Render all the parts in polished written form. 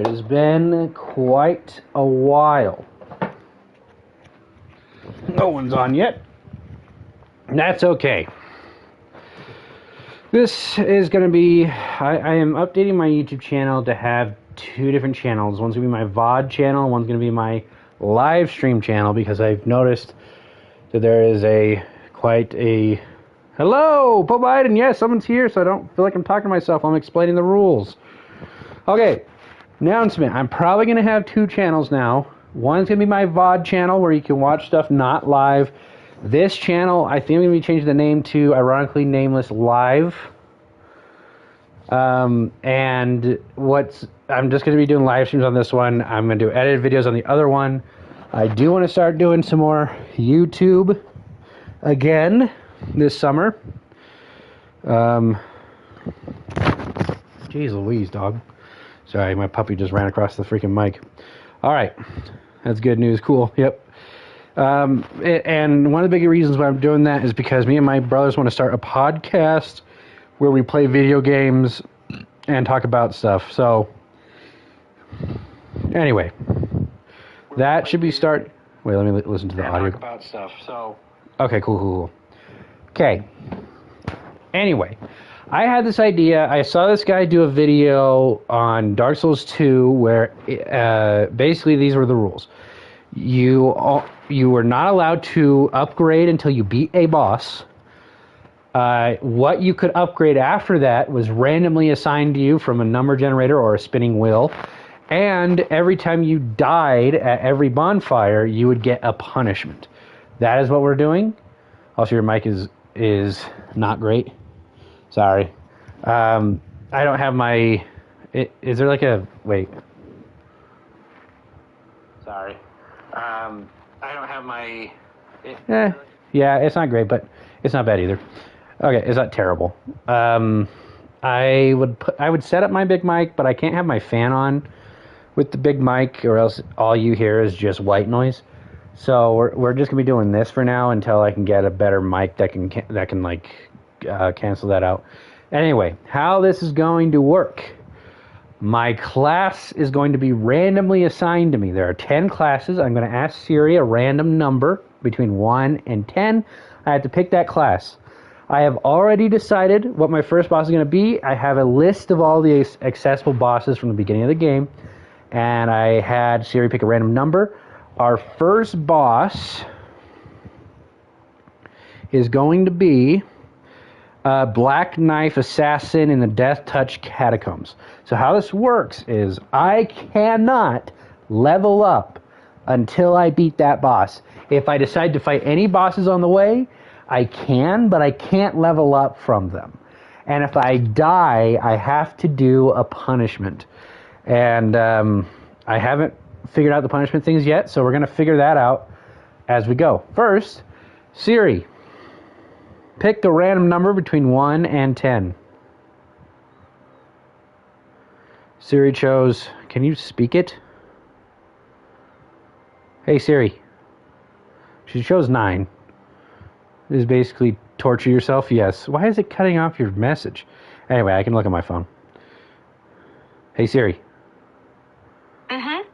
It has been quite a while. No one's on yet. That's okay. This is going to be... I am updating my YouTube channel to have two different channels. One's going to be my VOD channel. One's going to be my live stream channel because I've noticed that there is quite a... Hello, Pope Biden. Yes, someone's here, so I don't feel like I'm talking to myself. I'm explaining the rules. Okay, announcement. I'm probably going to have two channels now. One's going to be my VOD channel where you can watch stuff not live. This channel, I think I'm going to be changing the name to ironically nameless Live. I'm just going to be doing live streams on this one. I'm going to do edited videos on the other one. I do want to start doing some more YouTube again this summer. Jeez Louise, dog. Sorry, my puppy just ran across the freaking mic. All right. That's good news. Cool. Yep. And one of the big reasons why I'm doing that is because me and my brothers want to start a podcast where we play video games and talk about stuff. So, anyway, that should be start. Wait, let me listen to the audio. Talk about stuff. So, okay, cool. Okay. Anyway, I had this idea. I saw this guy do a video on Dark Souls 2 where basically these were the rules. You were not allowed to upgrade until you beat a boss. What you could upgrade after that was randomly assigned to you from a number generator or a spinning wheel. And every time you died at every bonfire, you would get a punishment. That is what we're doing. Also, your mic is not great. Sorry. I don't have my... Is there like a... Wait. Sorry. I don't have my... Yeah, it's not great, but it's not bad either. Okay, it's not terrible. I would set up my big mic, but I can't have my fan on with the big mic, or else all you hear is just white noise. So we're just gonna be doing this for now until I can get a better mic that can cancel that out. Anyway, how this is going to work. My class is going to be randomly assigned to me. There are 10 classes. I'm going to ask Siri a random number between 1 and 10. I have to pick that class. I have already decided what my first boss is going to be. I have a list of all the accessible bosses from the beginning of the game. And I had Siri pick a random number. Our first boss is going to be... Black Knife Assassin in the Death Touch Catacombs. So how this works is I cannot level up until I beat that boss. If I decide to fight any bosses on the way, I can, but I can't level up from them. And if I die, I have to do a punishment. And I haven't figured out the punishment things yet, so we're going to figure that out as we go. First, Siri. Pick a random number between 1 and 10. Siri chose... Can you speak it? Hey, Siri. She chose 9. This is basically torture yourself? Yes. Why is it cutting off your message? Anyway, I can look at my phone. Hey, Siri. Mm-hmm.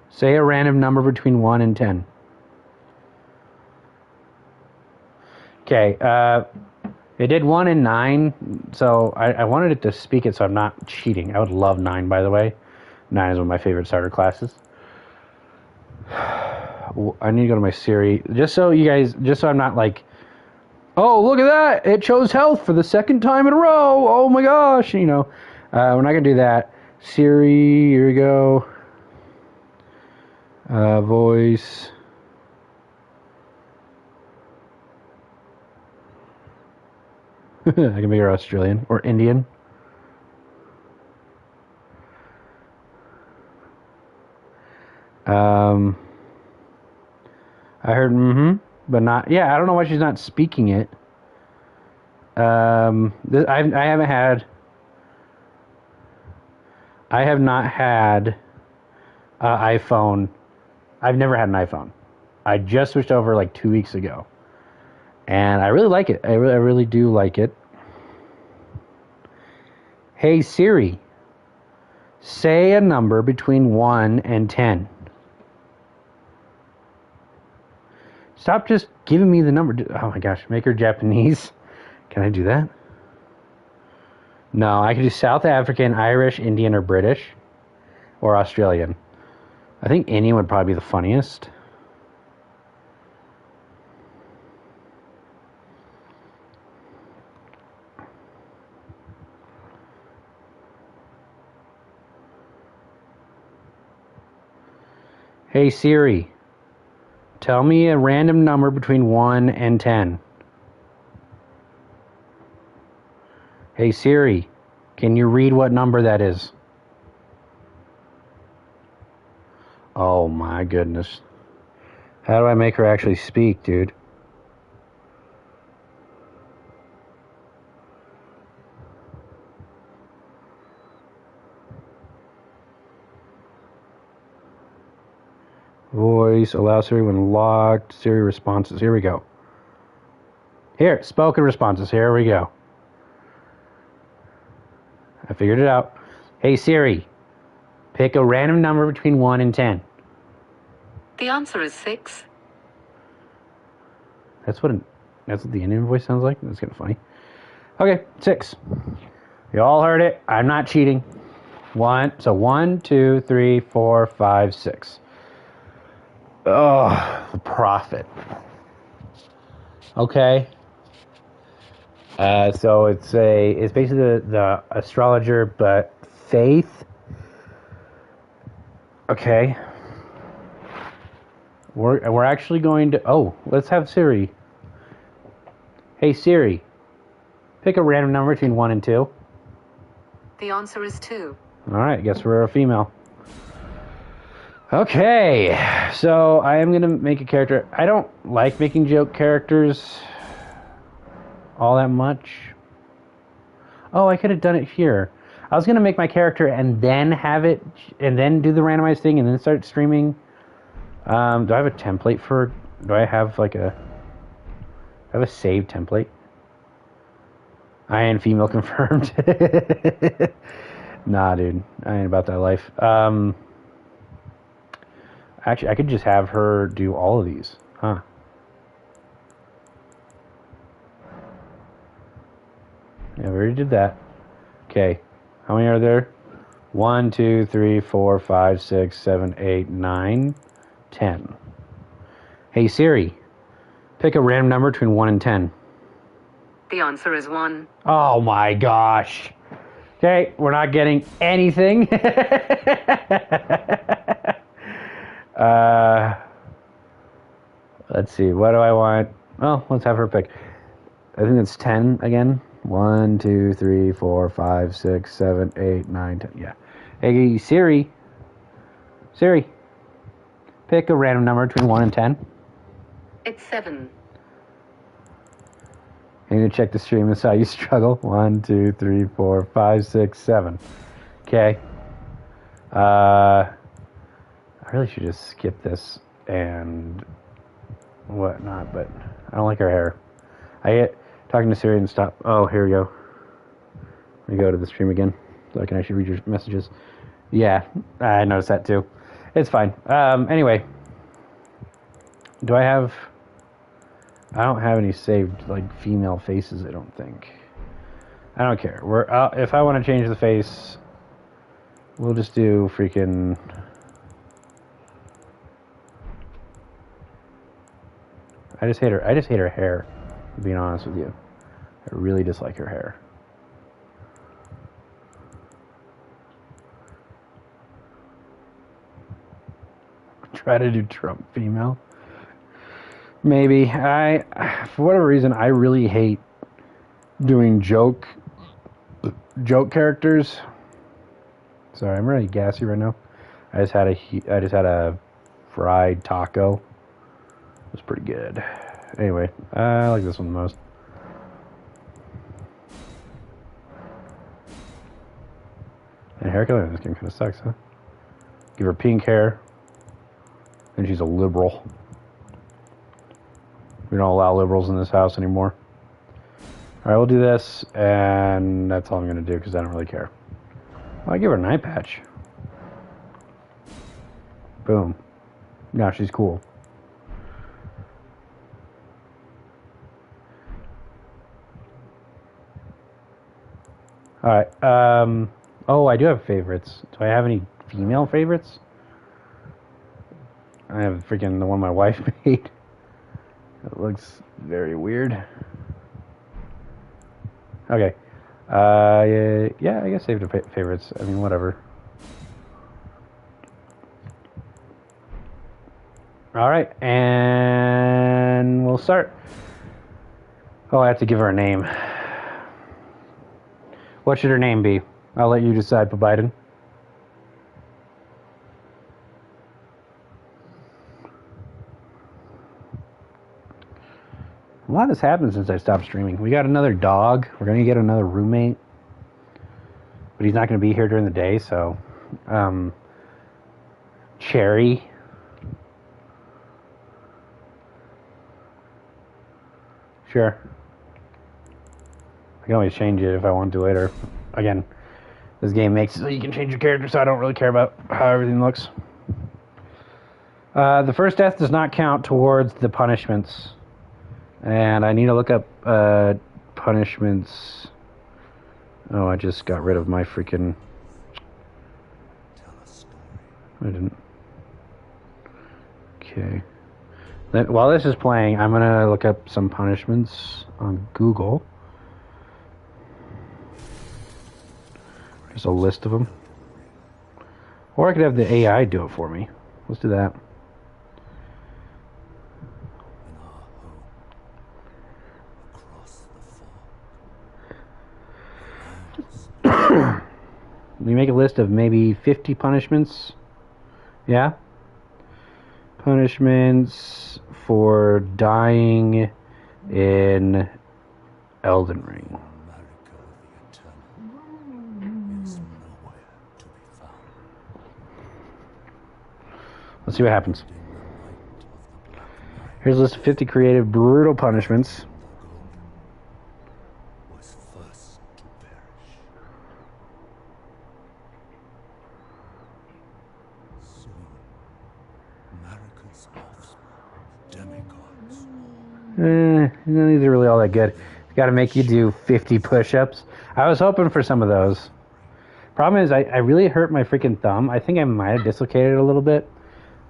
Say a random number between 1 and 10. Okay, it did 1 and 9, so I wanted it to speak it so I'm not cheating. I would love 9, by the way. 9 is one of my favorite starter classes. I need to go to my Siri, just so I'm not like, oh, look at that, it chose health for the second time in a row, oh my gosh, we're not going to do that. Siri, here we go. Voice... I can make her Australian or Indian. I heard but not. Yeah, I don't know why she's not speaking it. I have not had an iPhone. I've never had an iPhone. I just switched over like 2 weeks ago. And I really like it. I really do like it. Hey Siri, Say a number between 1 and 10. Stop just giving me the number. Oh my gosh, make her Japanese. Can I do that? No, I can do South African, Irish, Indian, or British. Or Australian. I think Indian would probably be the funniest. Hey Siri, tell me a random number between 1 and 10. Hey Siri, can you read what number that is? Oh my goodness. How do I make her actually speak, dude? Voice, allow Siri when locked, Siri responses. Here we go. Here, spoken responses. Here we go. I figured it out. Hey Siri, pick a random number between 1 and 10. The answer is 6. That's what the Indian voice sounds like? That's kind of funny. Okay, 6. You all heard it. I'm not cheating. 1, 2, 3, 4, 5, 6. Oh, the prophet. Okay. So it's basically the astrologer, but faith. Okay. We're actually going to. Oh, let's have Siri. Hey Siri, pick a random number between 1 and 2. The answer is 2. All right, guess we're a female. Okay, so I am gonna make a character. I don't like making joke characters all that much. Oh, I could have done it here. I was gonna make my character and then have it, and then do the randomized thing, and then start streaming. Do I have a template for? Do I have like a? I have a saved template. I am female confirmed. Nah, dude, I ain't about that life. Actually, I could just have her do all of these, huh? Yeah, we already did that. Okay, how many are there? 1, 2, 3, 4, 5, 6, 7, 8, 9, 10. Hey Siri, pick a random number between 1 and 10. The answer is 1. Oh my gosh. Okay, we're not getting anything. Let's see, what do I want? Oh, let's have her pick. I think it's 10 again. 1, 2, 3, 4, 5, 6, 7, 8, 9, 10. Yeah. Hey Siri, pick a random number between 1 and 10. It's 7. I need to check the stream and saw you struggle. 1, 2, 3, 4, 5, 6, 7. Okay. I really should just skip this and whatnot, but I don't like her hair. I get talking to Siri and stop. Oh, here we go. Let me go to the stream again so I can actually read your messages. Yeah, I noticed that too. It's fine. Anyway, do I have? I don't have any saved like female faces. I don't think. I don't care. If I want to change the face, we'll just do freaking. I just hate her hair. Being honest with you, I really dislike her hair. Try to do Trump female. Maybe. For whatever reason, I really hate doing joke characters. Sorry, I'm really gassy right now. I just had a fried taco. It was pretty good. Anyway, I like this one the most. And hair color in this game kind of sucks, huh? Give her pink hair. And she's a liberal. We don't allow liberals in this house anymore. Alright, we'll do this, and that's all I'm going to do because I don't really care. Well, I give her an eye patch. Boom. Now she's cool. Alright, oh, I do have favorites. Do I have any female favorites? I have freaking the one my wife made. It looks very weird. Okay. Yeah, I guess save the favorites. I mean, whatever. Alright, and we'll start. Oh, I have to give her a name. What should her name be? I'll let you decide, Biden. A lot has happened since I stopped streaming. We got another dog. We're going to get another roommate. But he's not going to be here during the day, so... Cherry. Sure. I can always change it if I want to later. Again, this game makes it so you can change your character, so I don't really care about how everything looks. The first death does not count towards the punishments. And I need to look up punishments. Oh, I just got rid of my freaking... I didn't. Okay. Then, while this is playing, I'm going to look up some punishments on Google. Just a list of them. Or I could have the AI do it for me. Let's do that. We make a list of maybe 50 punishments. Yeah? Punishments for dying in Elden Ring. Let's see what happens. Here's a list of 50 creative, brutal punishments. These are really all that good. It's got to make you do 50 push-ups. I was hoping for some of those. Problem is, I really hurt my freaking thumb. I think I might have dislocated it a little bit.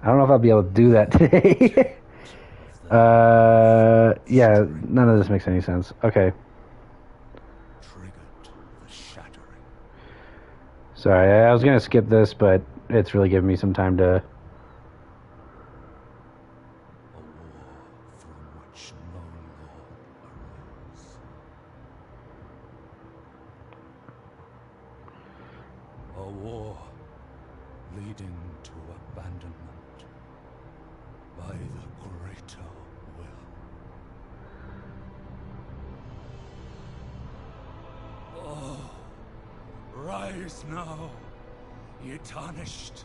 I don't know if I'll be able to do that today. Yeah, none of this makes any sense. Okay. Sorry, I was going to skip this, but it's really giving me some time to... Now, you tarnished.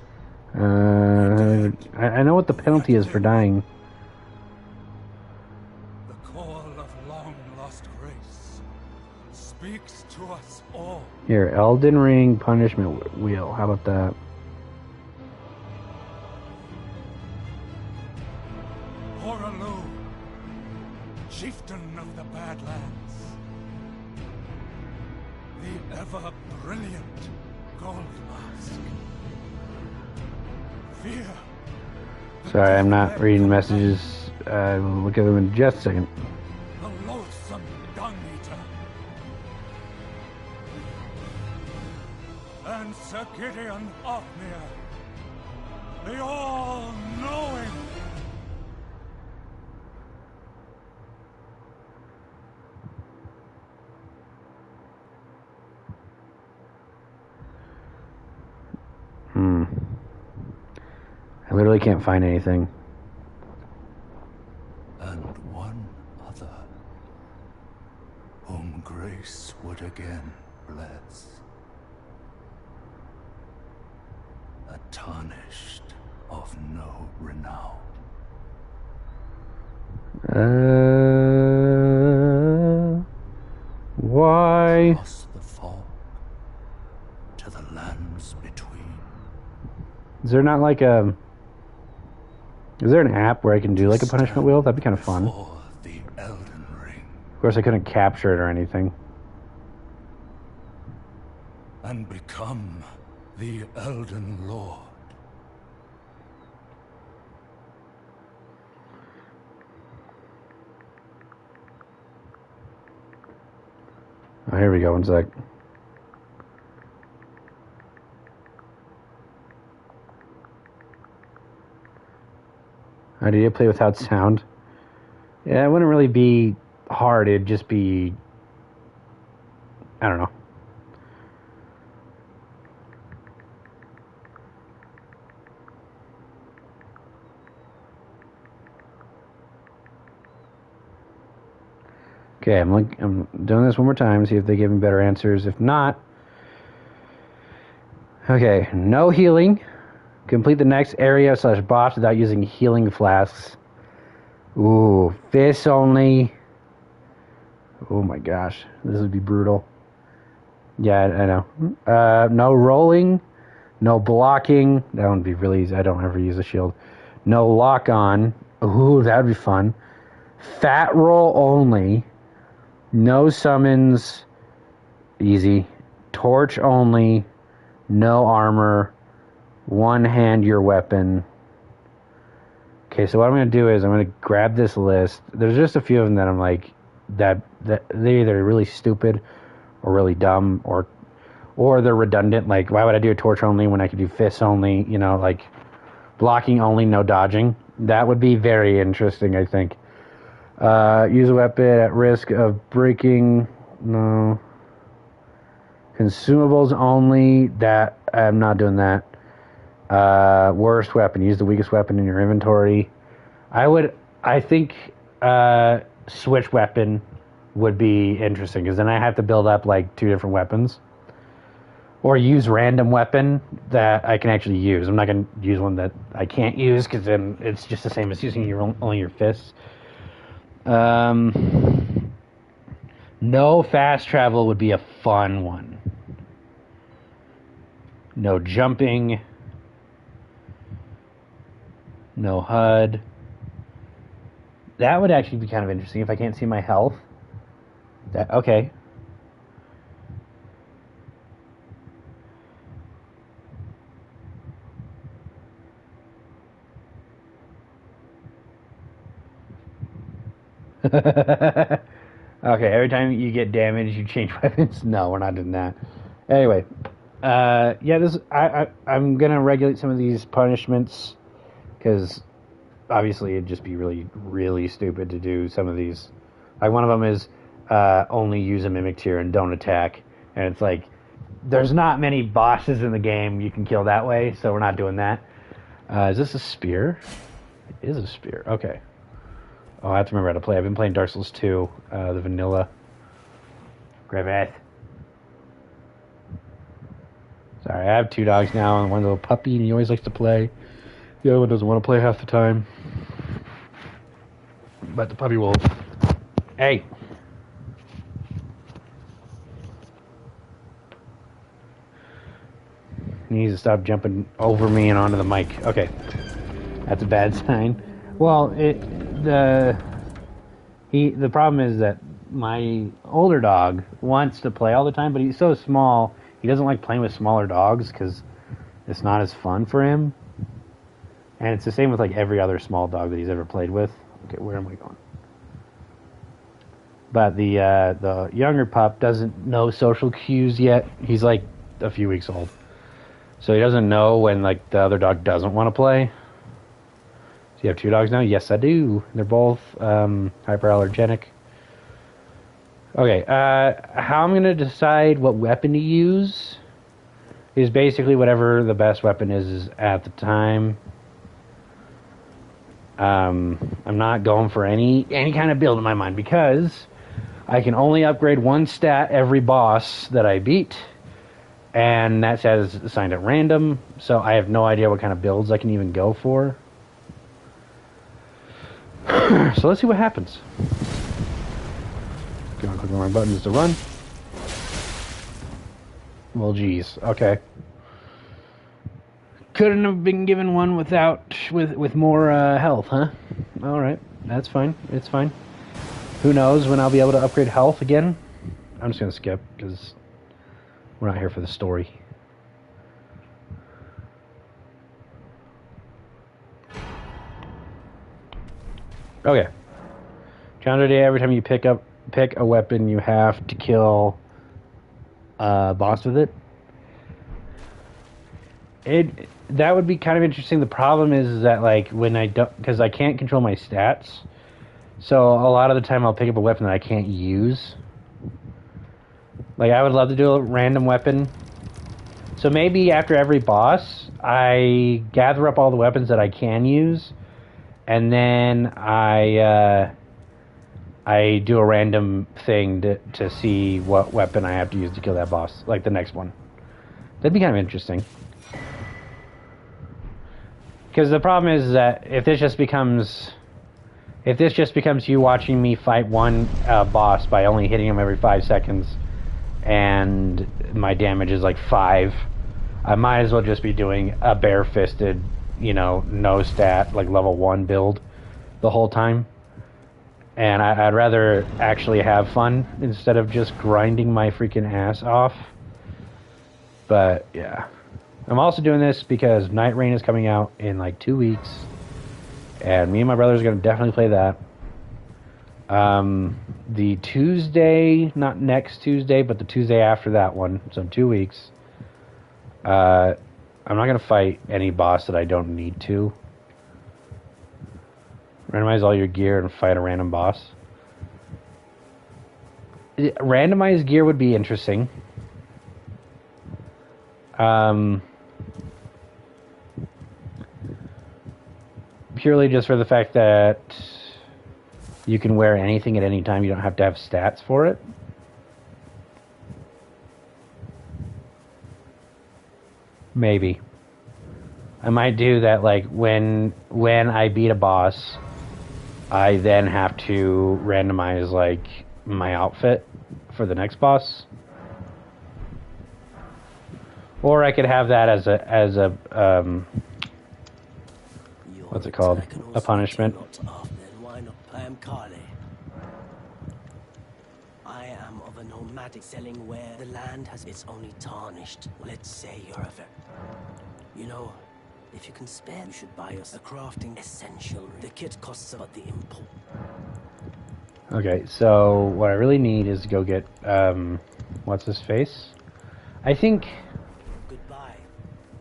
I know what the penalty is for dying. The call of long lost grace speaks to us all. Here, Elden Ring punishment wheel. How about that? Horalu, chieftain of the Badlands, the ever brilliant Gold Mask. Fear. Sorry, I'm not reading messages. We'll look at them in just a second. The loathsome Dung Eater. And Sir Gideon Othmere. The all-knowing. I literally can't find anything. And one other, whom grace would again bless. A tarnished of no renown. Why? Across the fog to the lands between. Is there not like a Is there an app where I can do like a punishment wheel? That'd be kind of fun. For the Elden Ring. Of course, I couldn't capture it or anything. And become the Elden Lord. Oh, here we go. One sec. Oh, do you play without sound? Yeah, it wouldn't really be hard. It'd just be... I don't know. Okay, I'm doing this one more time, see if they give me better answers. If not... Okay, no healing. Complete the next area / boss without using healing flasks. Ooh, fists only. Oh my gosh, this would be brutal. Yeah, I know. No rolling, no blocking. That would be really easy. I don't ever use a shield. No lock on. Ooh, that would be fun. Fat roll only. No summons. Easy. Torch only. No armor. One hand your weapon. Okay, so what I'm going to do is I'm going to grab this list. There's just a few of them that I'm like, that they're either really stupid or really dumb or they're redundant. Like, why would I do a torch only when I could do fists only? You know, like blocking only, no dodging. That would be very interesting, I think. Use a weapon at risk of breaking. No. Consumables only. That I'm not doing that. Worst weapon. Use the weakest weapon in your inventory. I think switch weapon would be interesting, because then I have to build up like 2 different weapons. Or use random weapon that I can actually use. I'm not going to use one that I can't use, because then it's just the same as using only your fists. No fast travel would be a fun one. No jumping. No HUD. That would actually be kind of interesting if I can't see my health. Okay. Okay, every time you get damaged, you change weapons. No, we're not doing that. Anyway, yeah, I'm gonna regulate some of these punishments, because obviously it'd just be really, really stupid to do some of these. Like, one of them is only use a mimic tier and don't attack, and it's like there's not many bosses in the game you can kill that way, so we're not doing that. Is this a spear? It is a spear. Okay. Oh, I have to remember how to play. I've been playing Dark Souls 2, the vanilla. Grab it. Sorry, I have 2 dogs now, and one's a little puppy, and he always likes to play. The other one doesn't want to play half the time. But the puppy will... Hey! He needs to stop jumping over me and onto the mic. Okay. That's a bad sign. Well, the problem is that my older dog wants to play all the time, but he's so small, he doesn't like playing with smaller dogs because it's not as fun for him. And it's the same with like every other small dog that he's ever played with. Okay, where am I going? But the younger pup doesn't know social cues yet. He's like a few weeks old, so he doesn't know when like the other dog doesn't want to play. You have 2 dogs now? Yes, I do. They're both hyperallergenic. Okay, how I'm going to decide what weapon to use is basically whatever the best weapon is at the time. I'm not going for any kind of build in my mind, because I can only upgrade 1 stat every boss that I beat, and that says assigned at random, so I have no idea what kind of builds I can even go for. So let's see what happens. Gonna click on my buttons to run. Well, geez. Okay. Couldn't have been given one with more health, huh? All right, that's fine. It's fine. Who knows when I'll be able to upgrade health again? I'm just gonna skip because we're not here for the story. Okay. Challenge day. Every time you pick a weapon, you have to kill a boss with it. That would be kind of interesting. The problem is that like when I don't, because I can't control my stats, so a lot of the time I'll pick up a weapon that I can't use. Like I would love to do a random weapon. So maybe after every boss, I gather up all the weapons that I can use, and then I do a random thing to see what weapon I have to use to kill that boss, like the next one. That'd be kind of interesting. Because the problem is that if this just becomes you watching me fight one boss by only hitting him every 5 seconds, and my damage is like 5, I might as well just be doing a bare-fisted, no stat, like level 1 build the whole time. And I'd rather actually have fun instead of just grinding my freaking ass off. But yeah. I'm also doing this because Night Rain is coming out in like 2 weeks. And me and my brother are going to definitely play that. The Tuesday, not next Tuesday, but the Tuesday after that one, so in 2 weeks, I'm not going to fight any boss that I don't need to. Randomize all your gear and fight a random boss. Randomized gear would be interesting. Purely just for the fact that you can wear anything at any time. You don't have to have stats for it. Maybe. I might do that like when I beat a boss, I then have to randomize like my outfit for the next boss. Or I could have that as a what's it called? A punishment. I am of a nomadic selling where the land has its only tarnished. Let's say you're a if you can spare, you should buy us a crafting essential. The kit costs about the import. Okay, so what I really need is to go get what's his face? I think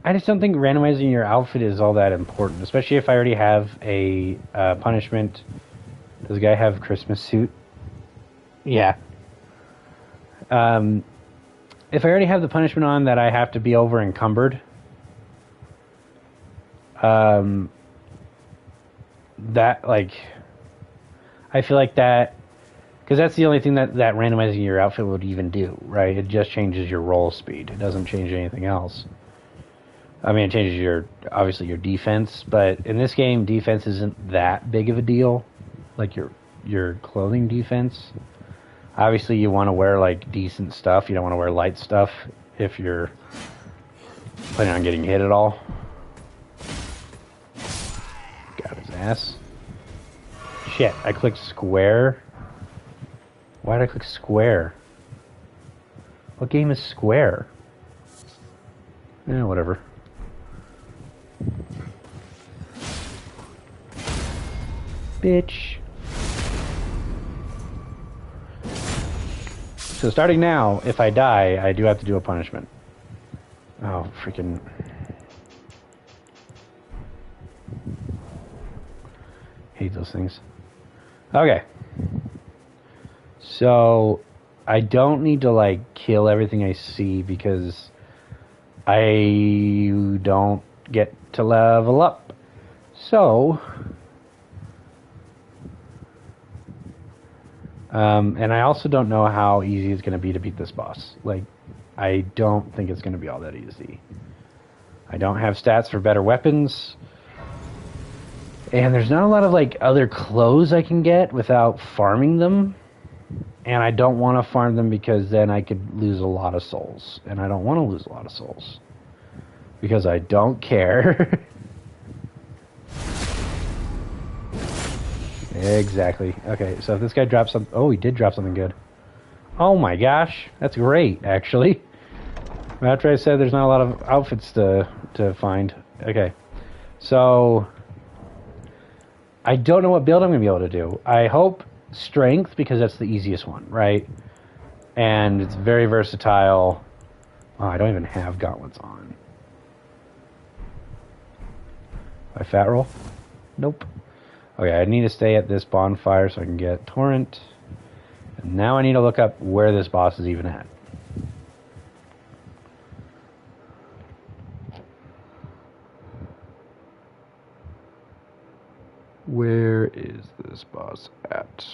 I just don't think randomizing your outfit is all that important, especially if I already have a punishment. Does the guy have a Christmas suit? Yeah. If I already have the punishment on that I have to be over encumbered, that like, I feel like that, because that's the only thing that randomizing your outfit would even do, right? It just changes your roll speed. It doesn't change anything else. I mean, it changes obviously your defense, but in this game, defense isn't that big of a deal, like your clothing defense. Obviously, you want to wear like decent stuff. You don't want to wear light stuff if you're planning on getting hit at all. Got his ass. Shit, I clicked square. Why did I click square? What game is square? Whatever. Bitch. So starting now, if I die, I do have to do a punishment. Oh, freaking... hate those things. Okay. So, I don't need to, like, kill everything I see because I don't get to level up. So... and I also don't know how easy it's going to be to beat this boss. Like, I don't think it's going to be all that easy. I don't have stats for better weapons. And there's not a lot of, like, other clothes I can get without farming them. And I don't want to farm them because then I could lose a lot of souls. And I don't want to lose a lot of souls. Because I don't care. Exactly. Okay, so if this guy drops something... Oh, he did drop something good. Oh my gosh. That's great, actually. After I said there's not a lot of outfits to find. Okay. So... I don't know what build I'm going to be able to do. I hope strength, because that's the easiest one, right? And it's very versatile. Oh, I don't even have gauntlets on. My fat roll? Nope. Okay, I need to stay at this bonfire so I can get torrent. And now I need to look up where this boss is even at. Where is this boss at?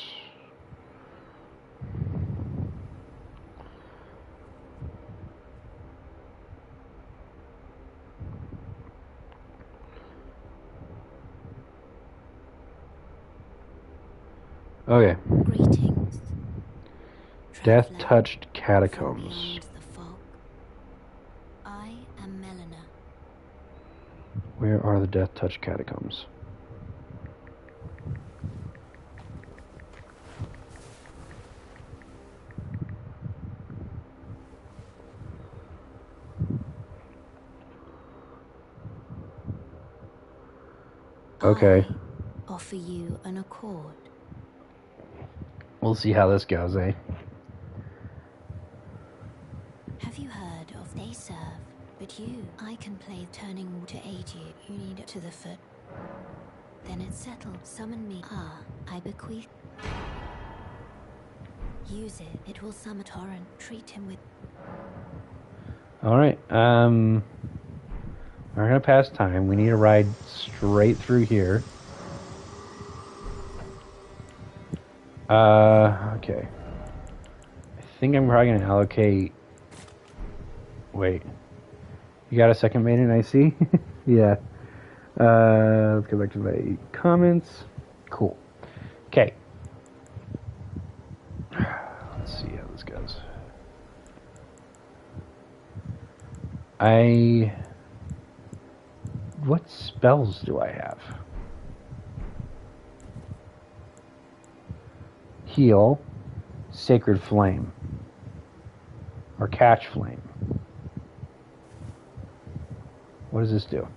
Okay. Greetings. Death-touched From catacombs. beyond the fog. I am Melina. Where are the death-touched catacombs? Okay. I offer you an accord. We'll see how this goes, eh? Have you heard of they serve? But you, I can play turning to aid you. You need it to the foot. Then it's settled. Summon me. Ah, I bequeath. Use it. It will summon torrent. Treat him with. Alright, we're gonna pass time. We need to ride straight through here. Okay. I think I'm probably gonna allocate... Wait. You got a second maiden, I see? Yeah. Let's go back to my comments. Cool. Okay. Let's see how this goes. What spells do I have? Heal, Sacred Flame, or Catch Flame. What does this do?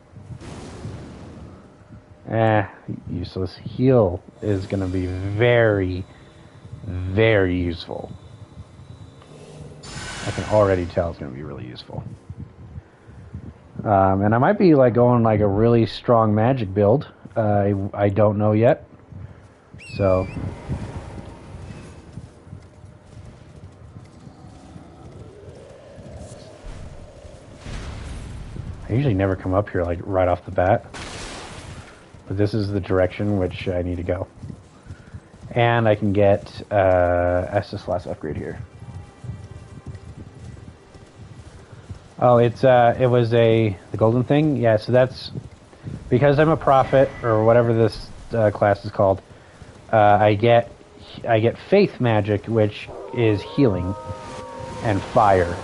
Useless. Heal is going to be very, very useful. I can already tell it's going to be really useful. And I might be like going like a really strong magic build. I don't know yet. So I usually never come up here like right off the bat. But this is the direction which I need to go. And I can get Estus last upgrade here. Oh, it was the golden thing? Yeah, so that's because I'm a prophet or whatever this class is called. I get faith magic, which is healing, and fire.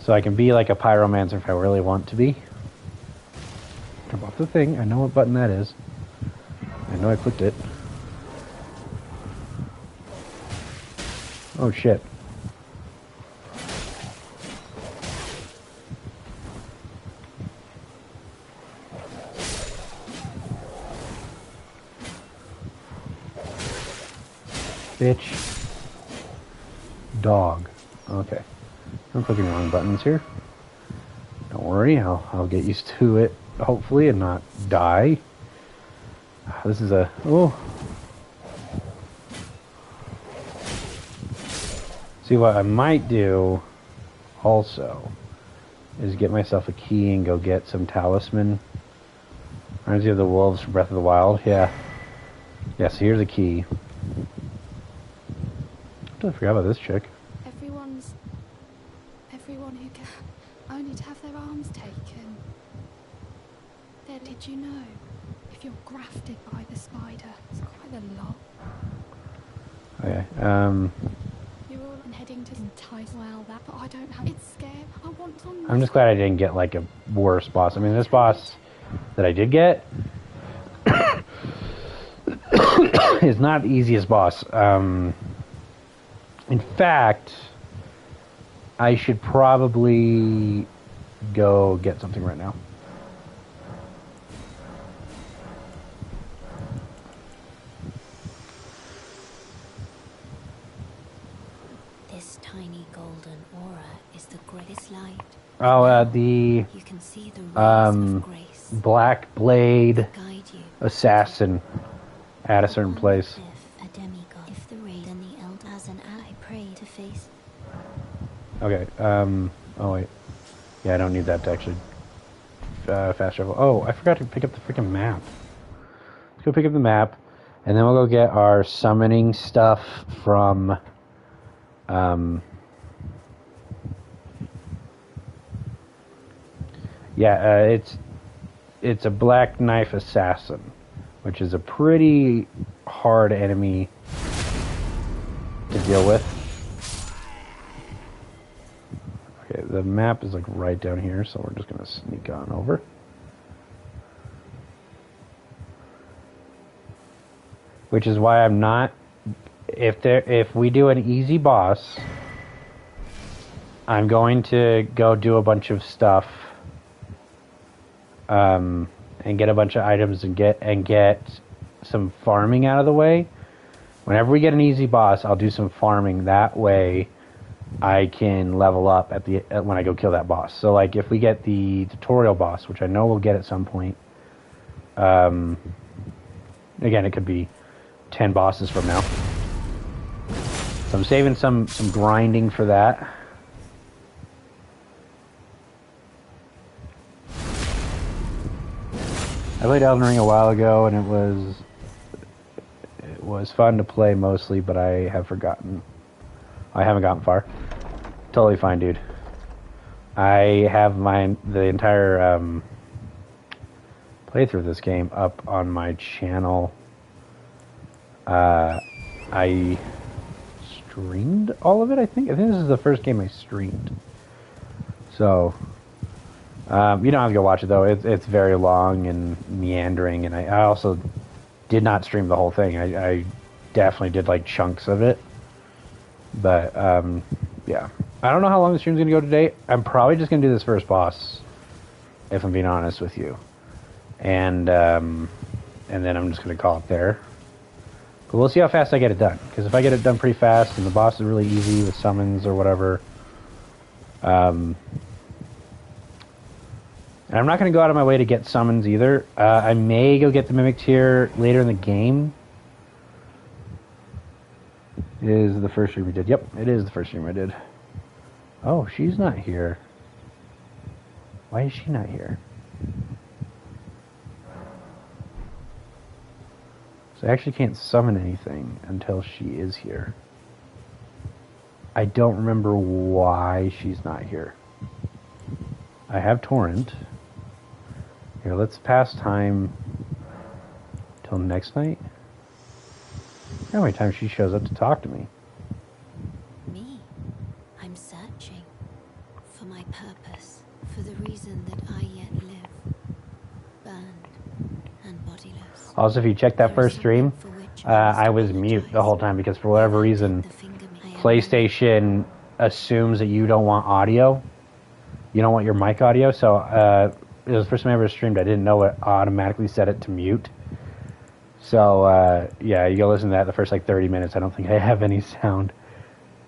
So I can be like a pyromancer if I really want to be. Jump off the thing. I know what button that is. I know I clicked it. Oh shit. Bitch. Dog. Okay. I'm clicking the wrong buttons here. Don't worry, I'll get used to it, hopefully, and not die. This is a... Oh. See, what I might do, also, is get myself a key and go get some talisman. Reminds me of the wolves from Breath of the Wild. Yeah. Yeah, so here's a key. I forgot about this chick. Everyone who can only to have their arms taken. Did you know? If you're grafted by the spider, it's quite a lot. Okay, You're all heading to entice. Well, that, but I don't have. It's scared. I want to. I'm just glad I didn't get like a worse boss. I mean, this boss that I did get is not the easiest boss. In fact, I should probably go get something right now. This tiny golden aura is the greatest light. Oh, the You can see the rays of grace Black Blade guide you. Assassin at a certain place. If a demigod, if the raid and the elder as an ally pray to face. Okay, oh wait. Yeah, I don't need that to actually fast travel. Oh, I forgot to pick up the freaking map. Let's go pick up the map, and then we'll go get our summoning stuff from, it's a Black Knife Assassin, which is a pretty hard enemy to deal with. Okay, the map is like right down here, so we're just gonna sneak on over. Which is why I'm not. If we do an easy boss, I'm going to go do a bunch of stuff, and get a bunch of items and get some farming out of the way. Whenever we get an easy boss, I'll do some farming. That way, I can level up when I go kill that boss. So, like, if we get the tutorial boss, which I know we'll get at some point, again, it could be 10 bosses from now. So I'm saving some grinding for that. I played Elden Ring a while ago, and it was fun to play mostly, but I have forgotten. I haven't gotten far. Totally fine, dude. I have the entire playthrough of this game up on my channel. I streamed all of it, I think. I think this is the first game I streamed. So, you don't have to go watch it, though. It's very long and meandering, and I also did not stream the whole thing. I definitely did, like, chunks of it. But, yeah. I don't know how long the stream's going to go today. I'm probably just going to do this first boss, if I'm being honest with you. And then I'm just going to call it there. But we'll see how fast I get it done. Because if I get it done pretty fast and the boss is really easy with summons or whatever, and I'm not going to go out of my way to get summons either. I may go get the Mimic Tear later in the game. It is the first stream we did. Yep, it is the first stream I did. Oh, she's not here. Why is she not here? So I actually can't summon anything until she is here. I don't remember why she's not here. I have Torrent. Here, let's pass time till next night. How many times she shows up to talk to me? Me? I'm searching for my purpose, for the reason that I yet live, burned and bodiless. Also, if you check that first stream, I was mute the whole time because for whatever reason, PlayStation assumes that you don't want audio. You don't want your mic audio, so it was the first time I ever streamed. I didn't know it automatically set it to mute. So, yeah, you go listen to that the first, like, 30 minutes. I don't think I have any sound.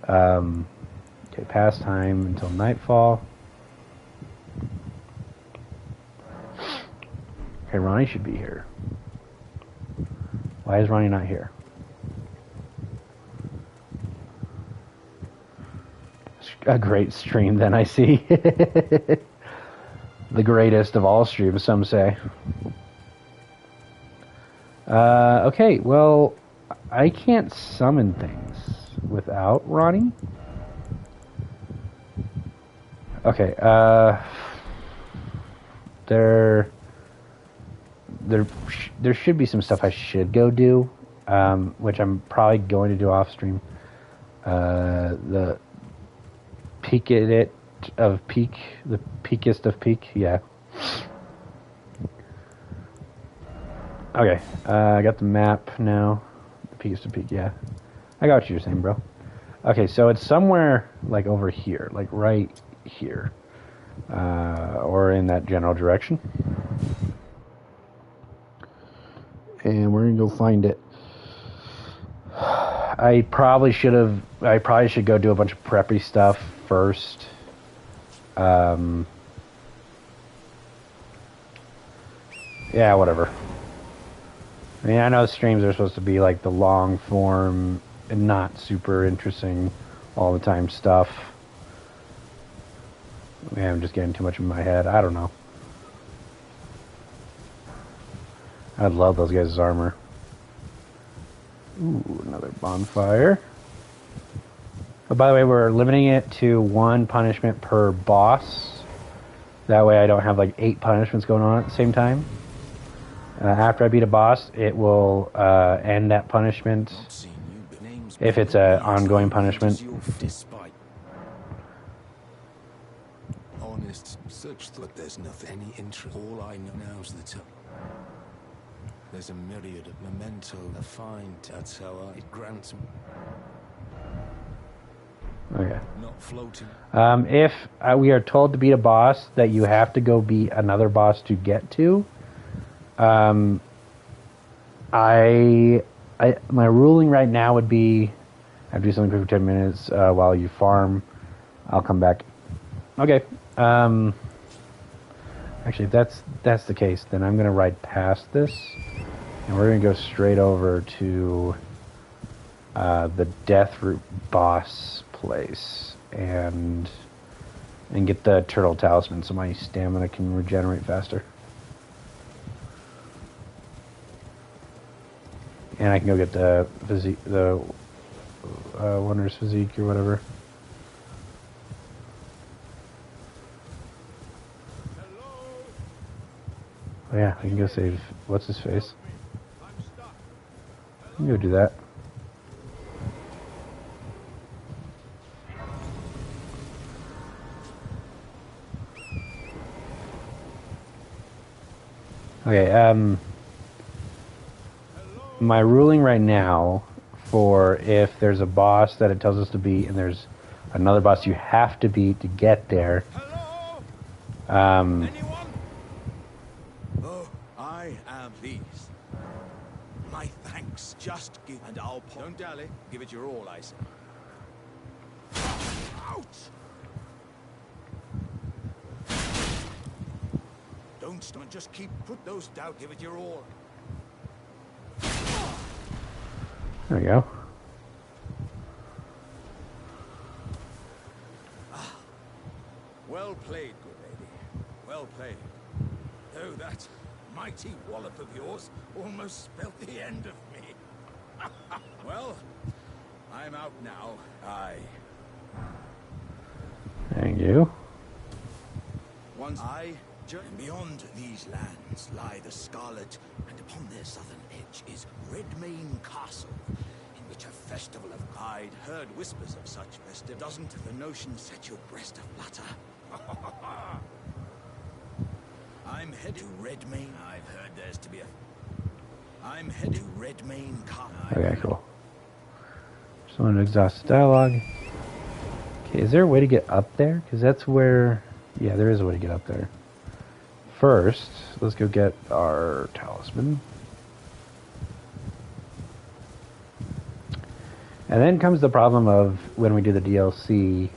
Okay, pass time until nightfall. Okay, Ronnie should be here. Why is Ronnie not here? A great stream, then, I see. The greatest of all streams, some say. Okay, well, I can't summon things without Ronnie. Okay, there should be some stuff I should go do, which I'm probably going to do off stream. peak it of peak, the peakest of peak, yeah. Okay, I got the map now. The peakest of peak, yeah. I got what you're saying, bro. Okay, so it's somewhere like over here, like right here, or in that general direction. And we're gonna go find it. I probably should go do a bunch of preppy stuff first. Yeah, whatever. I mean, I know streams are supposed to be like the long form and not super interesting all the time stuff. Yeah, I'm just getting too much in my head. I don't know. I'd love those guys' armor. Ooh, another bonfire. Oh, by the way, we're limiting it to 1 punishment per boss. That way I don't have like 8 punishments going on at the same time. After I beat a boss, it will end that punishment if it's an ongoing punishment. Honest, such that there's nothing any interest. All I know now's the time. There's a myriad of memento I find. That's how it grants me. Okay. Not floating. If we are told to beat a boss that you have to go beat another boss to get to, my ruling right now would be I have to do something quick for 10 minutes while you farm. I'll come back. Okay. Actually, if that's the case, then I'm gonna ride past this, and we're gonna go straight over to the Deathroot boss place and get the turtle talisman so my stamina can regenerate faster. And I can go get the physique, the wondrous physique or whatever. Oh yeah, I can go save what's his face. I can go do that. Okay, my ruling right now for if there's a boss that it tells us to beat and there's another boss you have to beat to get there. Anyone? Oh, I am pleased. My thanks. Just give and I'll pop. Don't dally. Give it your all, I say. Ouch! Don't stop. Just put those down. Give it your all. There we go. Well played, good lady. Well played. Though that mighty wallop of yours almost spelt the end of me. Well, I'm out now. Aye. Thank you. Once and beyond these lands lie the Scarlet, and upon their southern edge is Redmayne Castle, in which a festival of I'd heard whispers of such festive. Doesn't the notion set your breast aflutter? I'm headed to Redmayne. I've heard there's to be a. I'm headed to Redmayne Castle. Okay, cool. Just want to exhaust the dialogue. Okay, is there a way to get up there? Because that's where. Yeah, there is a way to get up there. First, let's go get our talisman. And then comes the problem of when we do the DLC,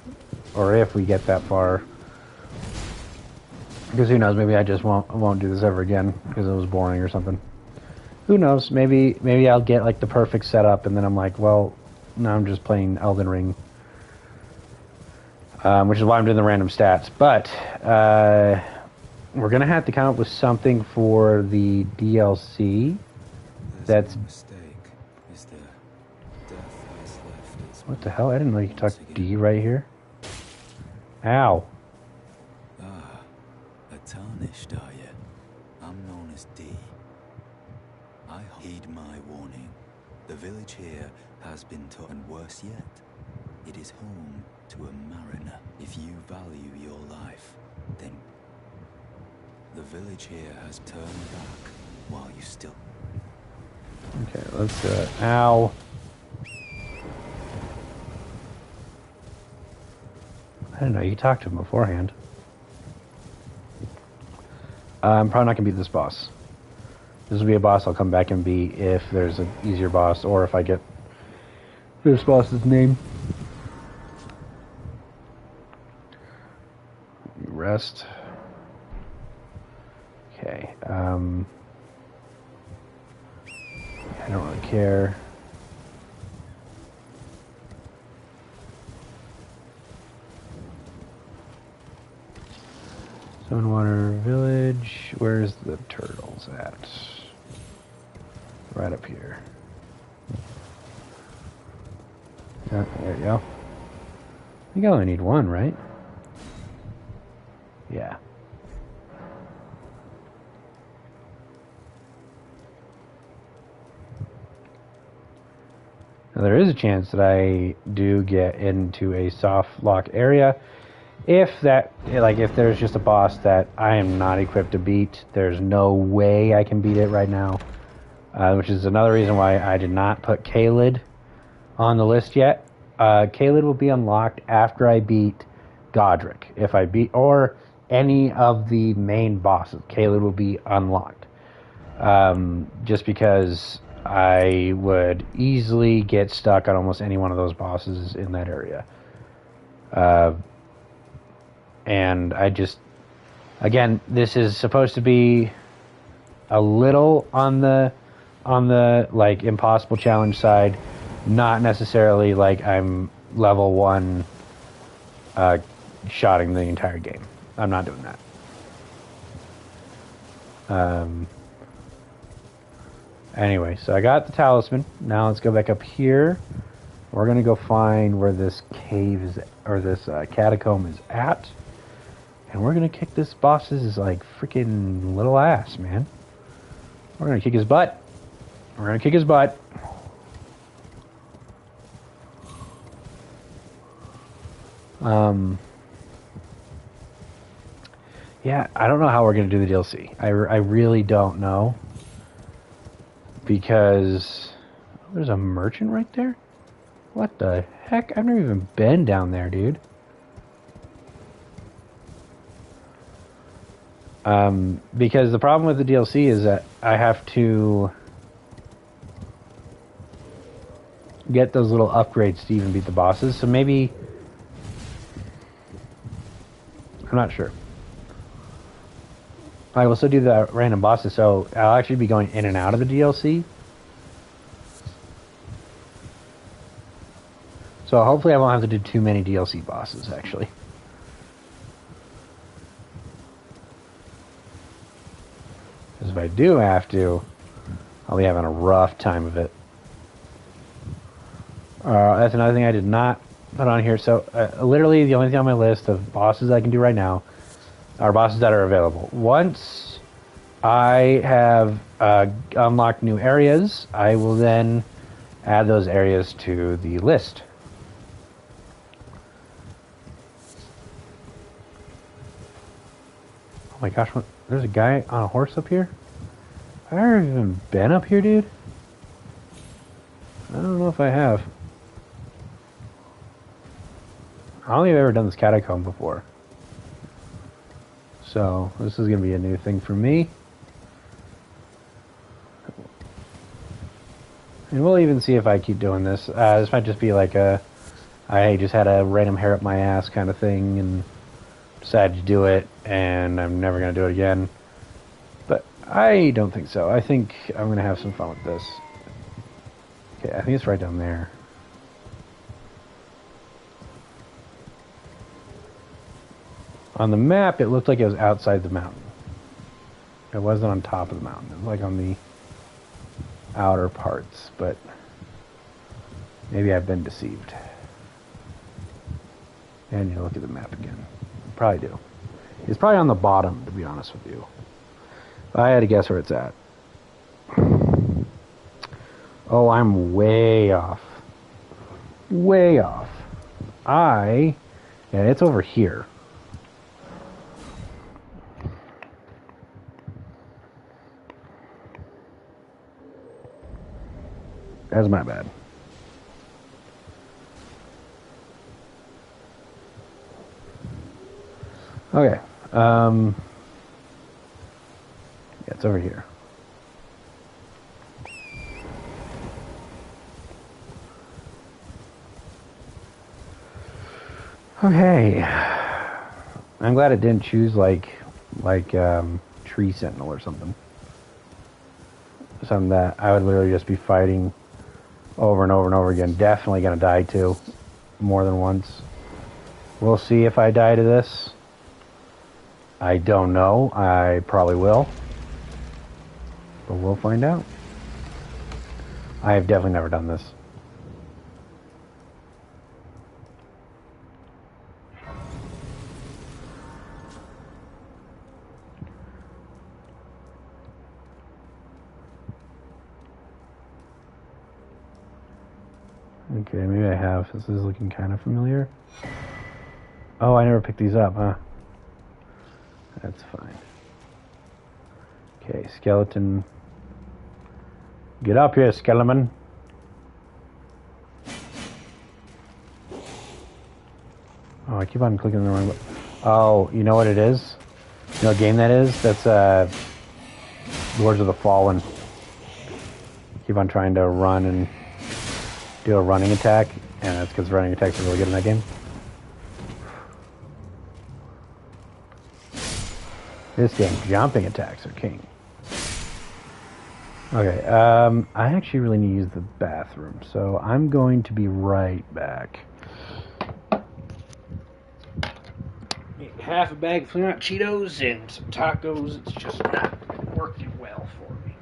or if we get that far. Because who knows, maybe I just won't do this ever again because it was boring or something. Who knows, maybe I'll get like the perfect setup and then I'm like, well, now I'm just playing Elden Ring. Which is why I'm doing the random stats. But we're going to have to come up with something for the DLC. That's... What the hell? I didn't know you could talk D right here. Ow. Tarnished, are you? I'm known as D. I heed my warning. The village here has been took, and worse yet, It is home to a mariner. If you value your life, then the village here has turned back while you still... Okay, let's do it. Ow. I didn't know you talked to him beforehand. I'm probably not going to beat this boss. This will be a boss I'll come back and beat if there's an easier boss, or if I get this boss's name. Rest. Okay. I don't really care. Stonewater Village. Where's the turtles at? Right up here. Yeah, there you go. I think I only need one, right? Yeah. Now there is a chance that I do get into a soft lock area. If there's just a boss that I am not equipped to beat, there's no way I can beat it right now. Which is another reason why I did not put Caelid on the list yet. Caelid will be unlocked after I beat Godric. If I beat, or any of the main bosses, Caelid will be unlocked. Just because I would easily get stuck on almost any one of those bosses in that area. And I just, again, this is supposed to be a little on the like impossible challenge side, not necessarily like I'm level 1 shotting the entire game. I'm not doing that. Anyway, so I got the talisman. Now let's go back up here. We're gonna go find where this cave is, or this catacomb is at, and we're gonna kick this boss's like freaking little ass, man. We're gonna kick his butt. We're gonna kick his butt. Yeah, I don't know how we're gonna do the DLC. I really don't know. Because there's a merchant right there? What the heck? I've never even been down there, dude. Because the problem with the DLC is that I have to get those little upgrades to even beat the bosses. So maybe... I'm not sure. I will still do the random bosses, so I'll actually be going in and out of the DLC. So hopefully I won't have to do too many DLC bosses, actually. Because if I do have to, I'll be having a rough time of it. That's another thing I did not put on here. So literally the only thing on my list of bosses I can do right now are bosses that are available. Once I have unlocked new areas, I will then add those areas to the list. Oh my gosh, there's a guy on a horse up here? Have I ever even been up here, dude? I don't know if I have. I don't think I've ever done this catacomb before. So, this is going to be a new thing for me. And we'll even see if I keep doing this. This might just be like I just had a random hair up my ass kind of thing and decided to do it, and I'm never going to do it again. But I don't think so. I think I'm going to have some fun with this. Okay, I think it's right down there. On the map, it looked like it was outside the mountain. It wasn't on top of the mountain. It was like on the outer parts, but maybe I've been deceived. And you look at the map again. Probably do. It's probably on the bottom, to be honest with you. If I had to guess where it's at. Oh, I'm way off. Way off. Yeah, it's over here. That's my bad. Okay. Yeah, it's over here. Okay. I'm glad it didn't choose like Tree Sentinel or something. Something that I would literally just be fighting over and over and over again. Definitely gonna die to more than once. We'll see if I die to this. I don't know. I probably will. But we'll find out. I have definitely never done this. Okay, maybe I have. This is looking kind of familiar. Oh, I never picked these up, huh? That's fine. Okay, skeleton. Get up here, skeleton. Oh, I keep on clicking the wrong button. Oh, you know what it is? You know what game that is? That's Lords of the Fallen. Keep on trying to run and do a running attack, and that's because running attacks are really good in that game. This game, jumping attacks are king. Okay, I actually really need to use the bathroom, so I'm going to be right back. Half a bag of Flint Cheetos and some tacos. It's just not working well for me.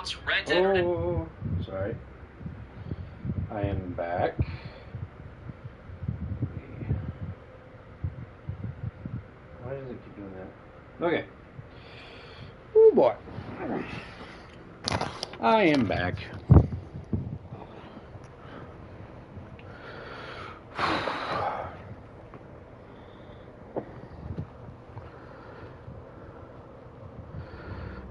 announce Red Dead Redemption. Oh, sorry. I am back. Why does it keep doing that? Okay. Oh boy. I am back.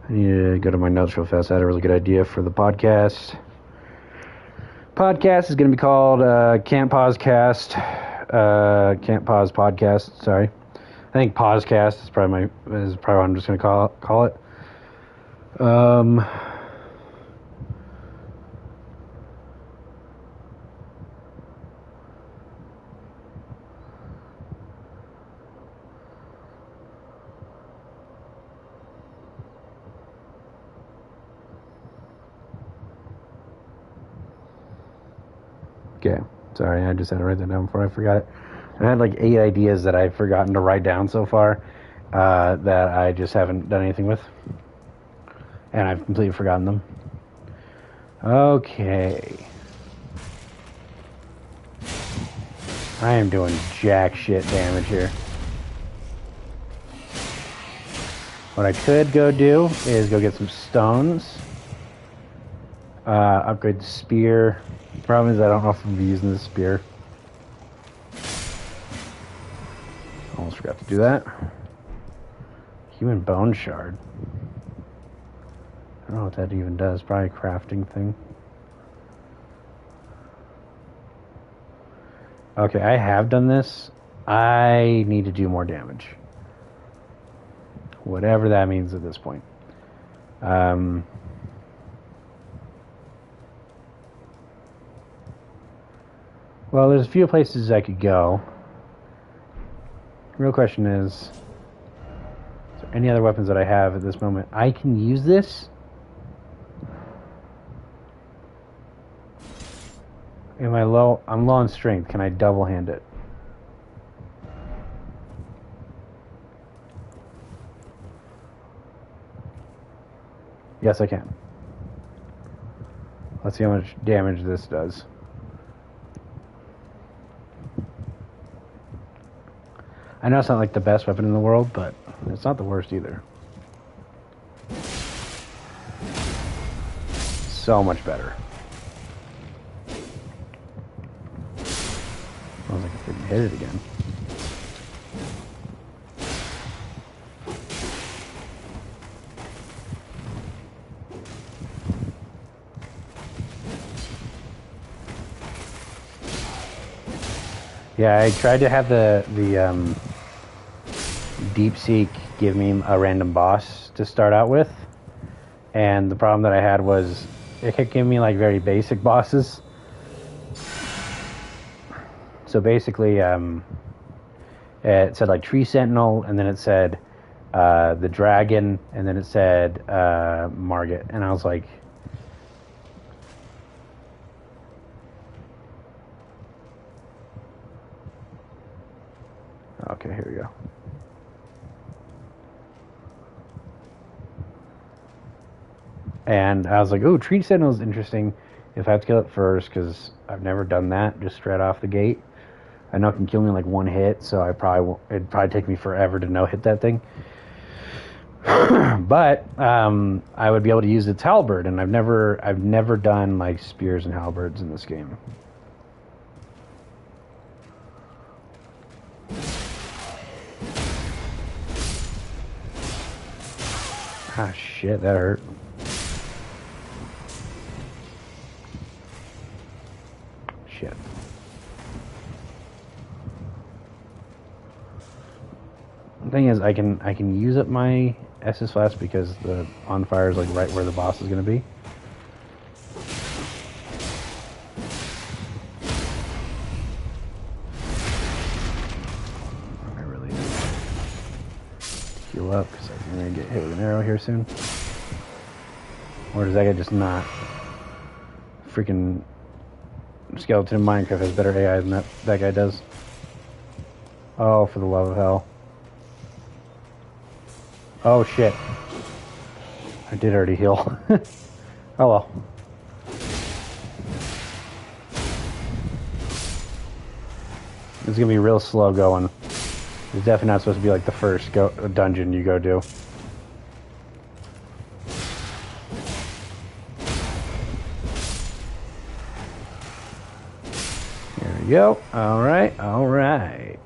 I need to go to my notes real fast. I had a really good idea for the podcast. Podcast is going to be called Can't Pause Cast. Can't Pause Podcast. Sorry. I think Pausecast is probably what I'm just going to call it. Okay, sorry, I just had to write that down before I forgot it. I had like 8 ideas that I've forgotten to write down so far that I just haven't done anything with. And I've completely forgotten them. Okay. I am doing jack shit damage here. What I could go do is go get some stones. Upgrade the spear. The problem is I don't know if I'm using the spear. Almost forgot to do that. Human bone shard. I don't know what that even does. Probably a crafting thing. Okay, I have done this. I need to do more damage. Whatever that means at this point. Well, there's a few places I could go. The real question is there any other weapons that I have at this moment? I can use this. Am I low? I'm low on strength. Can I double hand it? Yes, I can. Let's see how much damage this does. I know it's not like the best weapon in the world, but it's not the worst either. So much better. Sounds like I freaking hit it again. Yeah, I tried to have the Deep Seek give me a random boss to start out with, and the problem that I had was it kept giving me like very basic bosses. So basically, it said like Tree Sentinel, and then it said the Dragon, and then it said Margit, and I was like, okay, here we go. And I was like, ooh, Tree Sentinel is interesting if I have to kill it first, because I've never done that just straight off the gate. I know it can kill me in like one hit, so it'd probably take me forever to no-hit that thing. But I would be able to use its halberd, and I've never done like spears and halberds in this game. Ah, shit, that hurt. Shit. The thing is, I can use up my Estus Flask because the on fire is like right where the boss is going to be. I really need to heal up because I'm going to get hit with an arrow here soon. Or does that guy just not? Freaking skeleton in Minecraft has better AI than that guy does. Oh, for the love of hell. Oh shit. I did already heal. Oh well. It's gonna be real slow going. It's definitely not supposed to be like the first dungeon you go do. There we go. Alright, alright.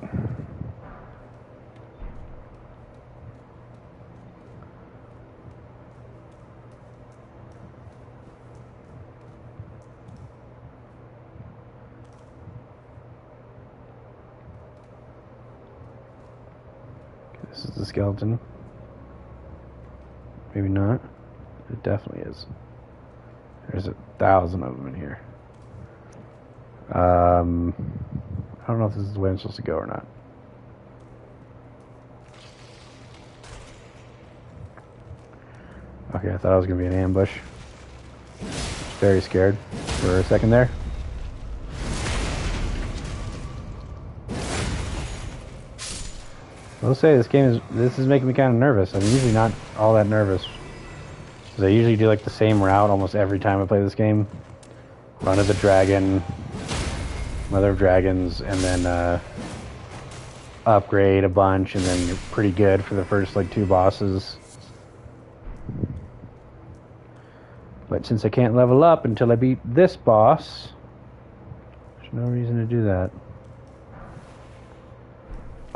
This is the skeleton. Maybe not. It definitely is. There's 1,000 of them in here. I don't know if this is the way I'm supposed to go or not. Okay, I thought it was going to be an ambush. Very scared for a second there. I'll say this is making me kind of nervous. I'm usually not all that nervous. Because I usually do like the same route almost every time I play this game. Run of the Dragon, Mother of Dragons, and then upgrade a bunch, and then you're pretty good for the first like 2 bosses. But since I can't level up until I beat this boss, there's no reason to do that.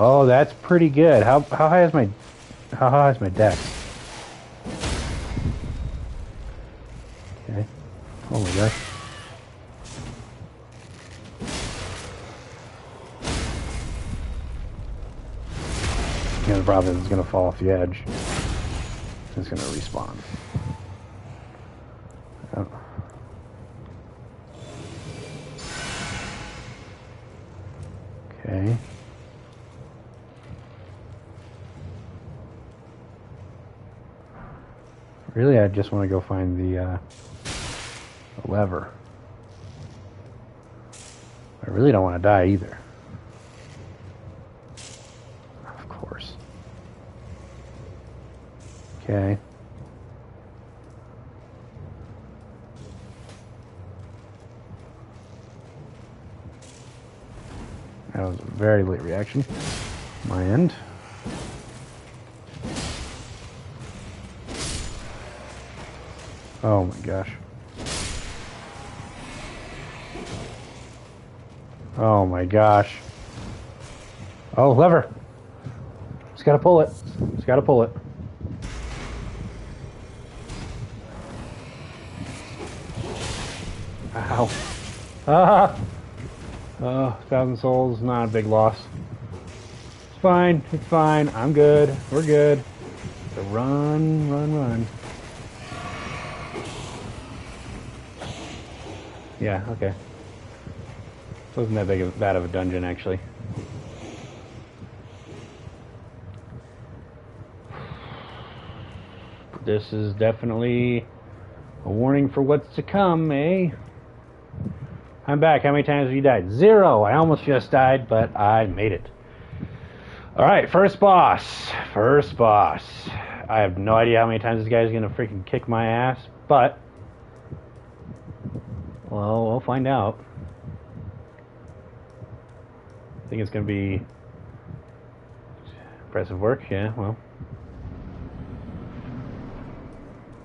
Oh, that's pretty good. How high is my dex? Okay. Oh my gosh. Yeah, the problem is it's gonna fall off the edge. It's gonna respawn. Oh. Okay. Really, I just want to go find the lever. I really don't want to die either. Of course. Okay. That was a very late reaction. My end. Oh my gosh. Oh my gosh. Oh, lever. Just gotta pull it. Just gotta pull it. Ow. Ah! Oh, 1,000 souls, not a big loss. It's fine. It's fine. I'm good. We're good. So run, run, run. Yeah, okay. Wasn't that bad of a dungeon, actually. This is definitely a warning for what's to come, eh? I'm back. How many times have you died? 0! I almost just died, but I made it. Alright, first boss. First boss. I have no idea how many times this guy's gonna freaking kick my ass, but... well, we'll find out. I think it's gonna be... impressive work, yeah, well.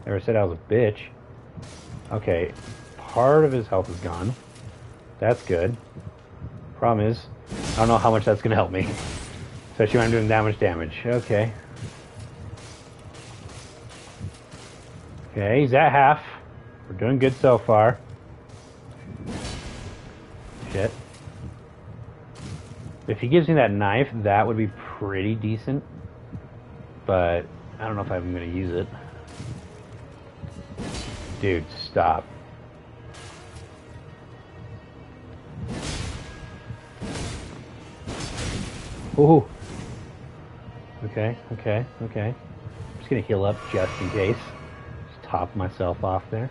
Never said I was a bitch. Okay, part of his health is gone. That's good. Problem is, I don't know how much that's gonna help me. Especially when I'm doing that much damage. Okay. Okay, he's at half. We're doing good so far. Shit. If he gives me that knife, that would be pretty decent. But I don't know if I'm gonna use it. Dude, stop. Ooh. Okay, okay, okay. I'm just gonna heal up just in case. Just top myself off there.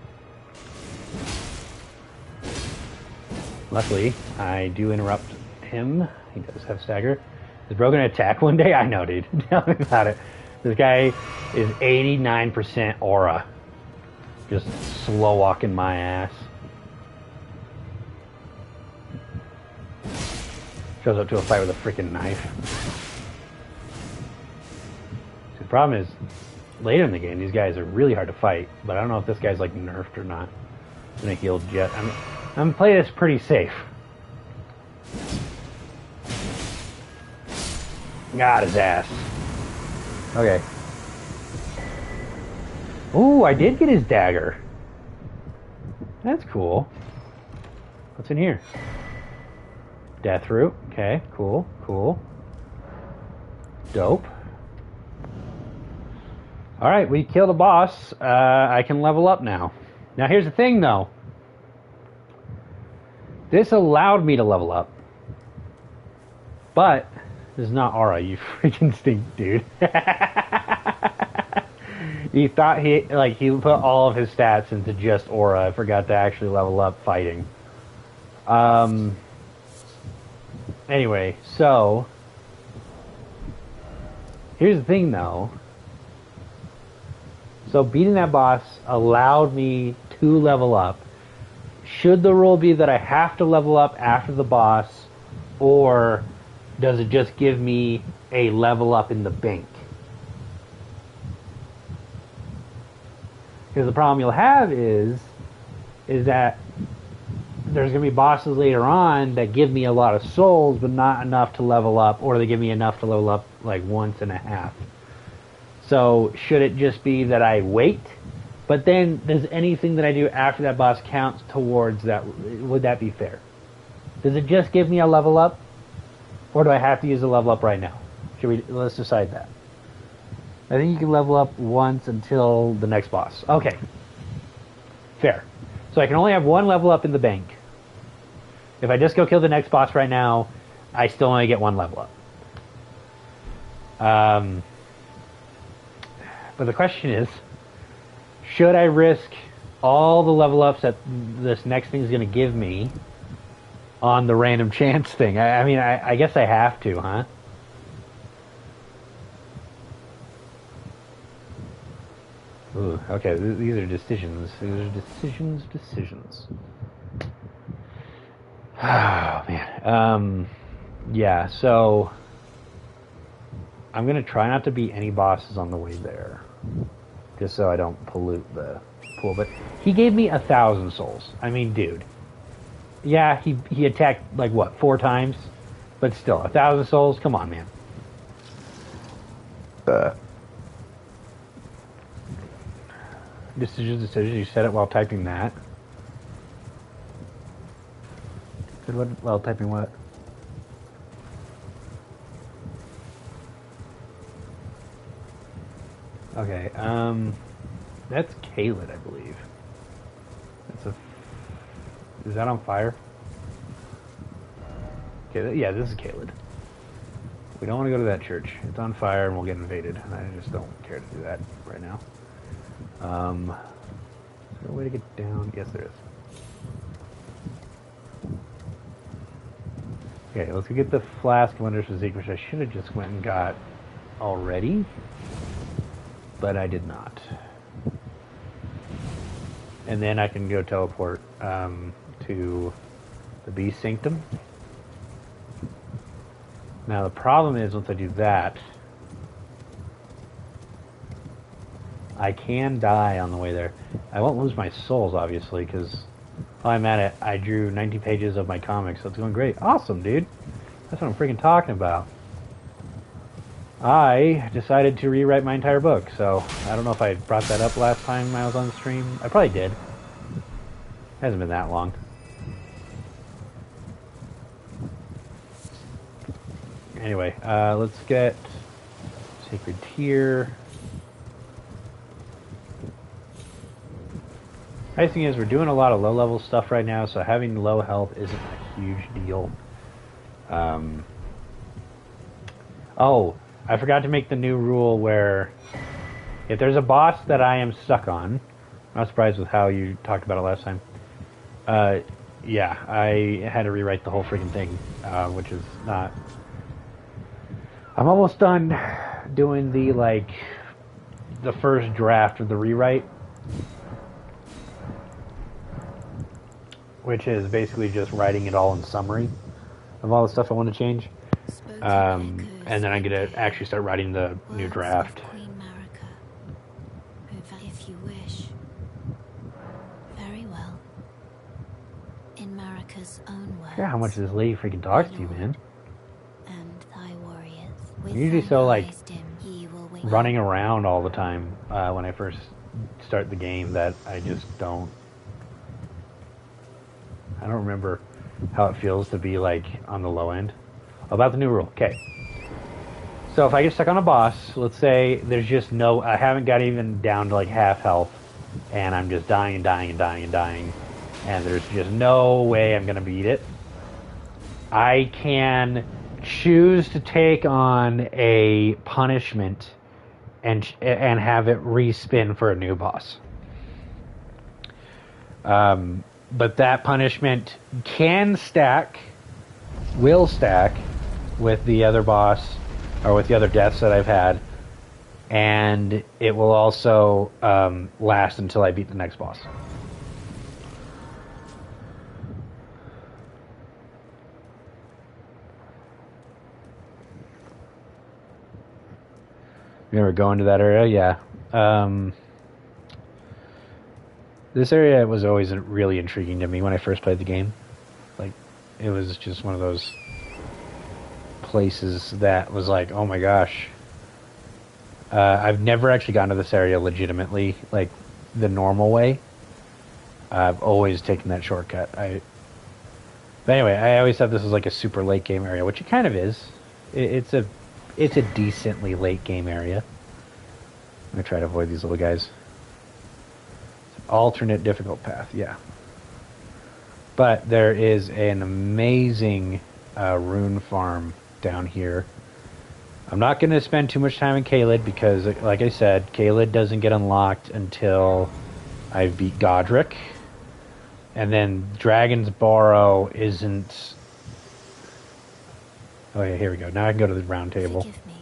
Luckily, I do interrupt him. He does have stagger. Is Bro gonna attack one day? I know, dude. Tell me about it. This guy is 89% aura. Just slow walking my ass. Shows up to a fight with a freaking knife. The problem is, later in the game, these guys are really hard to fight, but I don't know if this guy's like nerfed or not. I'm gonna heal Jet. I'm playing this pretty safe. Got his ass. Okay. Ooh, I did get his dagger. That's cool. What's in here? Death root. Okay, cool, cool. Dope. Alright, we killed a boss. I can level up now. Now here's the thing though. This allowed me to level up. But this is not Aura, you freaking stink, dude. He thought he put all of his stats into just Aura. I forgot to actually level up fighting. Anyway, so here's the thing though. So beating that boss allowed me to level up. Should the rule be that I have to level up after the boss, or does it just give me a level up in the bank? Because the problem you'll have is that there's going to be bosses later on that give me a lot of souls, but not enough to level up, or they give me enough to level up like once and a half. So should it just be that I wait? But then does anything that I do after that boss counts towards that? Would that be fair? Does it just give me a level up? Or do I have to use a level up right now? Let's decide that. I think you can level up once until the next boss. Okay. Fair. So I can only have one level up in the bank. If I just go kill the next boss right now, I still only get one level up. But the question is, should I risk all the level ups that this next thing is going to give me on the random chance thing? I mean, I guess I have to, huh? Ooh, okay, these are decisions. These are decisions. Oh, man. Yeah, so I'm going to try not to beat any bosses on the way there, just so I don't pollute the pool. But he gave me 1,000 souls. I mean, dude. Yeah, he attacked, like, what, 4 times? But still, 1,000 souls? Come on, man. Decisions. You said it while typing that. Said what while typing what? Okay, that's Caelid, I believe. Is that on fire? Okay, yeah, this is Caelid. We don't want to go to that church. It's on fire and we'll get invaded. I just don't care to do that right now. Is there a way to get down? Yes, there is. Okay, let's go get the Flask of Wondrous Physique, which I should have just went and got already, but I did not. And then I can go teleport to the Beast Sanctum. Now the problem is, once I do that, I can die on the way there. I won't lose my souls, obviously, because while I'm at it, I drew 90 pages of my comics, so it's going great. Awesome, dude. That's what I'm freaking talking about. I decided to rewrite my entire book, so I don't know if I brought that up last time I was on the stream. I probably did. Hasn't been that long. Anyway, let's get Sacred Tear. Nice thing is we're doing a lot of low-level stuff right now, so having low health isn't a huge deal. Oh, I forgot to make the new rule where if there's a boss that I am stuck on, I'm not surprised with how you talked about it last time. Yeah, I had to rewrite the whole freaking thing, which is not... I'm almost done doing the first draft of the rewrite. which is basically just writing it all in summary of all the stuff I want to change. And then I'm going to actually start writing the new draft. Queen Marika. If you wish. Very well. In Marika's own words. Yeah, how much this lady freaking talks to you, man. And thy warriors. I'm usually so like running around all the time when I first start the game that I just don't. I don't remember how it feels to be like on the low end. About the new rule, okay. So if I get stuck on a boss, let's say there's just no, I haven't got even down to like half health, and I'm just dying and dying and dying and dying, and there's just no way I'm gonna beat it. I can choose to take on a punishment and have it respin for a new boss. But that punishment can stack, will stack with the other boss or with the other deaths that I've had, and it will also last until I beat the next boss. You ever go into that area? Yeah. This area was always really intriguing to me when I first played the game. Like, it was just one of those places that was like, oh my gosh. I've never actually gotten to this area legitimately, like the normal way. I've always taken that shortcut. But anyway, I always thought this was like a super late game area, which it kind of is. It's a decently late game area. I'm gonna try to avoid these little guys. Alternate difficult path, yeah. But there is an amazing rune farm down here. I'm not going to spend too much time in Caelid because, like I said, Caelid doesn't get unlocked until I beat Godric. And then Dragon's Barrow isn't... Oh yeah, here we go. Now I can go to the round table. Forgive me.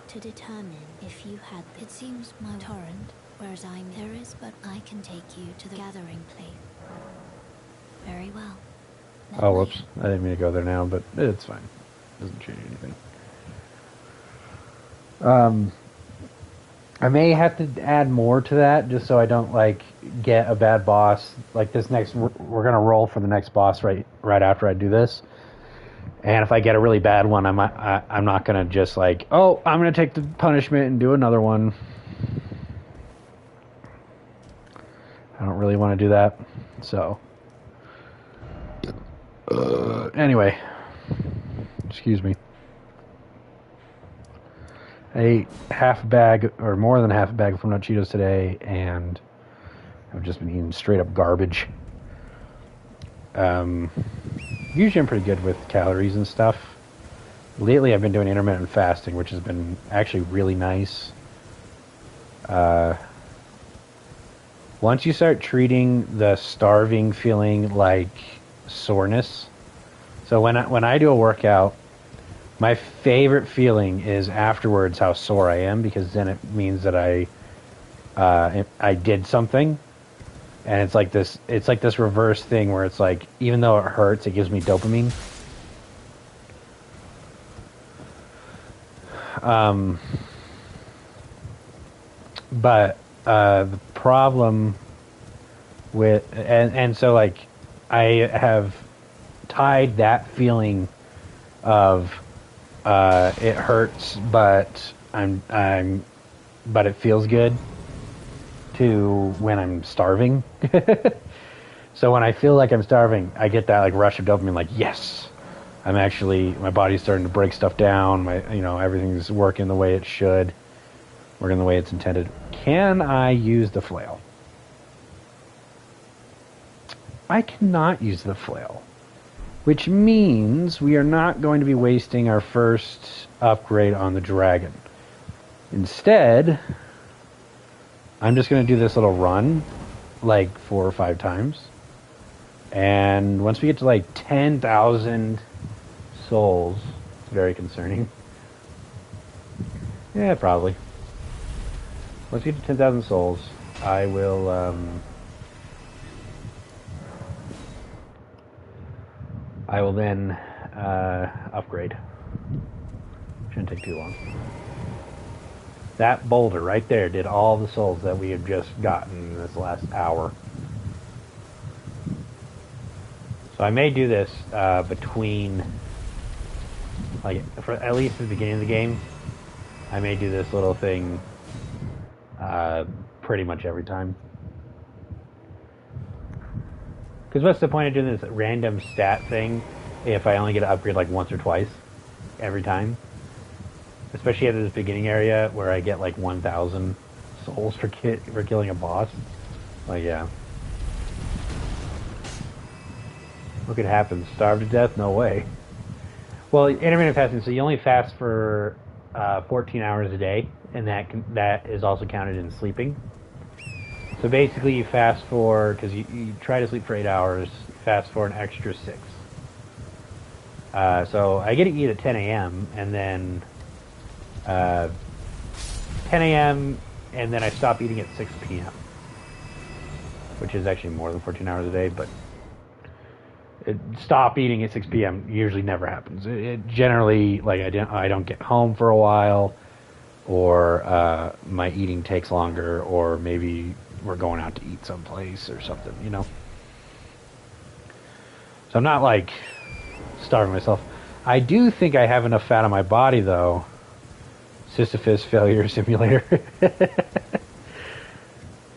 To determine if you had... It seems my torrent, whereas there is, but I can take you to the gathering place. Very well. Oh, whoops. I didn't mean to go there now, but it's fine. Doesn't change anything. I may have to add more to that just so I don't like get a bad boss. Like this next, we're gonna roll for the next boss right after I do this. And if I get a really bad one, I'm not gonna just like, oh, I'm gonna take the punishment and do another one. I don't really want to do that. So anyway, excuse me. I ate half a bag, or more than half a bag from Cheetos today, and I've just been eating straight up garbage. Usually I'm pretty good with calories and stuff. Lately I've been doing intermittent fasting, which has been actually really nice. Once you start treating the starving feeling like soreness, so when I do a workout, my favorite feeling is afterwards how sore I am, because then it means that I did something, and it's like this reverse thing where it's like, even though it hurts, it gives me dopamine. But the problem with and so like I have tied that feeling of it hurts, but but it feels good to when I'm starving. So when I feel like I'm starving, I get that like rush of dopamine, like, yes, my body's starting to break stuff down. Everything's working the way it should, working the way it's intended. Can I use the flail? I cannot use the flail, which means we are not going to be wasting our first upgrade on the dragon. Instead, I'm just going to do this little run like 4 or 5 times. And once we get to like 10,000 souls, it's very concerning. Yeah, probably. Once we get to 10,000 souls, I will I will then upgrade. Shouldn't take too long. That boulder right there did all the souls that we have just gotten in this last hour. So I may do this between, like, for at least at the beginning of the game. I may do this little thing pretty much every time. Because what's the point of doing this random stat thing if I only get to upgrade like once or twice every time? Especially at this beginning area where I get like 1,000 souls for killing a boss. Like, yeah. Look, it happens. Starve to death? No way. Well, intermittent fasting, so you only fast for 14 hours a day, and that is also counted in sleeping. So basically you fast for, because you try to sleep for 8 hours, fast for an extra 6. So I get to eat at 10 a.m. and then 10 a.m. and then I stop eating at 6 p.m. which is actually more than 14 hours a day, but stop eating at 6 p.m. usually never happens. It generally, like, I don't get home for a while, or my eating takes longer, or maybe we're going out to eat someplace or something, you know? So I'm not, like, starving myself. I do think I have enough fat on my body, though. Sisyphus failure simulator.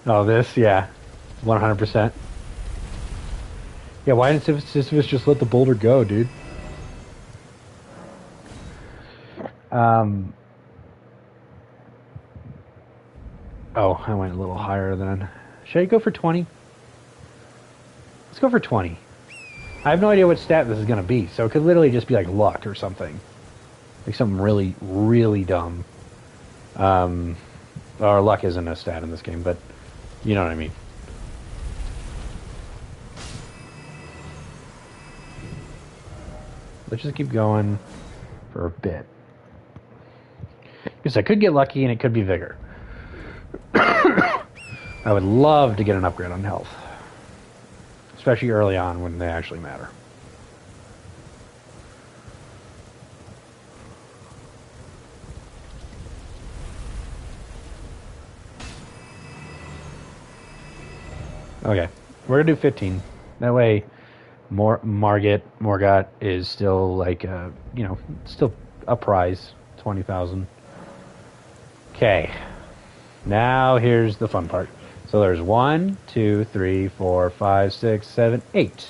Oh, this? Yeah. 100%. Yeah, why didn't Sisyphus just let the boulder go, dude? Oh, I went a little higher then. Should I go for 20? Let's go for 20. I have no idea what stat this is going to be, so it could literally just be like luck or something. Like something really, really dumb. Or luck isn't a stat in this game, but you know what I mean. Let's just keep going for a bit. Because I could get lucky and it could be vigor. I would love to get an upgrade on health. Especially early on when they actually matter. Okay, we're gonna do 15. That way, Morgat is still like still a prize, 20,000. Okay, now here's the fun part. So there's 1, 2, 3, 4, 5, 6, 7, 8.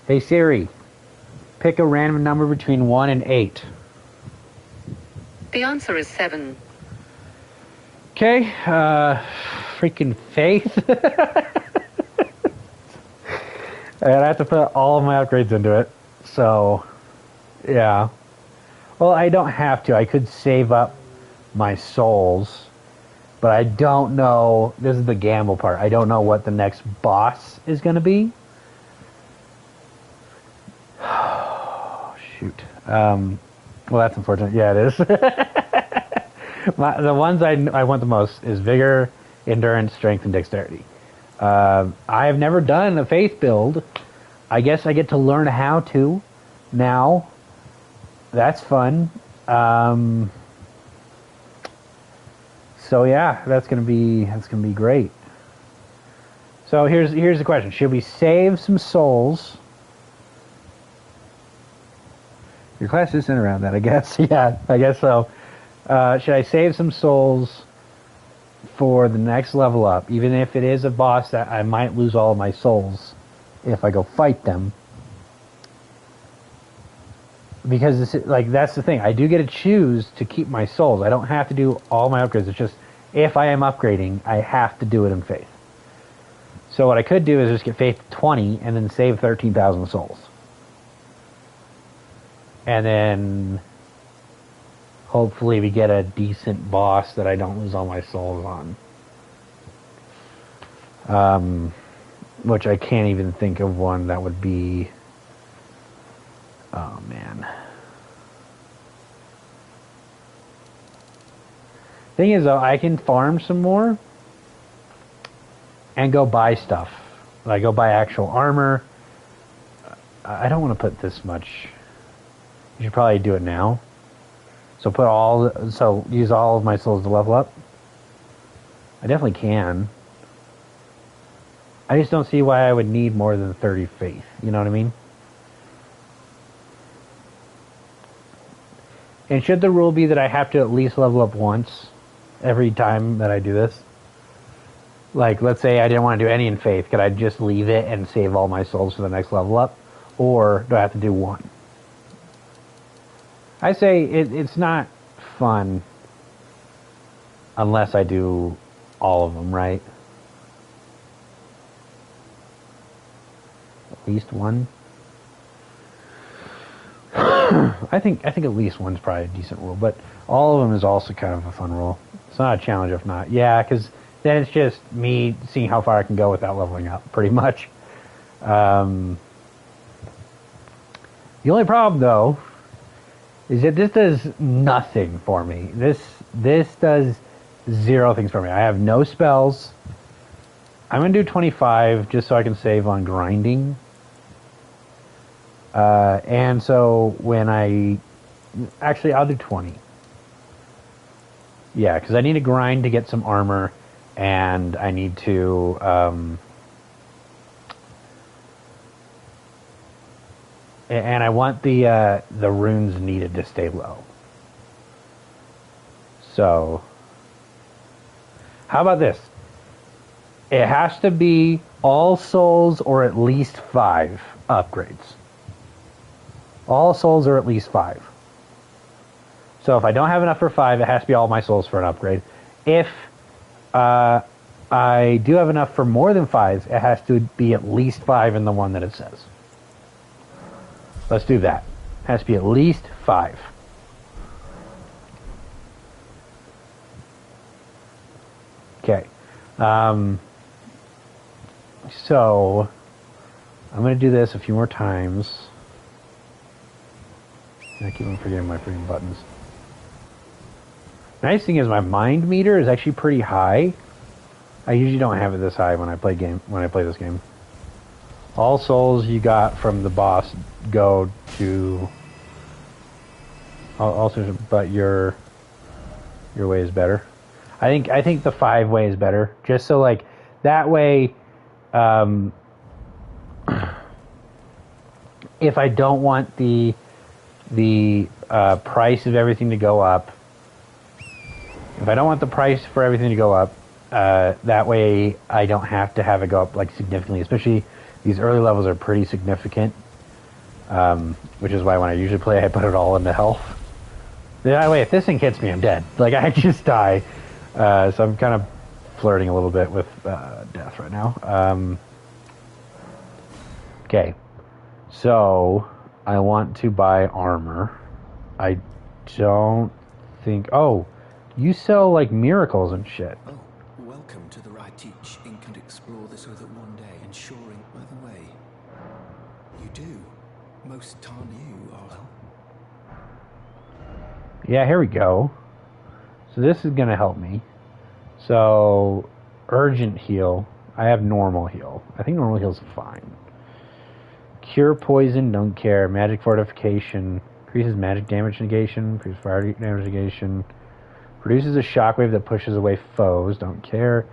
Hey Siri, pick a random number between 1 and 8. The answer is 7. Okay, freaking Faith. And I have to put all of my upgrades into it. So, yeah. Well, I don't have to. I could save up my souls. But I don't know. This is the gamble part. I don't know what the next boss is going to be. Oh, shoot. Well, that's unfortunate. Yeah, it is. The ones I want the most is Vigor, Endurance, Strength, and Dexterity. I have never done a Faith build. I guess I get to learn how to now. That's fun. So yeah, that's gonna be great. So here's the question: should we save some souls? Your class is centered around that, I guess. Yeah, I guess so. Should I save some souls for the next level up, even if it is a boss that I might lose all of my souls if I go fight them? Because that's the thing. I do get to choose to keep my souls. I don't have to do all my upgrades. It's just if I am upgrading, I have to do it in Faith. So what I could do is just get Faith 20 and then save 13,000 souls. And then hopefully we get a decent boss that I don't lose all my souls on. Which I can't even think of one that would be... Oh, man. Thing is, though, I can farm some more and go buy stuff. Like, go buy actual armor I don't want to put this much. You should probably do it now. So use all of my souls to level up. I definitely can. I just don't see why I would need more than 30 faith. You know what I mean? And should the rule be that I have to at least level up once every time that I do this? Like, let's say I didn't want to do any in faith. Could I just leave it and save all my souls for the next level up? Or do I have to do one? I say it's not fun unless I do all of them, right? At least one. I think at least one's probably a decent rule, but all of them is also kind of a fun rule. It's not a challenge if not. Yeah, because then it's just me seeing how far I can go without leveling up, pretty much. The only problem, though, is that this does nothing for me. This does 0 things for me. I have no spells. I'm going to do 25 just so I can save on grinding. And so when actually I'll do 20. Yeah, because I need to grind to get some armor, and I need to and I want the runes needed to stay low. So how about this? It has to be all souls or at least 5 upgrades. All souls are at least 5. So if I don't have enough for 5, it has to be all my souls for an upgrade. If I do have enough for more than 5, it has to be at least 5 in the one that it says. Let's do that. It has to be at least 5. Okay. So I'm going to do this a few more times. I keep on forgetting my freaking buttons. Nice thing is my mind meter is actually pretty high. I usually don't have it this high when I play this game. All souls you got from the boss go to also, but your way is better. I think the 5 way is better, just so like that way. If I don't want the price of everything to go up, if I don't want the price for everything to go up, that way I don't have to have it go up like significantly. Especially these early levels are pretty significant, which is why when I usually play, I put it all into health. That way, if this thing hits me, I'm dead. Like I just die. So I'm kind of flirting a little bit with death right now. Okay, so I want to buy armor. I don't think... Oh, you sell like miracles and shit. Oh, welcome to the right teach. Ink and explore this so that one day, ensuring, by the way, you do. Most time you are... Yeah, here we go. So this is going to help me. So, urgent heal. I have normal heal. I think normal heal's fine. Cure poison, don't care. Magic fortification. Increases magic damage negation. Increases fire damage negation. Produces a shockwave that pushes away foes, don't care.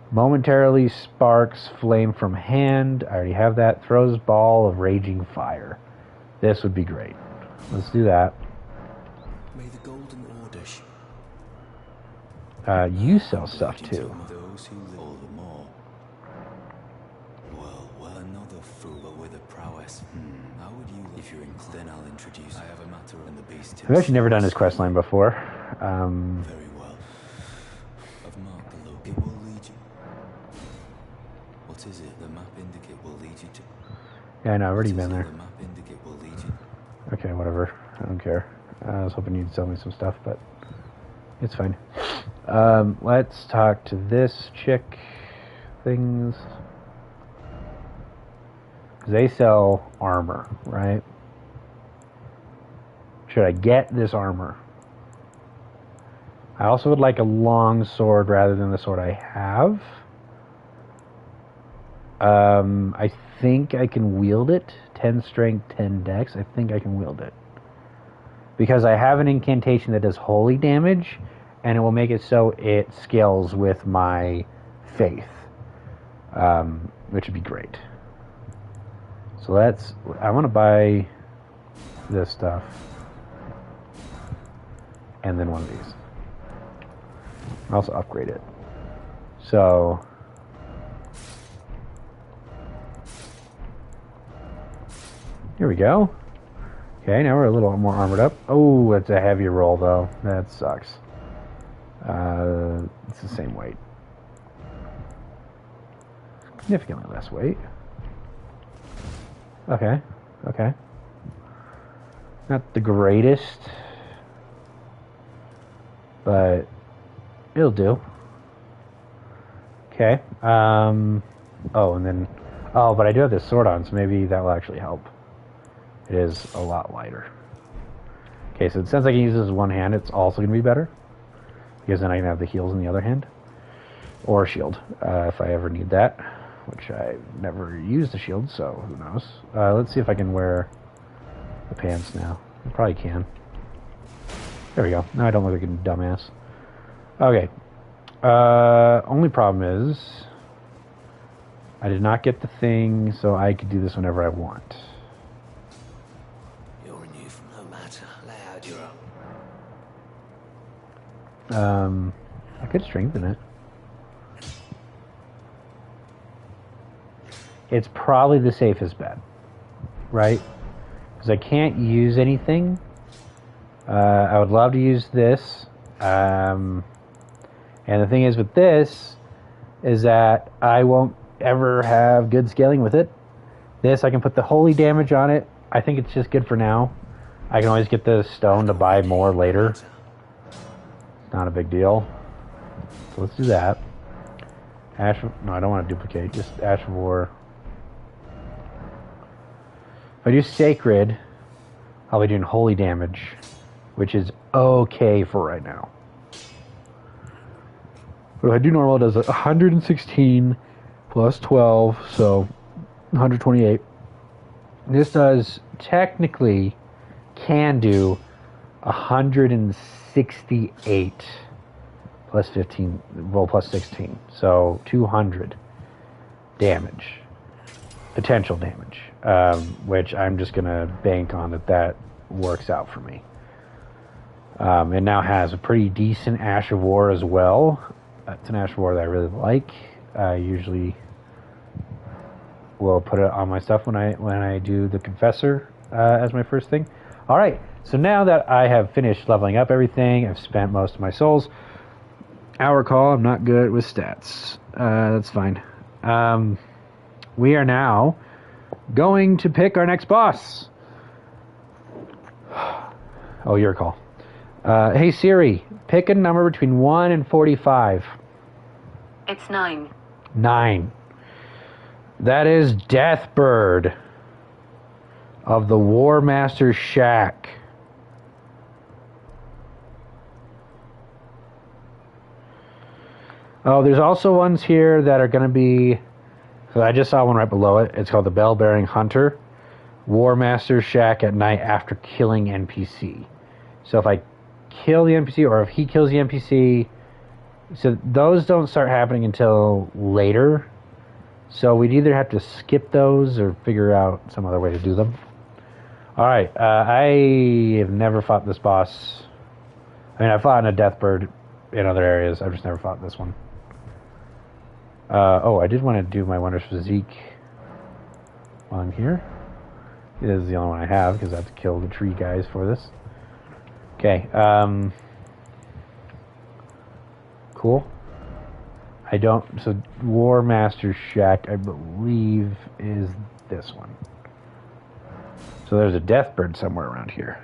Momentarily sparks flame from hand. I already have that. Throws ball of raging fire. This would be great. Let's do that. May the golden order you sell stuff too. those who live all the more. Well, another fool with a prowess. How would you if you're inclined? Then I'll introduce. I have a matter and the beast. I've actually never done this quest line before. Very well. I've marked the look. It will lead you. What is it? The map indicate will lead you to. Yeah, I know, I've already been there. The map indicate will lead you. Okay, whatever. I don't care. I was hoping you'd sell me some stuff, but it's fine. Let's talk to this chick. Things. They sell armor, right? Should I get this armor? I also would like a long sword rather than the sword I have. I think I can wield it. 10 strength, 10 dex. I think I can wield it. Because I have an incantation that does holy damage, and it will make it so it scales with my faith. Which would be great. So I want to buy this stuff. And then one of these. And also upgrade it. So... here we go. Okay, now we're a little more armored up. Oh, it's a heavy roll, though. That sucks. It's the same weight. Significantly less weight. Okay, okay. Not the greatest, but it'll do. Okay. Oh, and then... oh, but I do have this sword on, so maybe that will actually help. It is a lot lighter. Okay, so since I can use this with one hand, it's also going to be better. Because then I can have the heals in the other hand. Or a shield, if I ever need that. Which I've never used the shield, so who knows. Let's see if I can wear the pants now. I probably can. There we go. Now I don't look like a dumbass. Okay. Only problem is... I did not get the thing, so I could do this whenever I want. I could strengthen it. It's probably the safest bet, right? Because I can't use anything. I would love to use this. And the thing is with this, is that I won't ever have good scaling with it. This, I can put the holy damage on it. I think it's just good for now. I can always get the stone to buy more later. Not a big deal. So let's do that. No, I don't want to duplicate. Just Ash of War. If I do Sacred, I'll be doing holy damage, which is okay for right now. But if I do normal, it does 116 plus 12, so 128. This does technically can do 168 plus 15, roll plus 16, so 200 damage, potential damage, which I'm just gonna bank on that works out for me. It now has a pretty decent Ash of War as well. It's an Ash of War that I really like. I usually will put it on my stuff when I do the Confessor as my first thing. All right. So now that I have finished leveling up everything, I've spent most of my souls. Our call, I'm not good with stats. That's fine. We are now going to pick our next boss. Oh, your call. Hey Siri, pick a number between 1 and 45. It's 9. 9. That is Deathbird of the War Master's Shack. Oh, there's also ones here that are going to be... I just saw one right below it. It's called the Bell-Bearing Hunter. War Master's Shack at night after killing NPC. So if I kill the NPC, or if he kills the NPC... So those don't start happening until later. So we'd either have to skip those or figure out some other way to do them. Alright, I have never fought this boss. I mean, I fought in a Deathbird in other areas. I've just never fought this one. Oh, I did want to do my Wondrous Physique while I'm here. This is the only one I have, because I have to kill the tree guys for this. Okay, cool. I don't... So, War Master's Shack, I believe, is this one. So there's a Deathbird somewhere around here.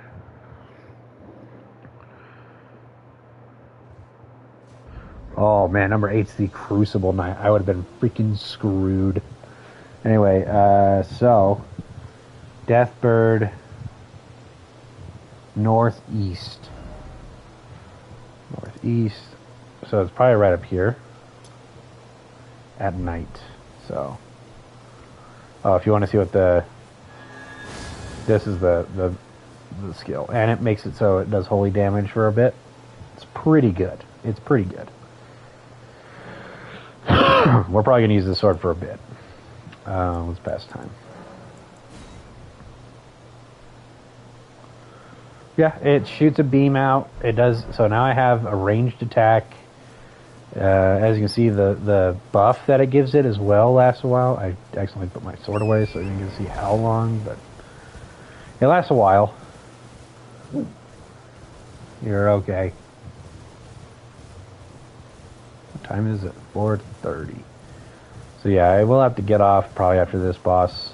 Oh, man, number 8's the Crucible Knight. I would have been freaking screwed. Anyway, so... Deathbird... Northeast. Northeast. So it's probably right up here. At night. So Oh, if you want to see what the... This is the skill. And it makes it so it does holy damage for a bit. It's pretty good. It's pretty good. We're probably going to use this sword for a bit. Let's pass time. Yeah, it shoots a beam out. It does. So now I have a ranged attack. As you can see, the buff that it gives it as well lasts a while. I accidentally put my sword away, so you can see how long, but it lasts a while. You're okay. What time is it? 4:30. So yeah, I will have to get off probably after this boss.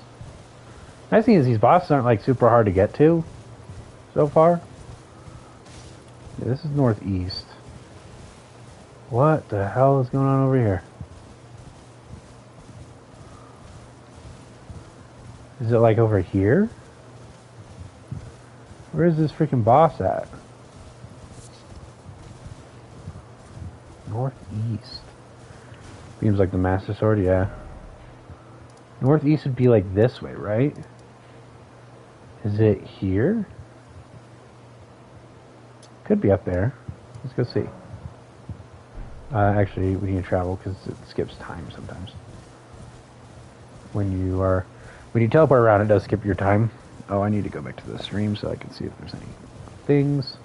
Nice thing is these bosses aren't like super hard to get to so far. Yeah, this is northeast. What the hell is going on over here? Is it like over here? Where is this freaking boss at? Northeast. Seems like the Master Sword, yeah. Northeast would be like this way, right? Is it here? Could be up there. Let's go see. Actually, we need to travel because it skips time sometimes. When you teleport around, it does skip your time. Oh, I need to go back to the stream so I can see if there's any things.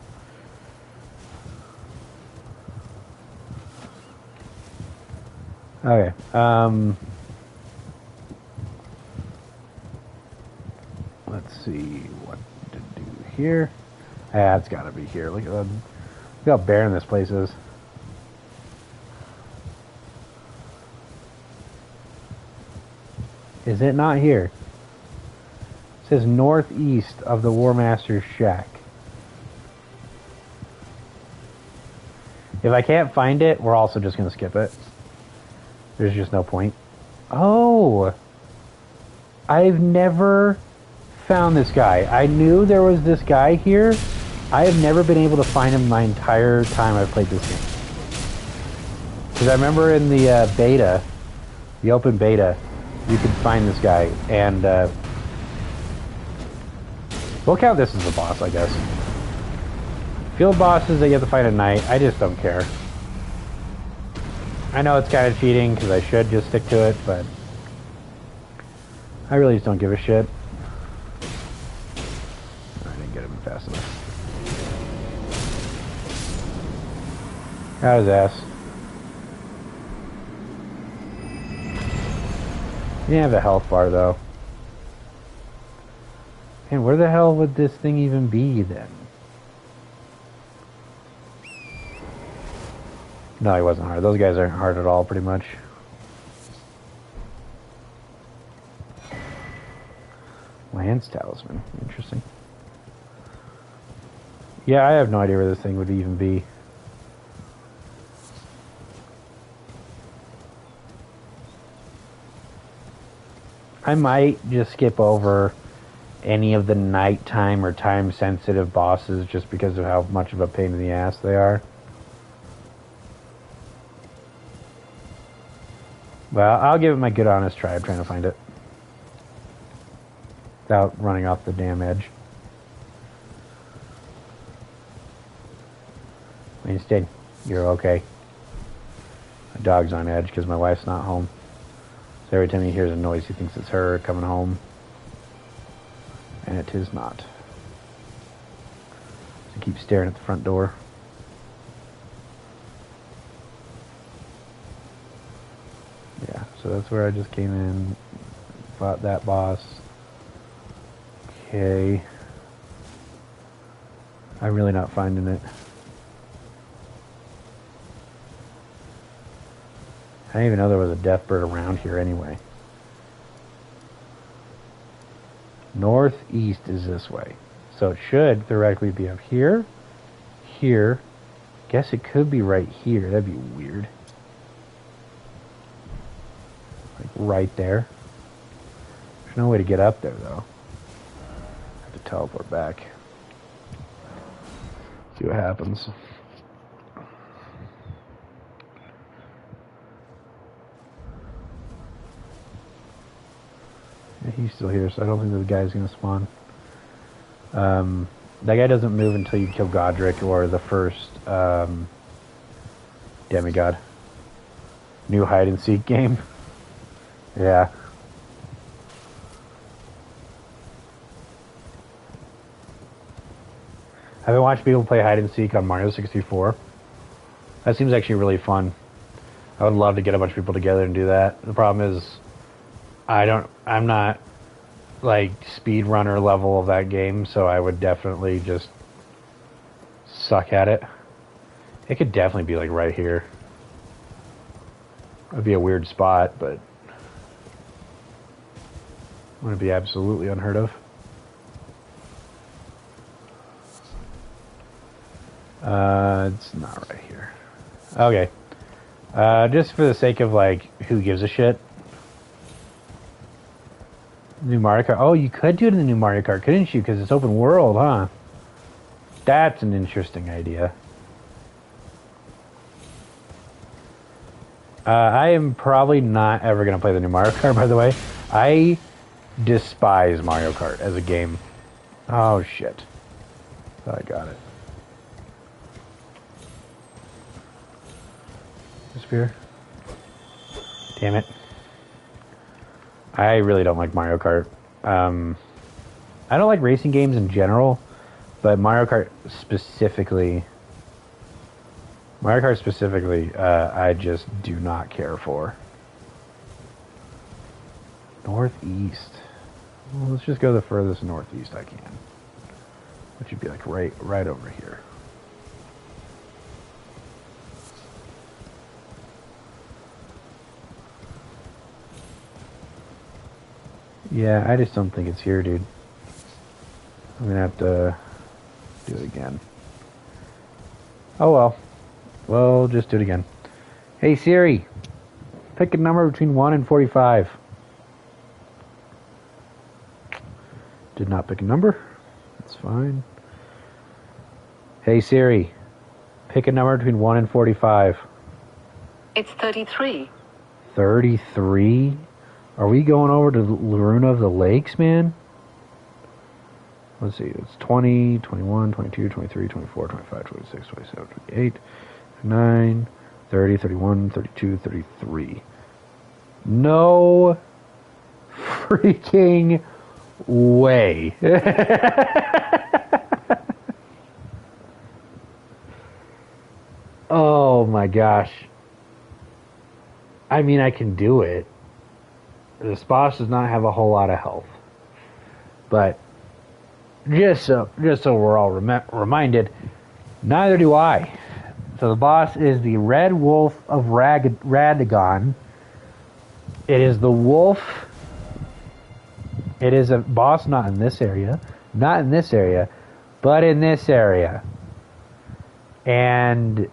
Okay. Let's see what to do here. Ah, it's got to be here. Look how barren this place is. Is it not here? It says northeast of the War Master's shack. If I can't find it, we're also just going to skip it. There's just no point. Oh! I've never found this guy. I knew there was this guy here. I have never been able to find him my entire time I've played this game. Because I remember in the beta, the open beta, you could find this guy, and we'll count this as a boss, I guess. Field bosses that you have to fight at night, I just don't care. I know it's kind of cheating, because I should just stick to it, but I really just don't give a shit. I didn't get him fast enough. Got his ass. He didn't have a health bar, though. And where the hell would this thing even be, then? No, he wasn't hard. Those guys aren't hard at all, pretty much. Lance Talisman. Interesting. Yeah, I have no idea where this thing would even be. I might just skip over any of the nighttime or time-sensitive bosses just because of how much of a pain in the ass they are. Well, I'll give it my good honest try of trying to find it. Without running off the damn edge. Instead, you're okay. My dog's on edge because my wife's not home. So every time he hears a noise, he thinks it's her coming home. And it is not. So he keeps staring at the front door. Yeah, so that's where I just came in. Fought that boss. Okay. I'm really not finding it. I didn't even know there was a death bird around here anyway. Northeast is this way. So it should theoretically be up here. Here. Guess it could be right here. That'd be weird. Like right there. There's no way to get up there though. I have to teleport back. See what happens. Yeah, he's still here, so I don't think the guy's gonna spawn. That guy doesn't move until you kill Godric or the first demigod. New hide and seek game. Yeah. I've been watching people play hide and seek on Mario 64. That seems actually really fun. I would love to get a bunch of people together and do that. The problem is, I'm not like speedrunner level of that game, so I would definitely just suck at it. It could definitely be like right here. It would be a weird spot, but wouldn't be absolutely unheard of. It's not right here. Okay. Just for the sake of like, who gives a shit? New Mario Kart. Oh, you could do it in the new Mario Kart, couldn't you? Because it's open world, huh? That's an interesting idea. I am probably not ever going to play the new Mario Kart, by the way. I despise Mario Kart as a game. Oh, shit. Thought I got it. Disappear. Damn it. I really don't like Mario Kart. I don't like racing games in general, but Mario Kart specifically, I just do not care for. Northeast. Well, let's just go the furthest northeast I can, which would be like right over here. Yeah, I just don't think it's here, dude. I'm gonna have to do it again. Oh well. Well, just do it again. Hey Siri, pick a number between 1 and 45. Did not pick a number. That's fine. Hey Siri, pick a number between 1 and 45. It's 33. 33? Are we going over to Loruna of the Lakes, man? Let's see, it's 20, 21, 22, 23, 24, 25, 26, 27, 28, 29, 30, 31, 32, 33. No freaking way. Oh my gosh. I mean, I can do it. This boss does not have a whole lot of health. But just so we're all reminded, neither do I. So the boss is the Red Wolf of Radagon. It is the wolf. It is a boss not in this area, but in this area. And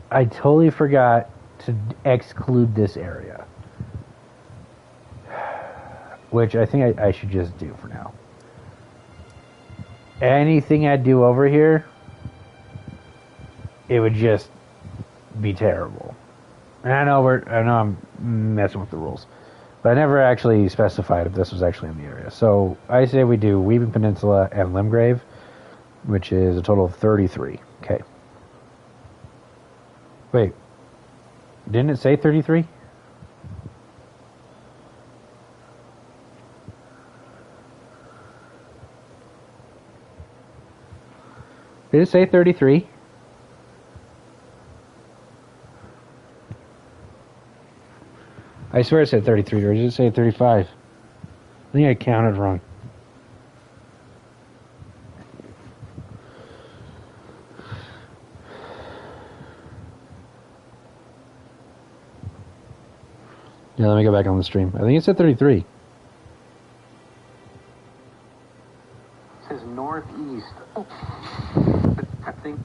I totally forgot to exclude this area, which I think I should just do for now. Anything I do over here, it would just be terrible. And I know I'm messing with the rules, but I never actually specified if this was actually in the area. So I say we do Weeping Peninsula and Limgrave, which is a total of 33. Okay. Wait, didn't it say 33? Did it say 33? I swear it said 33, or did it say 35? I think I counted wrong. Yeah, let me go back on the stream. I think it said 33. It says northeast. Oh. I think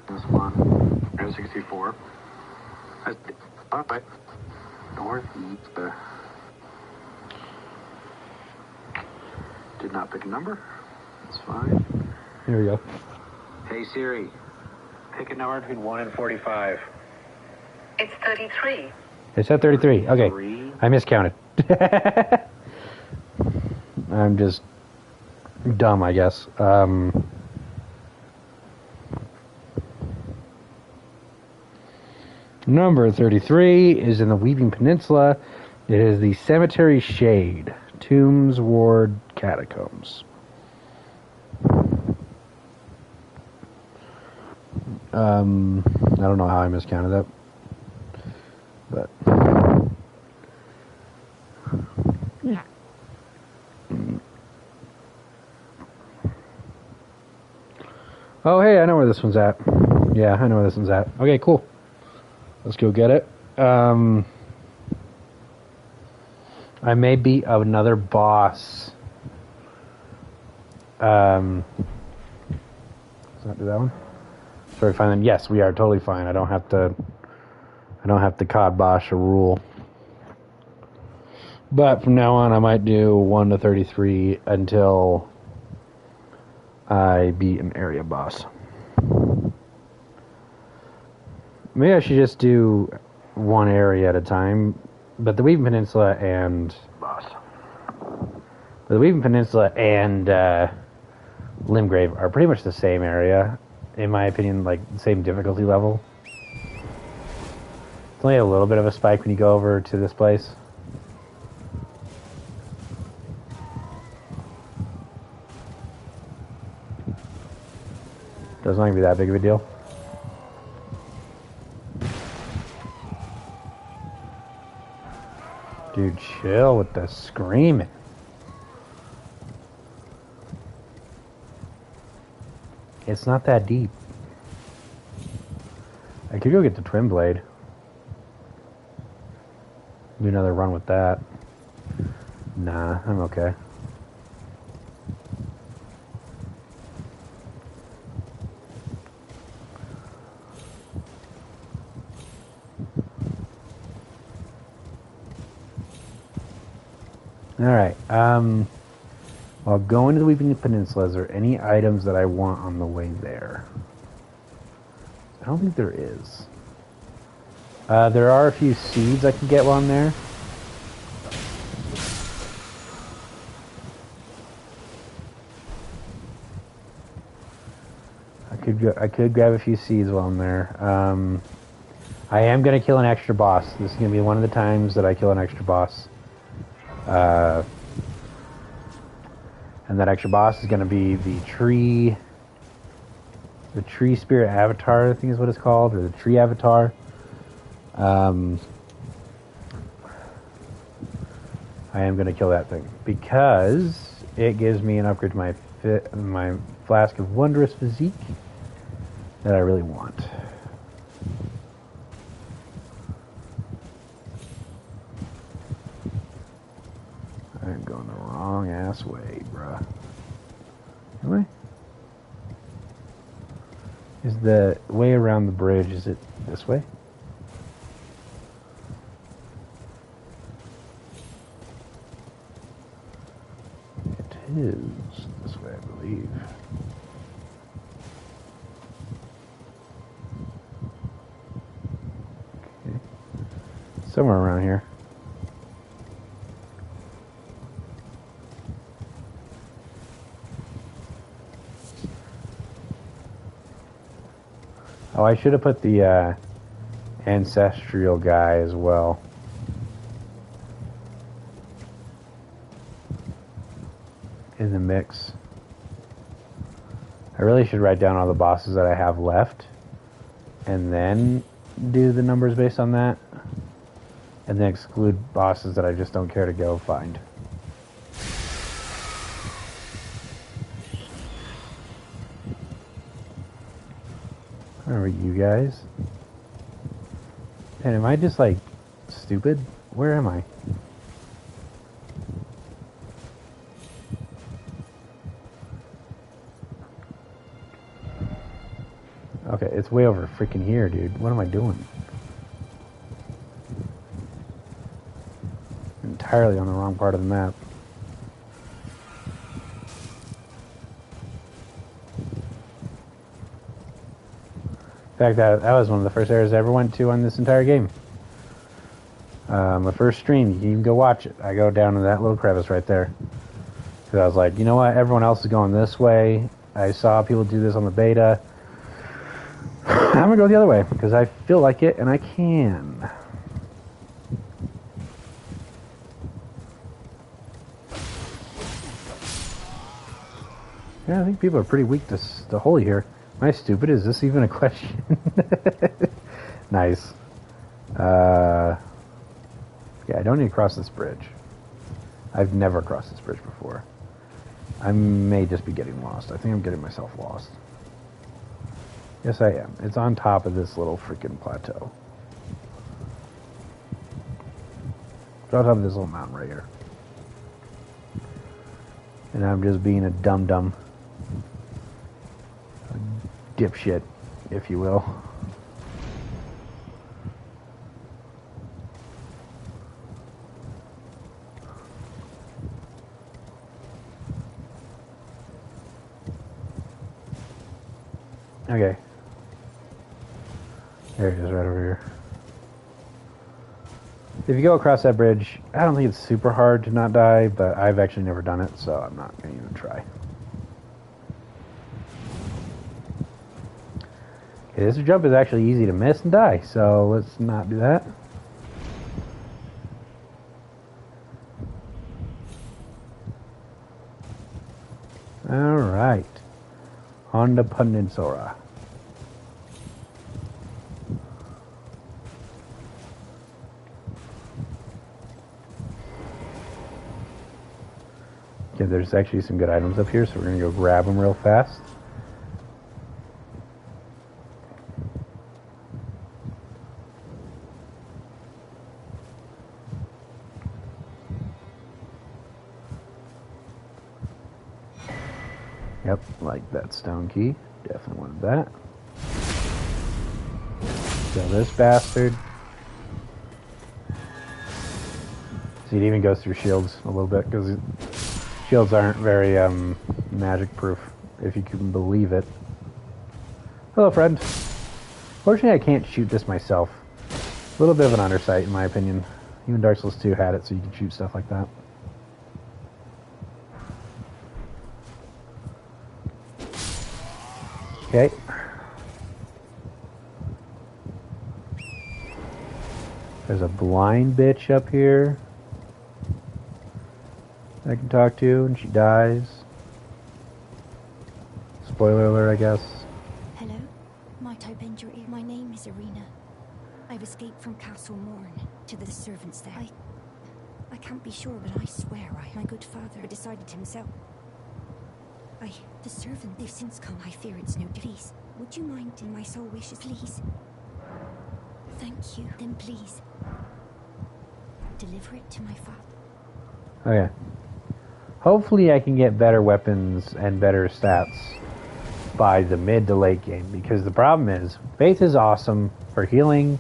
this one. 64. All right. Northeast. Did not pick a number. That's fine. Here we go. Hey Siri, pick a number between 1 and 45. It's 33. It said 33. Okay. I miscounted. I'm just dumb, I guess. Number 33 is in the Weaving Peninsula. It is the Cemetery Shade, Tombs Ward Catacombs. I don't know how I miscounted that, but oh hey, I know where this one's at. Yeah, I know where this one's at. Okay, cool. Let's go get it. I may beat another boss. Let's not do that one. Sorry, fine. Yes, we are totally fine. I don't have to cod bosh a rule. But from now on, I might do 1 to 33 until I beat an area boss. Maybe I should just do one area at a time. But the Weaving Peninsula and Limgrave are pretty much the same area, in my opinion, like the same difficulty level. It's only a little bit of a spike when you go over to this place. Doesn't like to be that big of a deal. Dude, chill with the screaming. It's not that deep. I could go get the Twin Blade. Do another run with that. Nah, I'm okay. Alright, while going to the Weaving Peninsula, is there any items that I want on the way there? I don't think there is. There are a few seeds I can get while I'm there. I could grab a few seeds while I'm there. I am going to kill an extra boss. This is going to be one of the times that I kill an extra boss. And that extra boss is going to be the tree spirit avatar, I think is what it's called, or the tree avatar. I am going to kill that thing because it gives me an upgrade to my flask of wondrous physique that I really want. I'm going the wrong ass way, bruh. Am I? Is the way around the bridge, is it this way? It is this way, I believe. Okay. Somewhere around here. Oh, I should have put the ancestral guy as well. In the mix. I really should write down all the bosses that I have left and then do the numbers based on that, and then exclude bosses that I just don't care to go find. Where are you guys? And am I just like stupid? Where am I? Okay, it's way over freaking here, dude. What am I doing? Entirely on the wrong part of the map. In fact, that was one of the first areas I ever went to on this entire game. My first stream, you can even go watch it. I go down to that little crevice right there. Because I was like, you know what? Everyone else is going this way. I saw people do this on the beta. I'm going to go the other way because I feel like it and I can. Yeah, I think people are pretty weak to holy here. Am I stupid? Is this even a question? Nice. Yeah, I don't need to cross this bridge. I've never crossed this bridge before. I may just be getting lost. I think I'm getting myself lost. Yes, I am. It's on top of this little freaking plateau. It's on top of this little mountain right here. And I'm just being a dum-dum. A dipshit, if you will. Okay. There it is, right over here. If you go across that bridge, I don't think it's super hard to not die, but I've actually never done it, so I'm not going to even try. Okay, this jump is actually easy to miss and die, so let's not do that. Alright. On the Peninsula. Okay, there's actually some good items up here, so we're going to go grab them real fast. Yep, like that stone key. Definitely wanted that. Kill this bastard. See, it even goes through shields a little bit, because shields aren't very magic proof, if you can believe it. Hello, friend. Fortunately, I can't shoot this myself. A little bit of an undersight, in my opinion. Even Dark Souls 2 had it, so you can shoot stuff like that. Okay. There's a blind bitch up here I can talk to, and she dies. Spoiler alert, I guess. Hello? Might I bend your ear? My name is Irina. I've escaped from Castle Morn to the servants there. I can't be sure, but I swear my good father decided himself. The servant, they've since come. I fear it's no please. Would you mind in my soul wishes, please? Thank you. Then please, deliver it to my father. Okay. Hopefully I can get better weapons and better stats by the mid to late game, because the problem is, Faith is awesome for healing,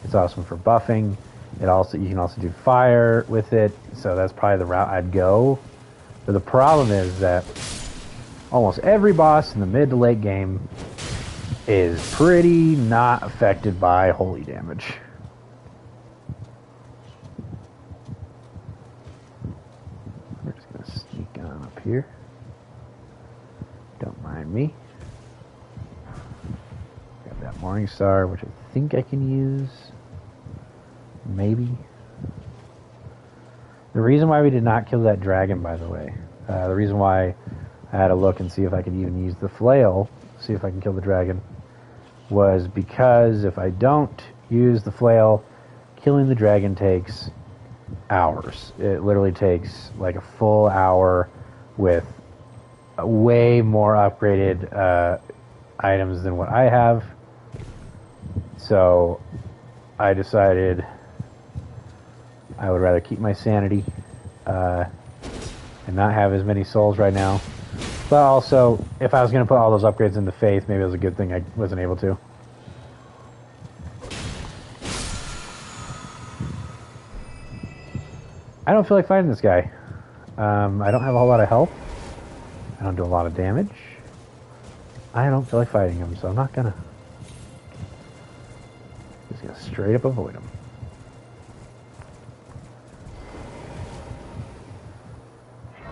it's awesome for buffing, you can also do fire with it, so that's probably the route I'd go. But the problem is that almost every boss in the mid to late game is pretty not affected by holy damage. We're just going to sneak on up here. Don't mind me. Got that Morning Star, which I think I can use. Maybe. The reason why we did not kill that dragon, by the way, the reason why I had to look and see if I could even use the flail, see if I can kill the dragon, was because if I don't use the flail, killing the dragon takes hours. It literally takes like a full hour with way more upgraded items than what I have. So I decided I would rather keep my sanity and not have as many souls right now. But also, if I was going to put all those upgrades into Faith, maybe it was a good thing I wasn't able to. I don't feel like fighting this guy. I don't have a whole lot of health. I don't do a lot of damage. I don't feel like fighting him, so I'm not gonna. Just gonna straight up avoid him.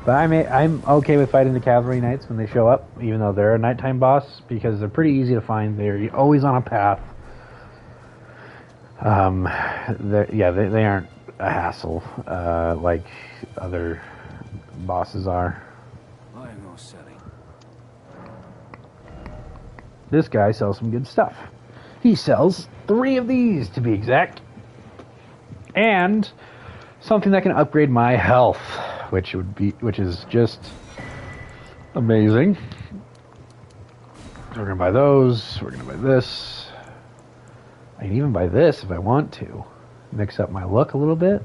But I'm okay with fighting the cavalry knights when they show up, even though they're a nighttime boss, because they're pretty easy to find. They're always on a path. They aren't a hassle like other bosses are. Buying or selling? This guy sells some good stuff. He sells 3 of these, to be exact. And something that can upgrade my health, which is just amazing. So we're gonna buy those. We're gonna buy this. I can even buy this if I want to. Mix up my look a little bit.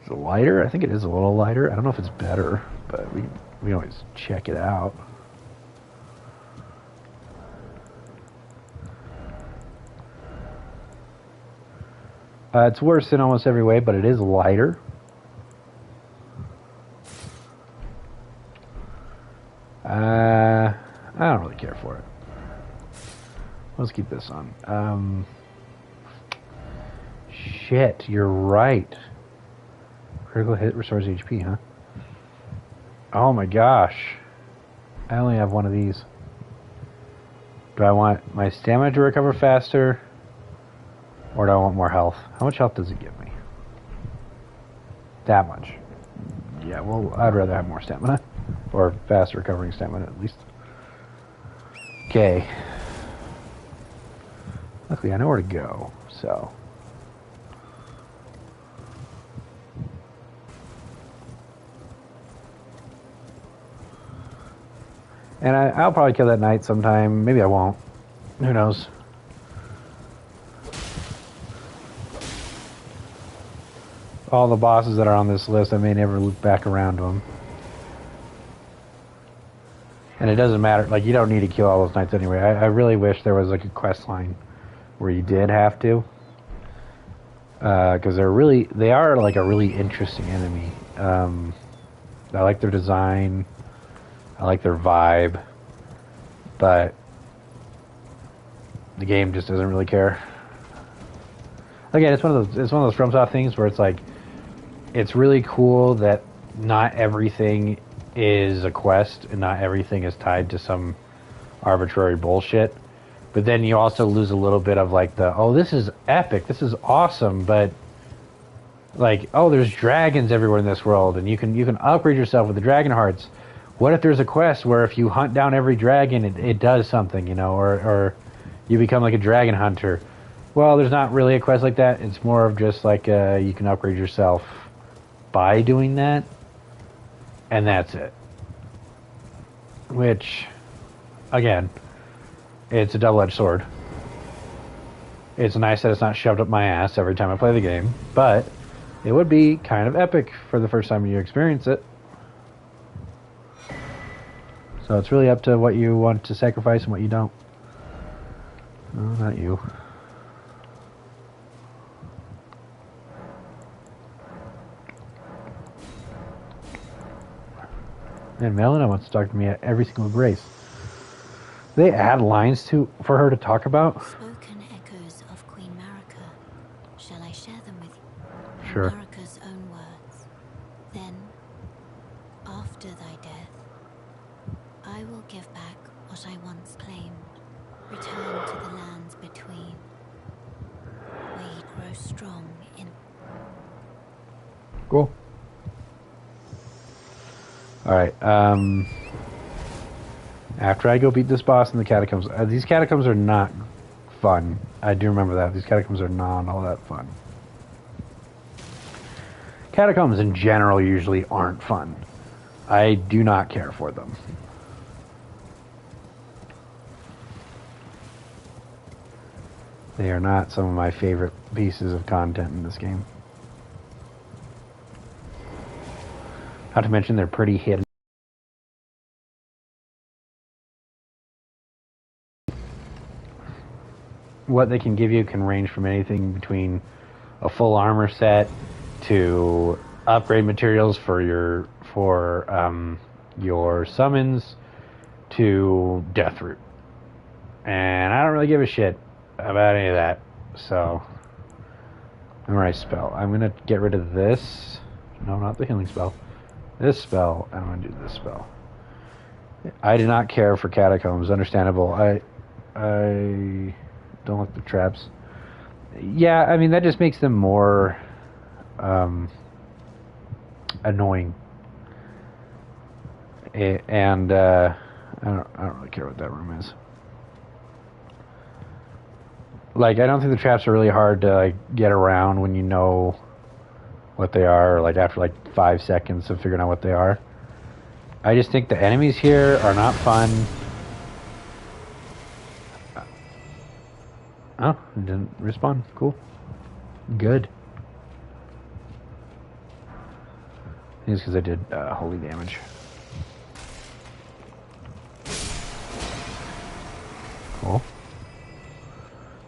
Is it lighter? I think it is a little lighter. I don't know if it's better, but we can always check it out. It's worse in almost every way, but it is lighter. I don't really care for it. Let's keep this on. Shit, you're right. Critical hit restores HP, huh? Oh my gosh. I only have one of these. Do I want my stamina to recover faster? Or do I want more health? How much health does it give me? That much. Yeah, well, I'd rather have more stamina. Or fast recovering stamina, at least. Okay. Luckily, I know where to go, so... And I'll probably kill that knight sometime. Maybe I won't. Who knows? All the bosses that are on this list, I may never loop back around to them. And it doesn't matter. Like, you don't need to kill all those knights anyway. I really wish there was, like, a quest line where you did have to. Because they are, like, a really interesting enemy. I like their design. I like their vibe, but the game just doesn't really care. Again, it's one of those FromSoft things where it's like, it's really cool that not everything is a quest and not everything is tied to some arbitrary bullshit. But then you also lose a little bit of like this is epic, this is awesome, but like, oh, there's dragons everywhere in this world, and you can upgrade yourself with the dragon hearts. What if there's a quest where if you hunt down every dragon, it does something, you know, or you become like a dragon hunter? Well, there's not really a quest like that. It's more of just like you can upgrade yourself by doing that, and that's it. Which, again, it's a double-edged sword. It's nice that it's not shoved up my ass every time I play the game, but it would be kind of epic for the first time you experience it. So it's really up to what you want to sacrifice and what you don't. No, not you. And Melina wants to talk to me at every single grace. They add lines for her to talk about? Spoken echoes of Queen Marika. Shall I share them with you? Sure. Marika's own words. Then, after thy death, I will give back what I once claimed. Return to the lands between. We grow strong in... Cool. Alright, after I go beat this boss in the catacombs, these catacombs are not fun. I do remember that. These catacombs are not all that fun. Catacombs in general usually aren't fun. I do not care for them. They are not some of my favorite pieces of content in this game. Not to mention they're pretty hidden. What they can give you can range from anything between a full armor set to upgrade materials for your summons to death root. And I don't really give a shit about any of that. So, memorize spell. I'm gonna get rid of this. No, not the healing spell. This spell, I'm going to do this spell. I do not care for catacombs, understandable. I don't like the traps. Yeah, I mean, that just makes them more annoying. And I don't really care what that room is. Like, I don't think the traps are really hard to like get around when you know what they are, like after like 5 seconds of figuring out what they are. I just think the enemies here are not fun. Oh, it didn't respawn. Cool. Good. I think it's because I did holy damage. Cool.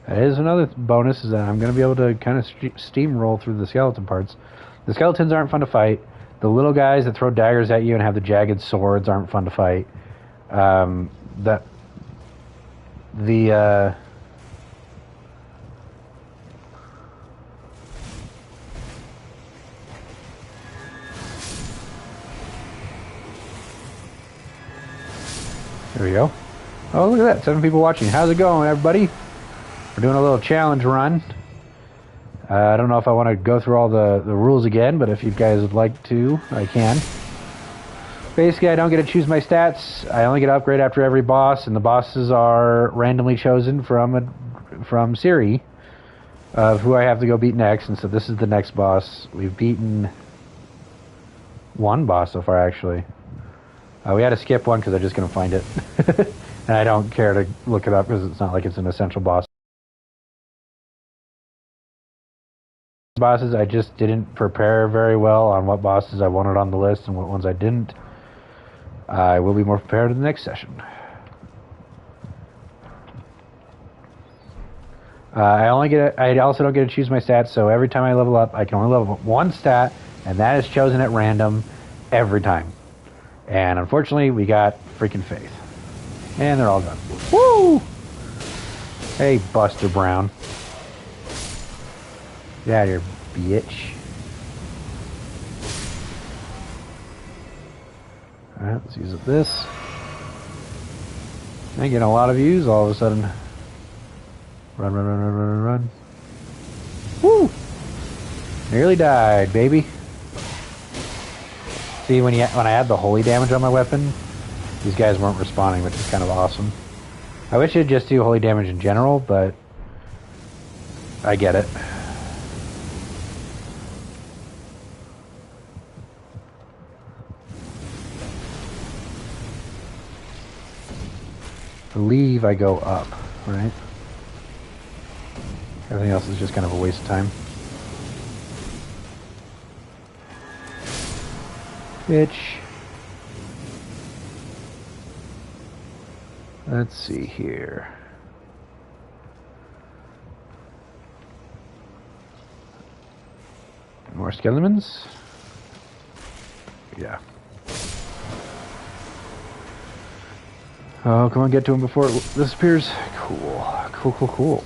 That is another bonus, is that I'm going to be able to kind of steamroll through the skeleton parts. The skeletons aren't fun to fight. The little guys that throw daggers at you and have the jagged swords aren't fun to fight. There we go. Oh, look at that. 7 people watching. How's it going, everybody? We're doing a little challenge run. I don't know if I want to go through all the rules again, but if you guys would like to, I can. Basically, I don't get to choose my stats. I only get to upgrade after every boss, and the bosses are randomly chosen from Siri of who I have to go beat next. And so this is the next boss. We've beaten one boss so far, actually. We had to skip one because I just couldn't find it. And I don't care to look it up because it's not like it's an essential boss. Bosses, I just didn't prepare very well on what bosses I wanted on the list and what ones I didn't. I will be more prepared in the next session. I also don't get to choose my stats, so every time I level up, I can only level up one stat, and that is chosen at random every time. And unfortunately, we got freaking Faith. And they're all done. Woo! Hey, Buster Brown. Get out of here, bitch. Alright, let's use up this. I'm getting a lot of views all of a sudden. Run, run, run, run, run, run. Woo! Nearly died, baby. See, when I had the holy damage on my weapon, these guys weren't responding, which is kind of awesome. I wish it'd just do holy damage in general, but I get it. I believe I go up, right? Everything else is just kind of a waste of time. Bitch. Let's see here. More skeletons? Yeah. Oh, come on, get to him before it disappears. Cool. Cool, cool, cool.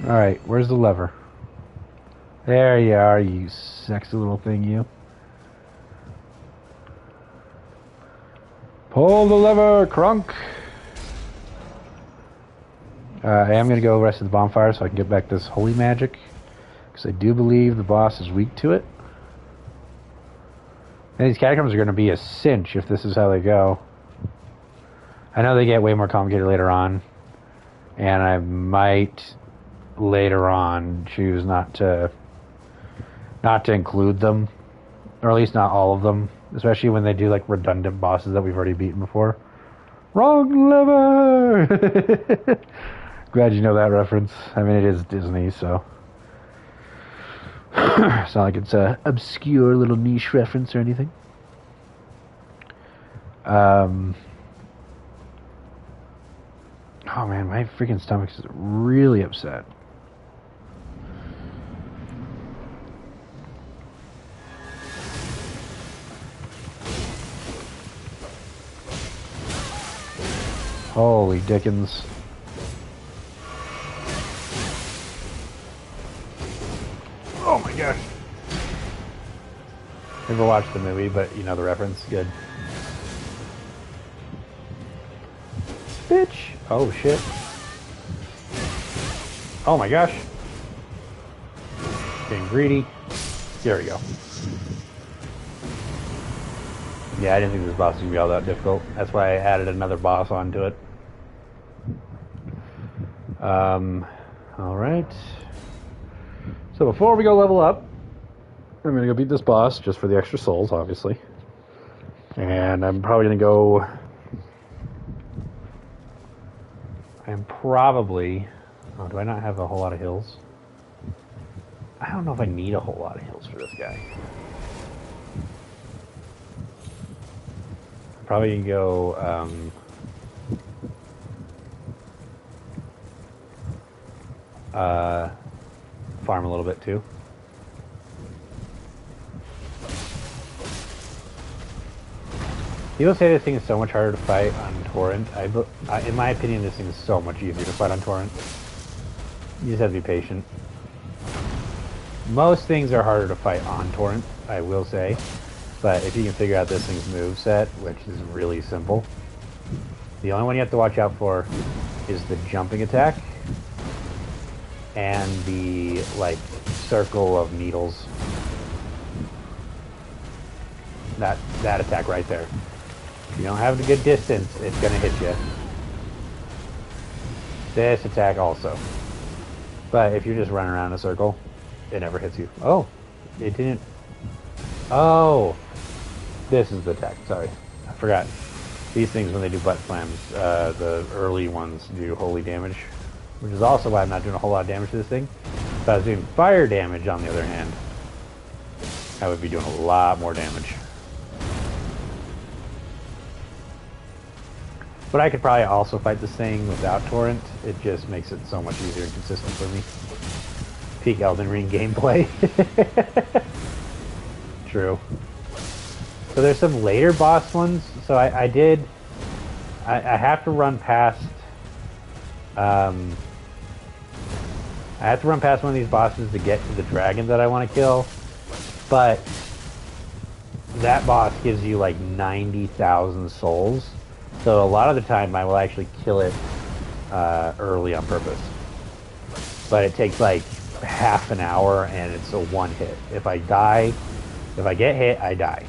Alright, where's the lever? There you are, you sexy little thing, you. Pull the lever, Crunk! I am going to go rest at the bonfire so I can get back this holy magic. Because I do believe the boss is weak to it. And these catacombs are going to be a cinch if this is how they go. I know they get way more complicated later on. And I might later on choose not to include them. Or at least not all of them. Especially when they do like redundant bosses that we've already beaten before. Wrong lever! Glad you know that reference. I mean, it is Disney, so it's not like it's a obscure little niche reference or anything. Oh man, my freaking stomach is really upset. Holy dickens. Oh my gosh. Never watched the movie, but you know the reference. Good. Bitch! Oh shit. Oh my gosh. Getting greedy. There we go. Yeah, I didn't think this boss was going to be all that difficult. That's why I added another boss onto it. Alright. So before we go level up, I'm going to go beat this boss just for the extra souls, obviously. And I'm probably going to go... I'm probably... Oh, do I not have a whole lot of heals? I don't know if I need a whole lot of heals for this guy. Probably going to go... farm a little bit too. People say this thing is so much harder to fight on Torrent. In my opinion, this thing is so much easier to fight on Torrent. You just have to be patient. Most things are harder to fight on Torrent, I will say. But if you can figure out this thing's moveset, which is really simple, the only one you have to watch out for is the jumping attack and the like circle of needles. That attack right there. If you don't have a good distance, it's gonna hit you. This attack also. But if you're just running around in a circle, it never hits you. Oh, it didn't. Oh, this is the attack. Sorry, I forgot. These things, when they do butt slams, the early ones do holy damage, which is also why I'm not doing a whole lot of damage to this thing. If I was doing fire damage, on the other hand, I would be doing a lot more damage. But I could probably also fight this thing without Torrent. It just makes it so much easier and consistent for me. Peak Elden Ring gameplay. True. So there's some later boss ones. So I have to run past... I have to run past one of these bosses to get to the dragon that I want to kill. But that boss gives you like 90,000 souls. So a lot of the time I will actually kill it early on purpose. But it takes like half an hour and it's a one hit. If I get hit, I die.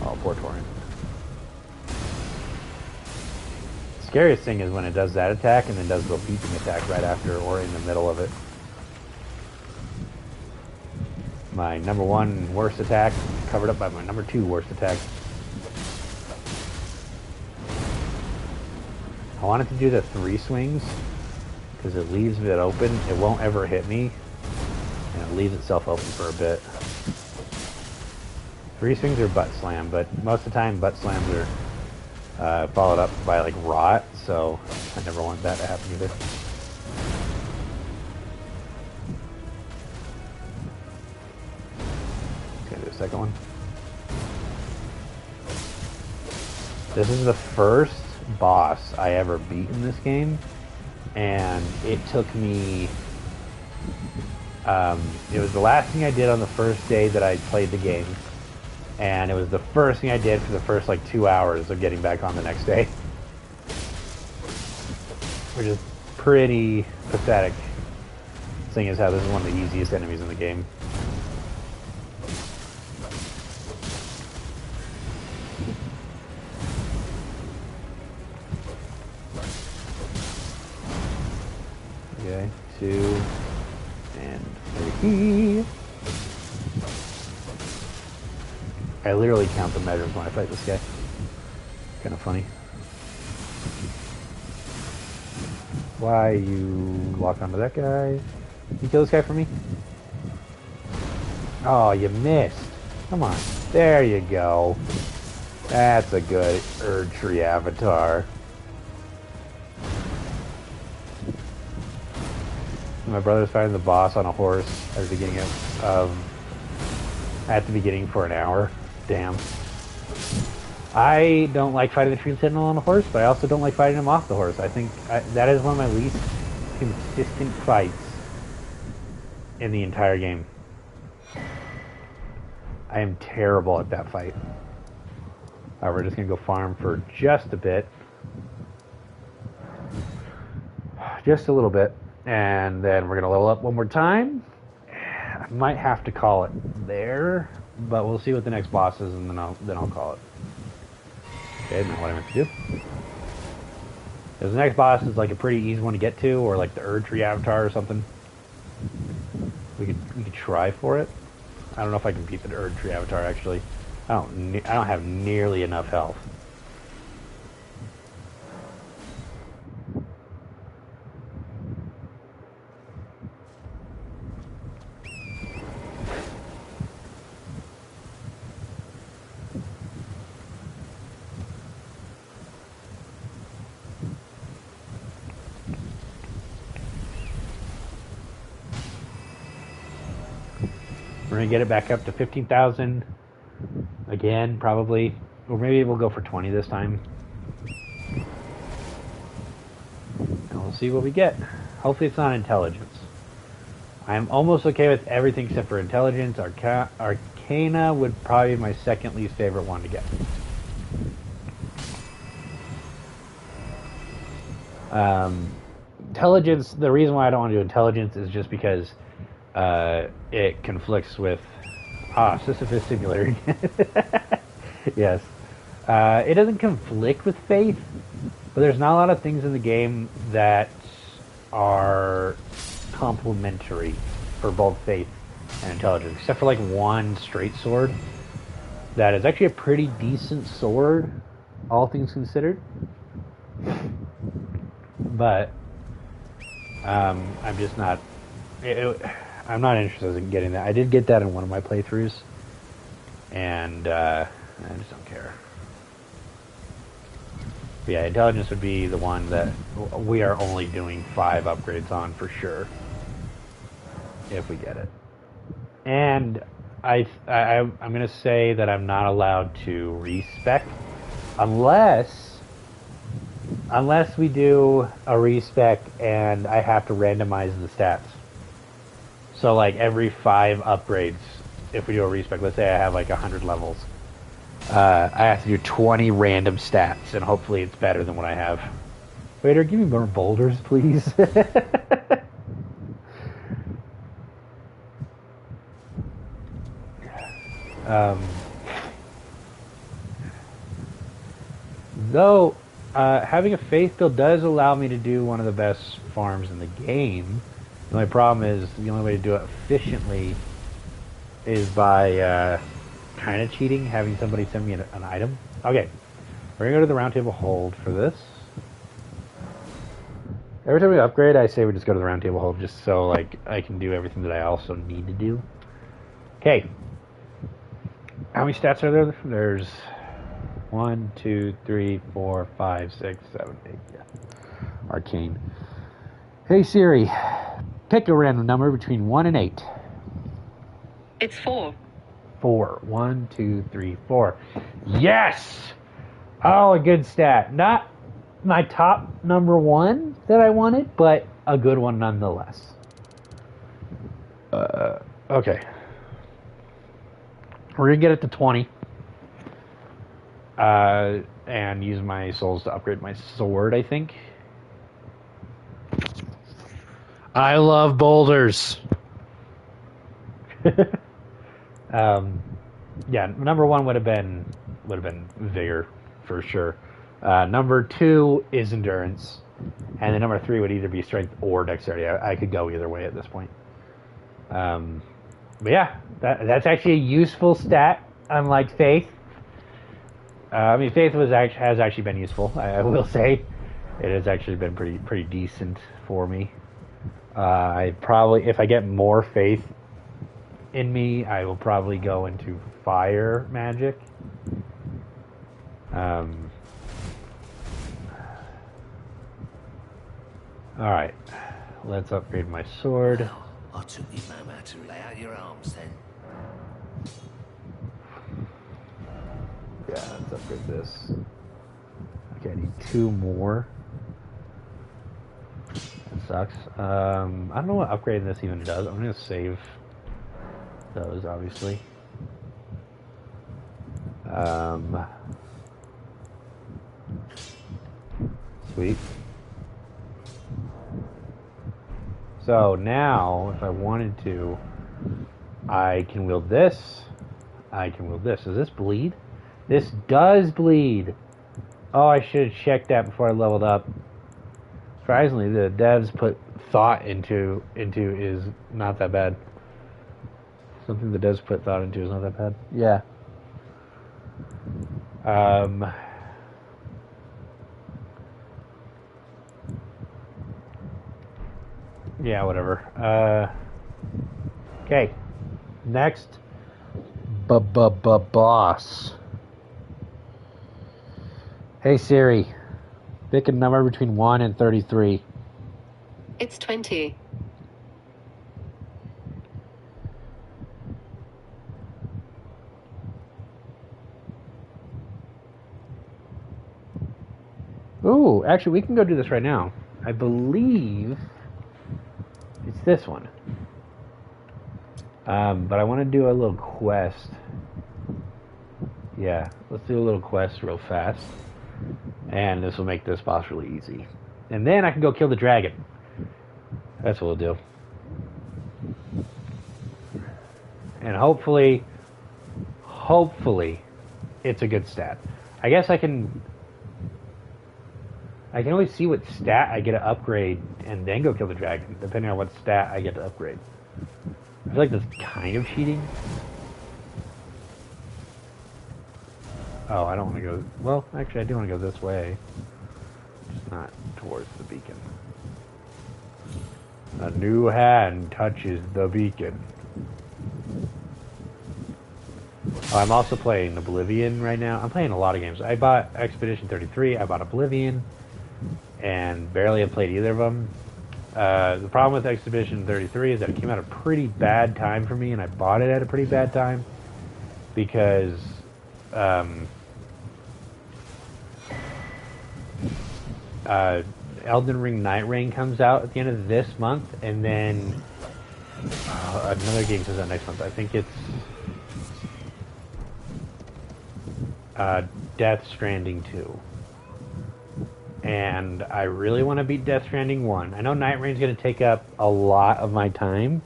Oh, poor Torrent. Scariest thing is when it does that attack and then does the beeping attack right after or in the middle of it. My number one worst attack covered up by my number two worst attack. I wanted to do the 3 swings because it leaves it open. It won't ever hit me and it leaves itself open for a bit. 3 swings are butt slam, but most of the time butt slams are followed up by like rot, so I never want that to happen either. Gonna do a second one. This is the first boss I ever beat in this game, and it took me it was the last thing I did on the first day that I played the game, and it was the first thing I did for the first like 2 hours of getting back on the next day, which is pretty pathetic, seeing as how this is one of the easiest enemies in the game. Okay, 2 and 3. I literally count the measures when I fight this guy. Kind of funny. Why you lock onto that guy? You kill this guy for me? Oh, you missed. Come on. There you go. That's a good Erdtree avatar. My brother's fighting the boss on a horse at the beginning for an hour. Damn. I don't like fighting the Tree Sentinel on a horse, but I also don't like fighting him off the horse. I think that is one of my least consistent fights in the entire game. I am terrible at that fight. Alright, we're just going to go farm for just a bit. Just a little bit. And then we're going to level up one more time. I might have to call it there, but we'll see what the next boss is, and then I'll call it. Okay, now what I meant to do. Because the next boss is like a pretty easy one to get to, or like the Erdtree Avatar or something. We could try for it. I don't know if I can beat the Erdtree Avatar actually. I don't have nearly enough health. We're going to get it back up to 15,000 again, probably. Or maybe we'll go for 20 this time. And we'll see what we get. Hopefully it's not intelligence. I'm almost okay with everything except for intelligence. Arcana would probably be my second least favorite one to get. Intelligence, the reason why I don't want to do intelligence is just because it conflicts with Sisyphus Singularity. Yes. It doesn't conflict with faith, but there's not a lot of things in the game that are complementary for both faith and intelligence, except for like one straight sword that is actually a pretty decent sword, all things considered. But I'm just not. I'm not interested in getting that. I did get that in one of my playthroughs, and I just don't care. But yeah, intelligence would be the one that we are only doing 5 upgrades on for sure, if we get it. And I'm going to say that I'm not allowed to respec unless we do a respec and I have to randomize the stats. So like every 5 upgrades, if we do a respec, let's say I have like 100 levels, I have to do 20 random stats, and hopefully it's better than what I have. Waiter, give me more boulders, please. Though having a faith build does allow me to do one of the best farms in the game. The only problem is the only way to do it efficiently is by kind of cheating, having somebody send me an item. Okay, we're gonna go to the round table hold for this. Every time we upgrade, I say we just go to the round table hold just so like I can do everything that I also need to do. Okay. How many stats are there? There's 1, 2, 3, 4, 5, 6, 7, 8. Yeah. Arcane. Hey Siri, pick a random number between 1 and 8. It's 4. 4. 1, 2, 3, 4. Yes! Oh, a good stat. Not my top number 1 that I wanted, but a good one nonetheless. Okay. We're going to get it to 20. And use my souls to upgrade my sword, I think. I love boulders. Yeah, number 1 would have been vigor for sure. Number 2 is endurance, and then number 3 would either be strength or dexterity. I could go either way at this point. But yeah, that's actually a useful stat, unlike faith. I mean, faith has actually been useful. I will say, it has actually been pretty decent for me. I probably, if I get more faith in me, I will probably go into fire magic. All right, let's upgrade my sword. I took this moment to lay out your arms then. Yeah, let's upgrade this. Okay, I need 2 more. That sucks. I don't know what upgrading this even does. I'm going to save those, obviously. Sweet. So now, if I wanted to, I can wield this. I can wield this. Does this bleed? This does bleed. Oh, I should have checked that before I leveled up. Surprisingly, the devs put thought into is not that bad. Something the devs put thought into is not that bad. Yeah. Yeah, whatever. Okay. Next. Boss. Hey Siri. Pick a number between 1 and 33. It's 20. Ooh, actually, we can go do this right now. I believe it's this one. But I want to do a little quest. Yeah, let's do a little quest real fast. And this will make this boss really easy. And then I can go kill the dragon. That's what we'll do. And hopefully, it's a good stat. I guess I can only see what stat I get to upgrade and then go kill the dragon, depending on what stat I get to upgrade. I feel like that's kind of cheating. Oh, I don't want to go... Well, actually, I do want to go this way. Just not towards the beacon. A new hand touches the beacon. Oh, I'm also playing Oblivion right now. I'm playing a lot of games. I bought Expedition 33, I bought Oblivion, and barely have played either of them. The problem with Expedition 33 is that it came at a pretty bad time for me, and I bought it at a pretty bad time because Elden Ring Night Rain comes out at the end of this month, and then another game comes out next month. I think it's Death Stranding 2. And I really want to beat Death Stranding 1. I know Night Rain's going to take up a lot of my time.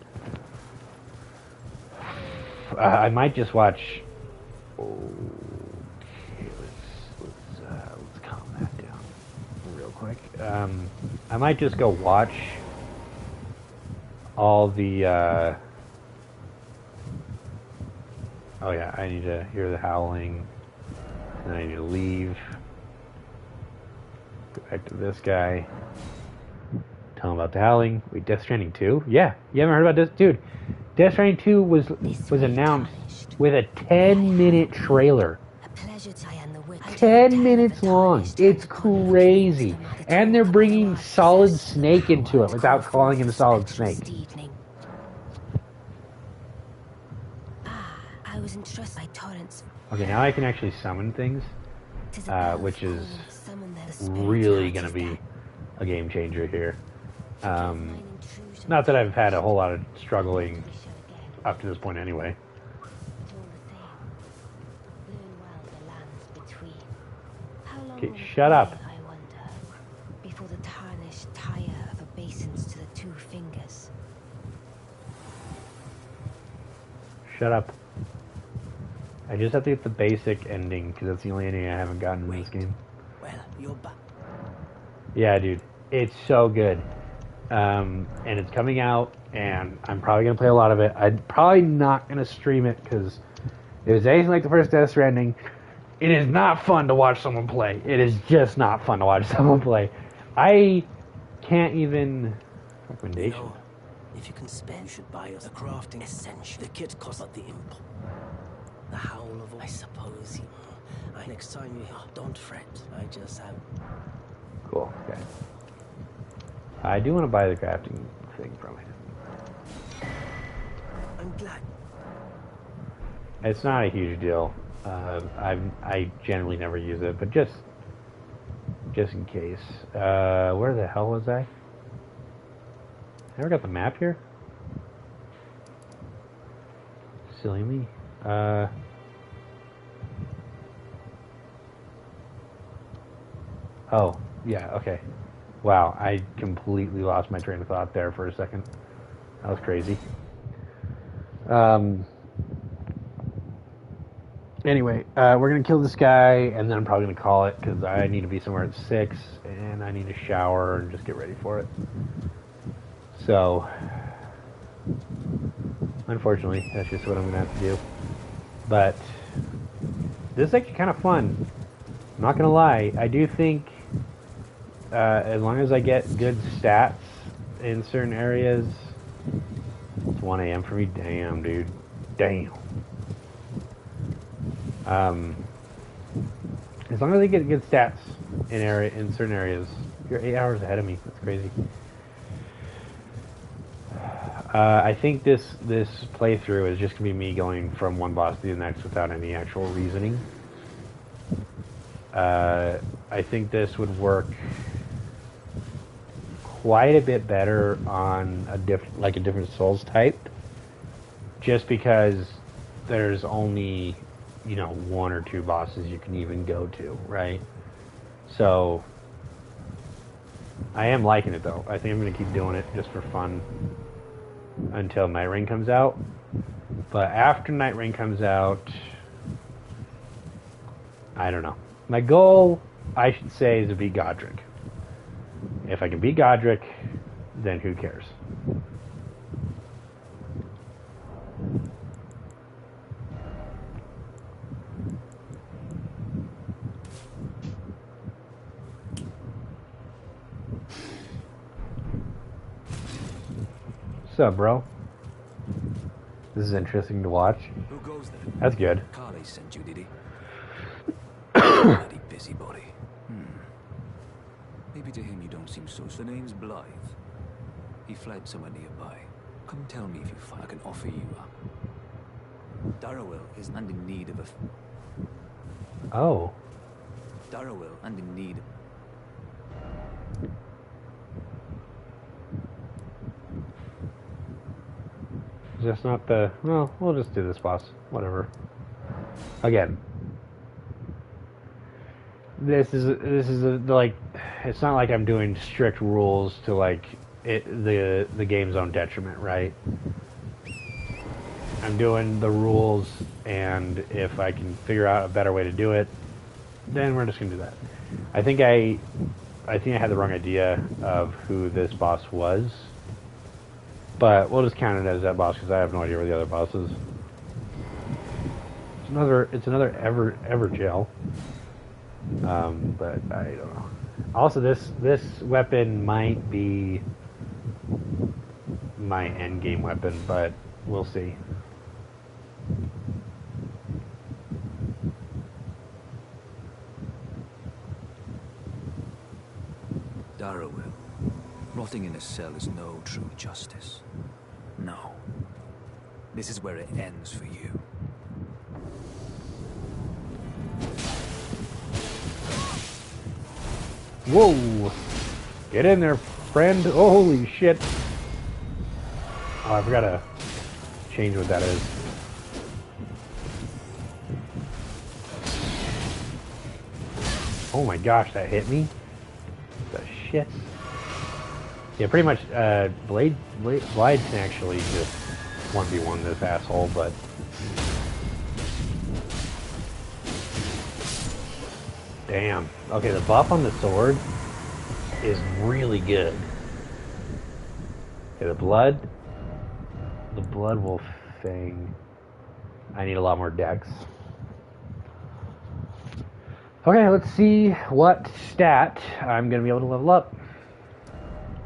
I might just watch... Okay, let's calm that down real quick. I might just go watch all the... Oh yeah, I need to hear the howling. And I need to leave. Go back to this guy. Tell him about the howling. Wait, Death Stranding 2? Yeah, you haven't heard about this? Dude, Death Stranding 2 was announced with a 10-minute trailer. 10 minutes long. It's crazy. And they're bringing Solid Snake into it without calling him Solid Snake. Okay, now I can actually summon things, which is really going to be a game changer here. Not that I've had a whole lot of struggling up to this point anyway. Okay, shut up. Before the tarnished tire of obeisance to the two fingers. Shut up. I just have to get the basic ending, because that's the only ending I haven't gotten in this game. Well, you're back. Yeah, dude. It's so good. And it's coming out, and I'm probably going to play a lot of it. I'm probably not going to stream it, because if it's anything like the first Death Stranding, it is not fun to watch someone play. It is just not fun to watch someone play. I can't even... Recommendation. You know, if you can spend, you should buy us a crafting essential. The kit costs at the impulse. The howl of... I suppose you... next time you... don't fret. I just have... Cool, okay. I do want to buy the crafting thing from him. I'm glad. It's not a huge deal. I generally never use it, but just in case. Where the hell was I? Never got the map here? Silly me. Oh, yeah, okay. Wow, I completely lost my train of thought there for a second. That was crazy. Anyway, we're going to kill this guy, and then I'm probably going to call it, because I need to be somewhere at 6, and I need to shower and just get ready for it. So, unfortunately, that's just what I'm going to have to do. But, this is actually kind of fun. I'm not going to lie. I do think, as long as I get good stats in certain areas... It's 1 a.m. for me? Damn, dude. Damn. As long as I get good stats in certain areas, you're 8 hours ahead of me. That's crazy. I think this playthrough is just gonna be me going from one boss to the next without any actual reasoning. I think this would work quite a bit better on a different Souls type, just because there's only, you know, 1 or 2 bosses you can even go to, right? So I am liking it though. I think I'm gonna keep doing it just for fun until Night Rain comes out. But after Night Rain comes out, I don't know. My goal, I should say, is to beat Godric. If I can beat Godric, then who cares? What's up, bro? This is interesting to watch. Who goes there? That's good. Carly sent you, did he? Bloody busybody. Maybe to him you don't seem so... The name's Blythe. He fled somewhere nearby. Come tell me if you find I can offer you up. Darrowell is and in need of a... Oh. Darrowell and in need... Just not the... Well, we'll just do this boss. Whatever. Again. This is like... It's not like I'm doing strict rules to, like, the game's own detriment, right? I'm doing the rules, and if I can figure out a better way to do it, then we're just gonna do that. I think I had the wrong idea of who this boss was, but we'll just count it as that boss because I have no idea where the other boss is. It's another ever gel, but I don't know. Also, this weapon might be my end game weapon, but we'll see. Darrowell. Rotting in a cell is no true justice. No. This is where it ends for you. Whoa! Get in there, friend! Oh, holy shit! Oh, I forgot to change what that is. Oh my gosh, that hit me! The shit! Yeah, pretty much. Blade can actually just 1v1 this asshole, but. Damn. Okay, the buff on the sword is really good. Okay, the blood wolf thing. I need a lot more dex. Okay, let's see what stat I'm gonna be able to level up.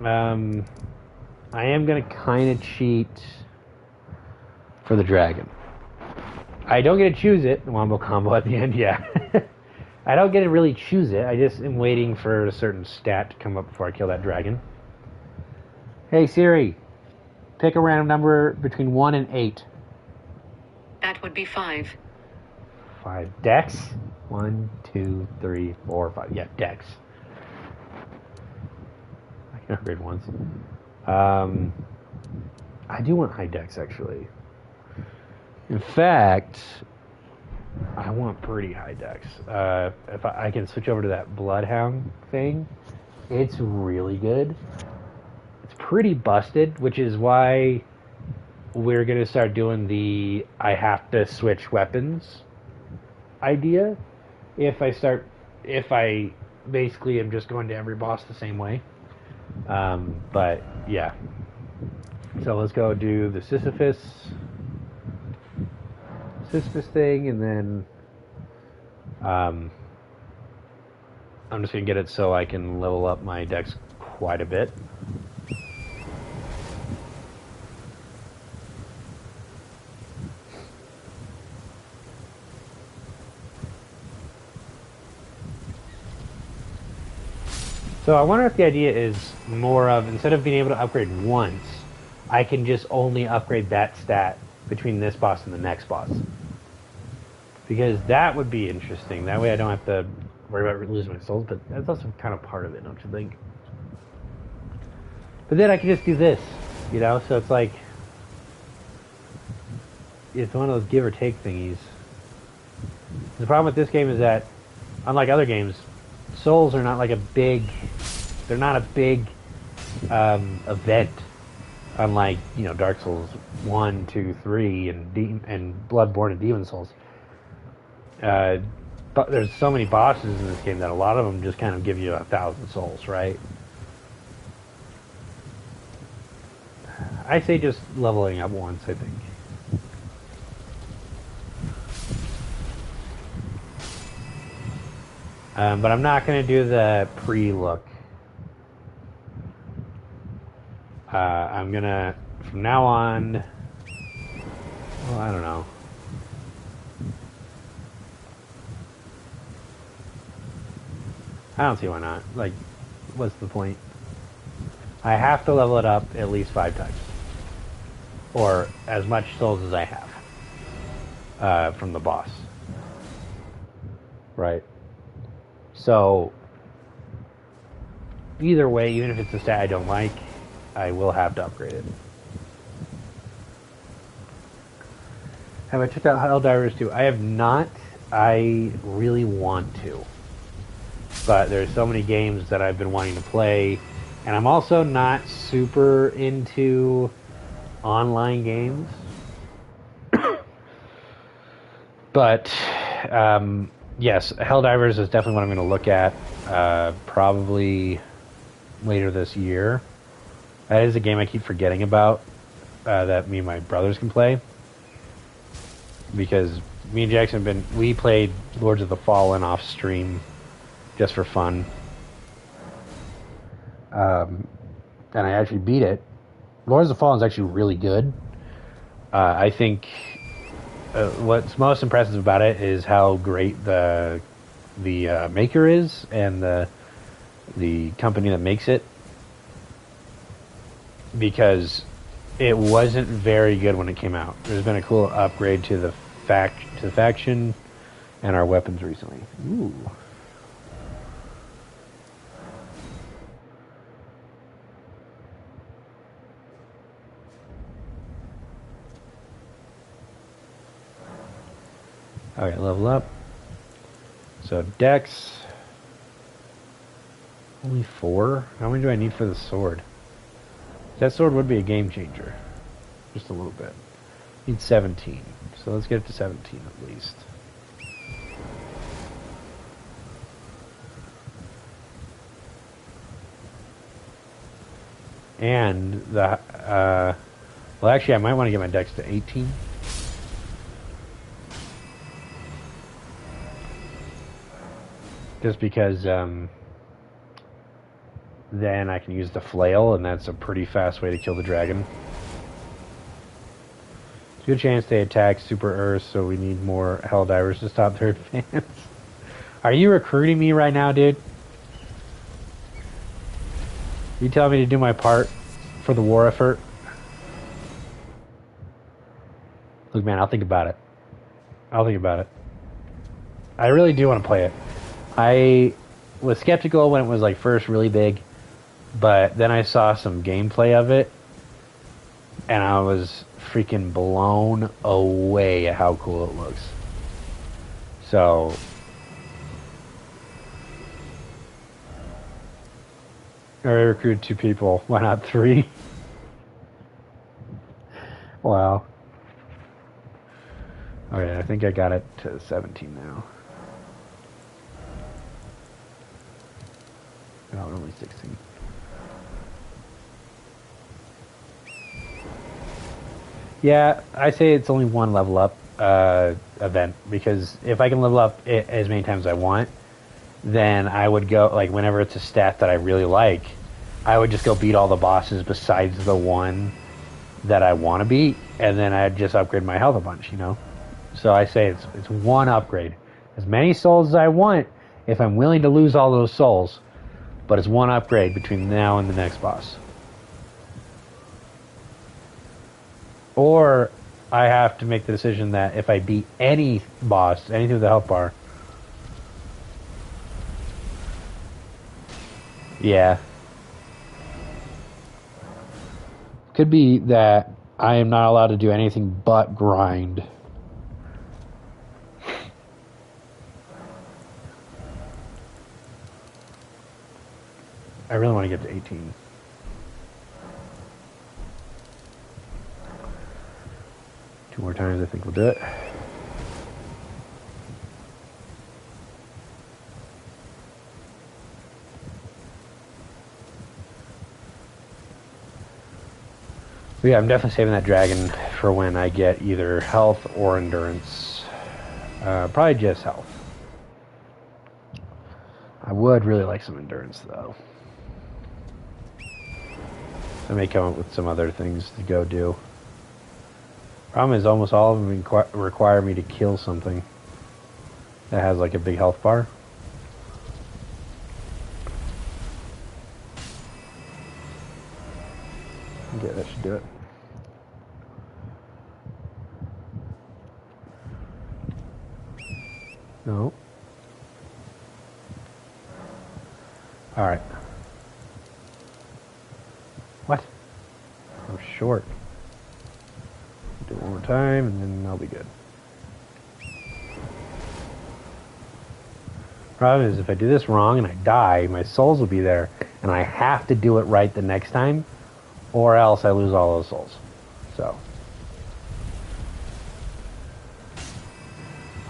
I am gonna kind of cheat for the dragon. I don't get to choose it. The wombo combo at the end, yeah. I don't get to really choose it. I just am waiting for a certain stat to come up before I kill that dragon. Hey Siri, pick a random number between 1 and 8. That would be 5. 5. Dex? 1, 2, 3, 4, 5. Yeah, Dex. I can upgrade once. I do want high Dex, actually. In fact, I want pretty high dex. If I can switch over to that Bloodhound thing, it's really good. It's pretty busted, which is why we're going to start doing the I have to switch weapons idea. If I basically am just going to every boss the same way. But yeah. So let's go do the Sisyphus thing, and then I'm just going to get it so I can level up my dex quite a bit. So I wonder if the idea is more of, instead of being able to upgrade once, I can just only upgrade that stat between this boss and the next boss. Because that would be interesting. That way I don't have to worry about losing my souls, but that's also kind of part of it, don't you think? But then I can just do this, you know? So it's like, it's one of those give or take thingies. The problem with this game is that, unlike other games, souls are not like they're not a big event. Unlike, you know, Dark Souls 1, 2, 3, and Bloodborne and Demon Souls. But there's so many bosses in this game that a lot of them just kind of give you 1,000 souls, right? I say just leveling up once, I think. But I'm not going to do the pre-look. I'm going to, from now on, well, I don't know. I don't see why not. Like, what's the point? I have to level it up at least 5 times. Or as much souls as I have from the boss. Right? So, either way, even if it's a stat I don't like, I will have to upgrade it. Have I checked out Helldivers 2? I have not. I really want to. But there's so many games that I've been wanting to play. And I'm also not super into online games. But, yes, Helldivers is definitely what I'm going to look at. Probably later this year. That is a game I keep forgetting about. That me and my brothers can play. Because me and Jackson we played Lords of the Fallen off stream just for fun. And I actually beat it. Lords of the Fallen is actually really good. I think what's most impressive about it is how great the maker is and the company that makes it. Because it wasn't very good when it came out. There's been a cool upgrade to the faction and our weapons recently. Ooh. Alright, level up. So Dex. Only 4? How many do I need for the sword? That sword would be a game changer. Just a little bit. Need 17. So let's get it to 17 at least. And the well, actually I might want to get my dex to 18. Just because then I can use the flail, and that's a pretty fast way to kill the dragon. It's a good chance they attack Super Earth, so we need more Helldivers to stop their advance. Are you recruiting me right now, dude? You telling me to do my part for the war effort? Look, man, I'll think about it. I'll think about it. I really do want to play it. I was skeptical when it was like first really big, but then I saw some gameplay of it, and I was freaking blown away at how cool it looks. So I recruited 2 people. Why not 3? Wow. Okay, I think I got it to 17 now. No, only 16. Yeah, I say it's only 1 level up event, because if I can level up it as many times as I want, then I would go, like, whenever it's a stat that I really like, I would just go beat all the bosses besides the one that I want to beat, and then I'd just upgrade my health a bunch, you know? So I say it's 1 upgrade. As many souls as I want, if I'm willing to lose all those souls, but it's 1 upgrade between now and the next boss. Or I have to make the decision that if I beat any boss, anything with the health bar, yeah, could be that I am not allowed to do anything but grind. I really want to get to 18. Two more times, I think we'll do it. But yeah, I'm definitely saving that dragon for when I get either health or endurance. Probably just health. I would really like some endurance, though. I may come up with some other things to go do. Problem is, almost all of them require me to kill something that has like a big health bar. Okay, that should do it. No. Alright. What? I'm short. Do it one more time and then I'll be good. Problem is, if I do this wrong and I die, my souls will be there, and I have to do it right the next time, or else I lose all those souls. So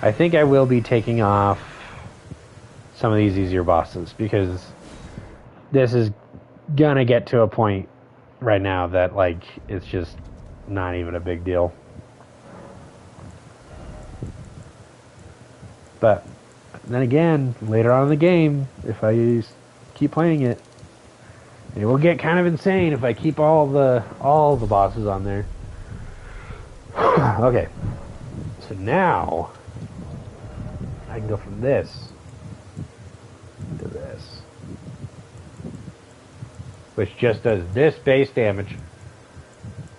I think I will be taking off some of these easier bosses, because this is gonna get to a point right now that, like, it's just not even a big deal. But then again, later on in the game, if I keep playing it, it will get kind of insane if I keep all the bosses on there. Okay, so now I can go from this to this, which just does this base damage,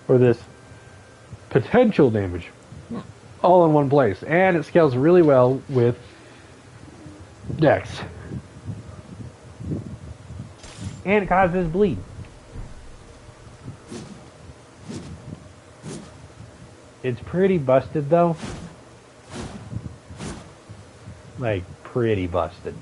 or this potential damage, all in one place, and it scales really well with Dex, and it causes bleed. It's pretty busted though, like pretty busted.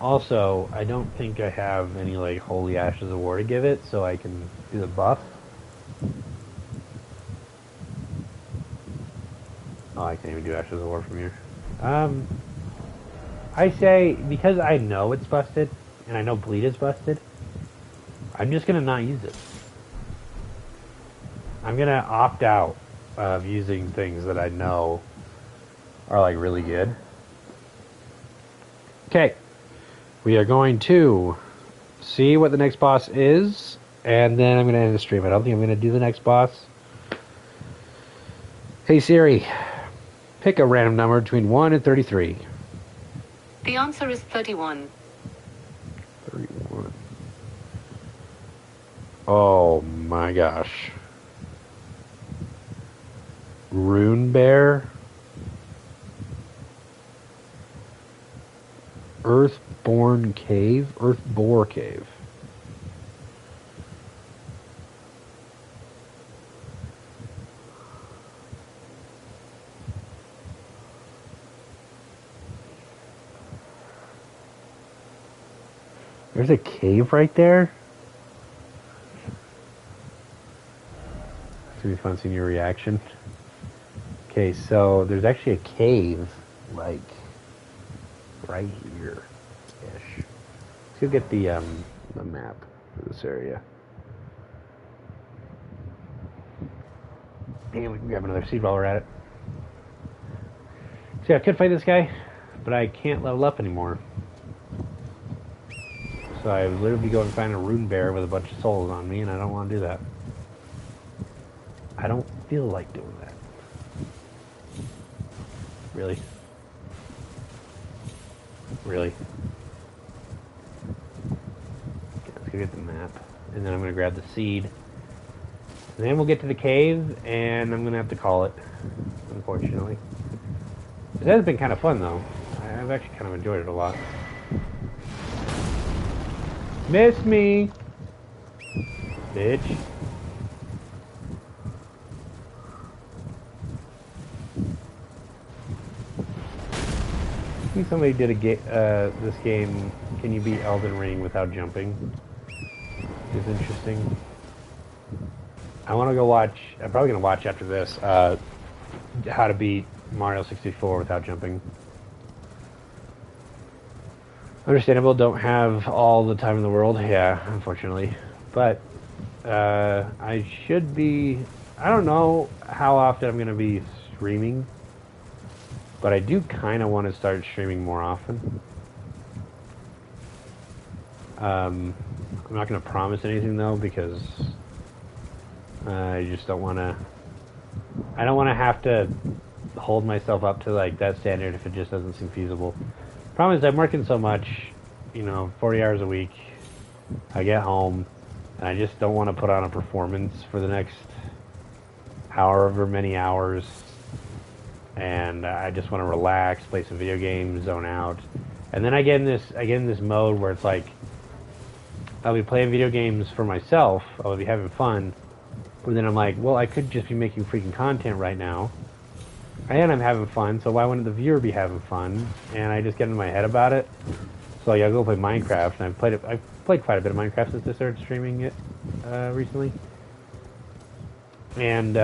Also, I don't think I have any like Holy Ashes of War to give it, so I can do the buff. Oh, I can't even do Ashes of War from here. I say, because I know it's busted, and I know bleed is busted, I'm just gonna not use it. I'm gonna opt out of using things that I know are like really good. Okay, we are going to see what the next boss is, and then I'm going to end the stream. I don't think I'm going to do the next boss. Hey Siri, pick a random number between 1 and 33. The answer is 31. 31. Oh my gosh. Rune Bear? Earthborn Cave? Earthbore Cave. There's a cave right there? It's gonna be fun seeing your reaction. Okay, so there's actually a cave, like, right here-ish. Let's go get the map for this area. And we can grab another seed while we're at it. See, I could fight this guy, but I can't level up anymore. So I would literally be going to find a rune bear with a bunch of souls on me, and I don't want to do that. I don't feel like doing that. Really? Really? Okay, let's go get the map. And then I'm going to grab the seed. And then we'll get to the cave, and I'm going to have to call it, unfortunately. This has been kind of fun, though. I've actually kind of enjoyed it a lot. Miss me! Bitch. I think somebody did this game, can you beat Elden Ring without jumping? It's interesting. I want to go watch, I'm probably going to watch after this, how to beat Mario 64 without jumping. Understandable, don't have all the time in the world, yeah, unfortunately. But, I should be, I don't know how often I'm going to be streaming. But I do kind of want to start streaming more often. I'm not going to promise anything though, because I just don't want to. I don't want to have to hold myself up to like that standard if it just doesn't seem feasible. Problem is, I'm working so much, 40 hours a week. I get home, and I just don't want to put on a performance for the next however many hours. And I just want to relax, play some video games, zone out, and then I get in this mode where it's like I'll be playing video games for myself, I'll be having fun, but then I'm like, well, I could just be making freaking content right now, and I'm having fun, so why wouldn't the viewer be having fun? And I just get in my head about it. So I'll go play Minecraft, and I've played quite a bit of Minecraft since I started streaming it recently, and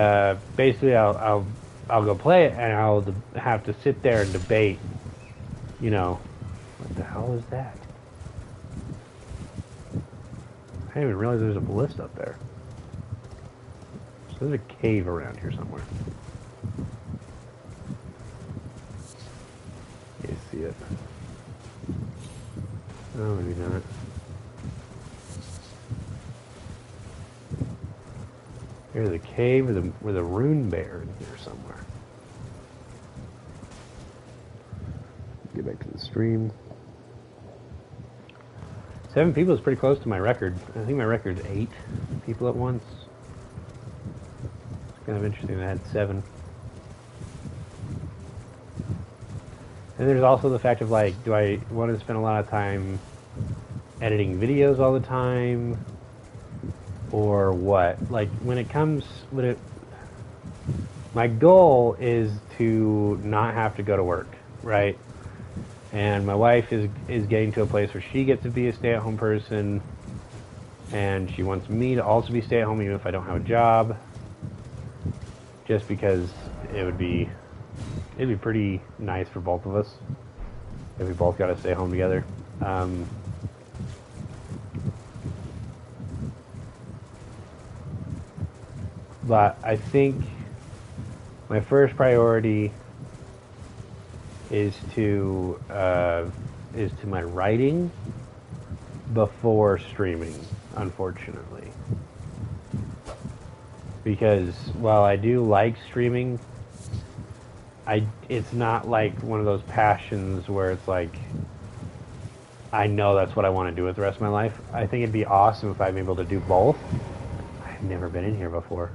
basically I'll go play it, and I'll have to sit there and debate, what the hell is that? I didn't even realize there's a ballista up there. So there's a cave around here somewhere. You see it? Oh, maybe not. There's a cave with a rune bear in here somewhere. Get back to the stream. 7 people is pretty close to my record. I think my record is 8 people at once. It's kind of interesting that I had 7. And there's also the fact of like, do I want to spend a lot of time editing videos all the time? Or what? Like my goal is to not have to go to work, right? And my wife is getting to a place where she gets to be a stay-at-home person, and she wants me to also be stay-at-home even if I don't have a job, just because it'd be pretty nice for both of us if we both got to stay home together. But I think my first priority is to my writing before streaming, unfortunately. Because while I do like streaming, it's not like one of those passions where it's like I know that's what I want to do with the rest of my life. I think it'd be awesome if I'm able to do both. I've never been in here before.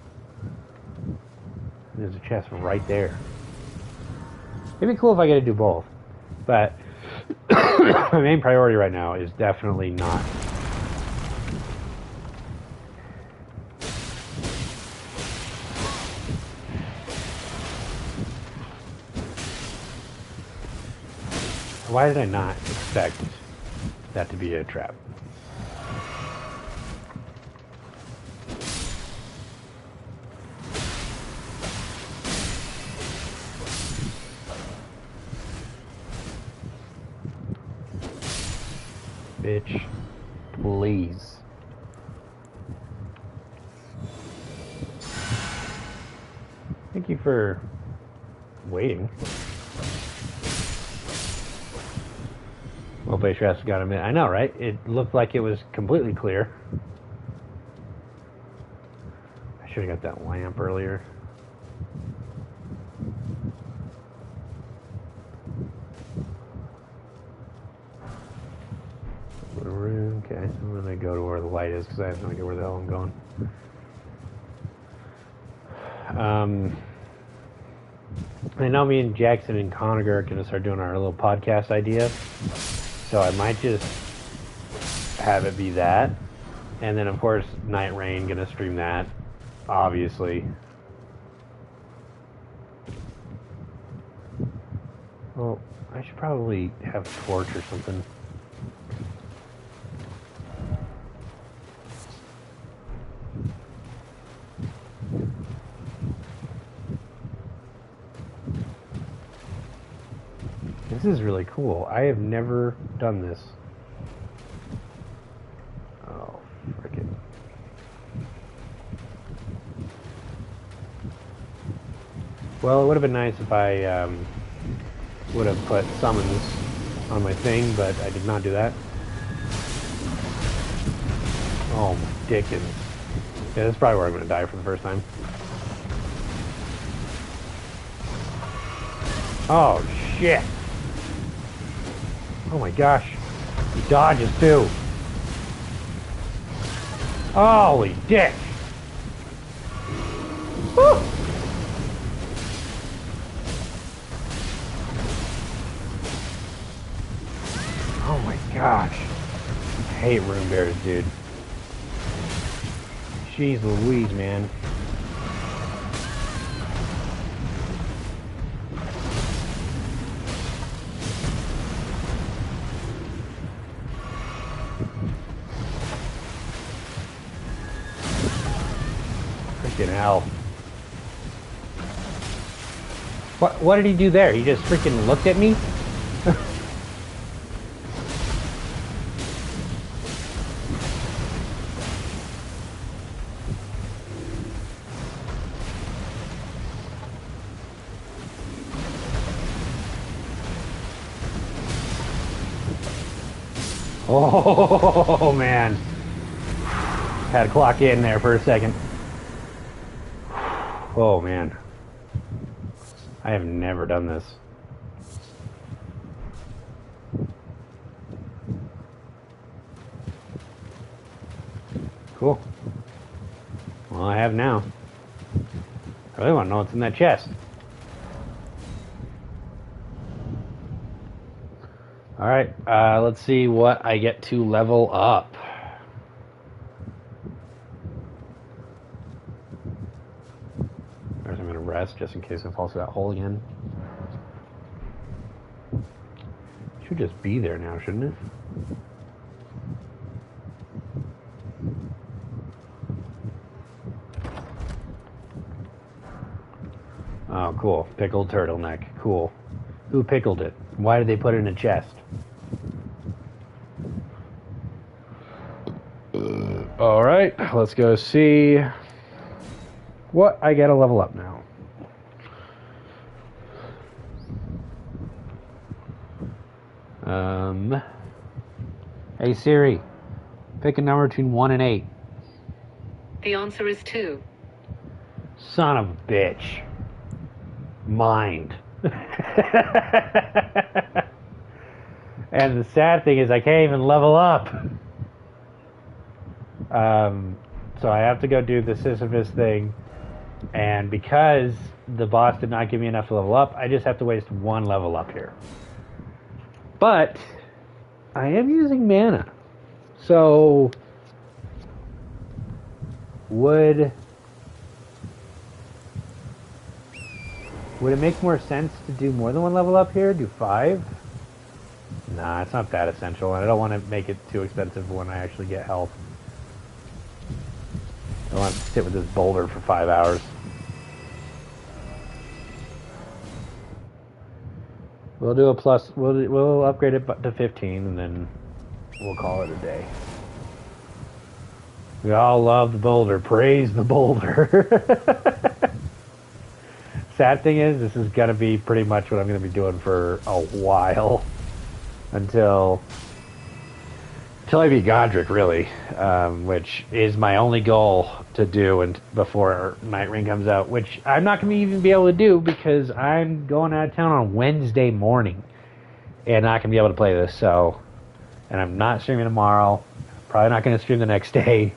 There's a chest right there. It'd be cool if I get to do both. But my main priority right now is definitely not. Why did I not expect that to be a trap? bitch. Please. Thank you for waiting. Well, base rest got a minute. I know, right? It looked like it was completely clear. I should have got that lamp earlier. Okay, I'm gonna go to where the light is because I have no idea where the hell I'm going. I know me and Jackson and Connor are gonna start doing our little podcast idea, so I might just have it be that, and then of course Night Rain gonna stream that, obviously. Well, I should probably have a torch or something. This is really cool. I have never done this. Oh, frickin'. Well, it would have been nice if I would have put summons on my thing, but I did not do that. Oh, my dickens. Yeah, that's probably where I'm going to die for the first time. Oh, shit. Oh my gosh. He dodges too. Holy dick. Woo. Oh my gosh. I hate room bears, dude. Jeez Louise, man. Freaking hell. What did he do there? He just freaking looked at me? Oh, man. Had to clock in there for a second. Oh, man. I have never done this. Cool. Well, I have now. I really want to know what's in that chest. Alright, let's see what I get to level up. First I'm going to rest just in case I fall through that hole again. Should just be there now, shouldn't it? Oh, cool. Pickled turtleneck. Cool. Who pickled it? Why did they put it in a chest? Alright, let's go see what I get a level up now. Hey Siri, pick a number between 1 and 8. The answer is 2. Son of a bitch. Mind. And the sad thing is I can't even level up. So I have to go do the Sisyphus thing, and because the boss did not give me enough to level up, I just have to waste 1 level up here. But I am using mana, so would it make more sense to do more than 1 level up here? Do 5? Nah, it's not that essential, and I don't want to make it too expensive when I actually get health. I don't want to sit with this boulder for 5 hours. We'll do a plus. We'll upgrade it to 15, and then we'll call it a day. We all love the boulder. Praise the boulder. Sad thing is, this is going to be pretty much what I'm going to be doing for a while. Until I beat Godric, really. Which is my only goal to do before Night Rain comes out. Which I'm not going to even be able to do because I'm going out of town on Wednesday morning. And not going to be able to play this, so... And I'm not streaming tomorrow. Probably not going to stream the next day.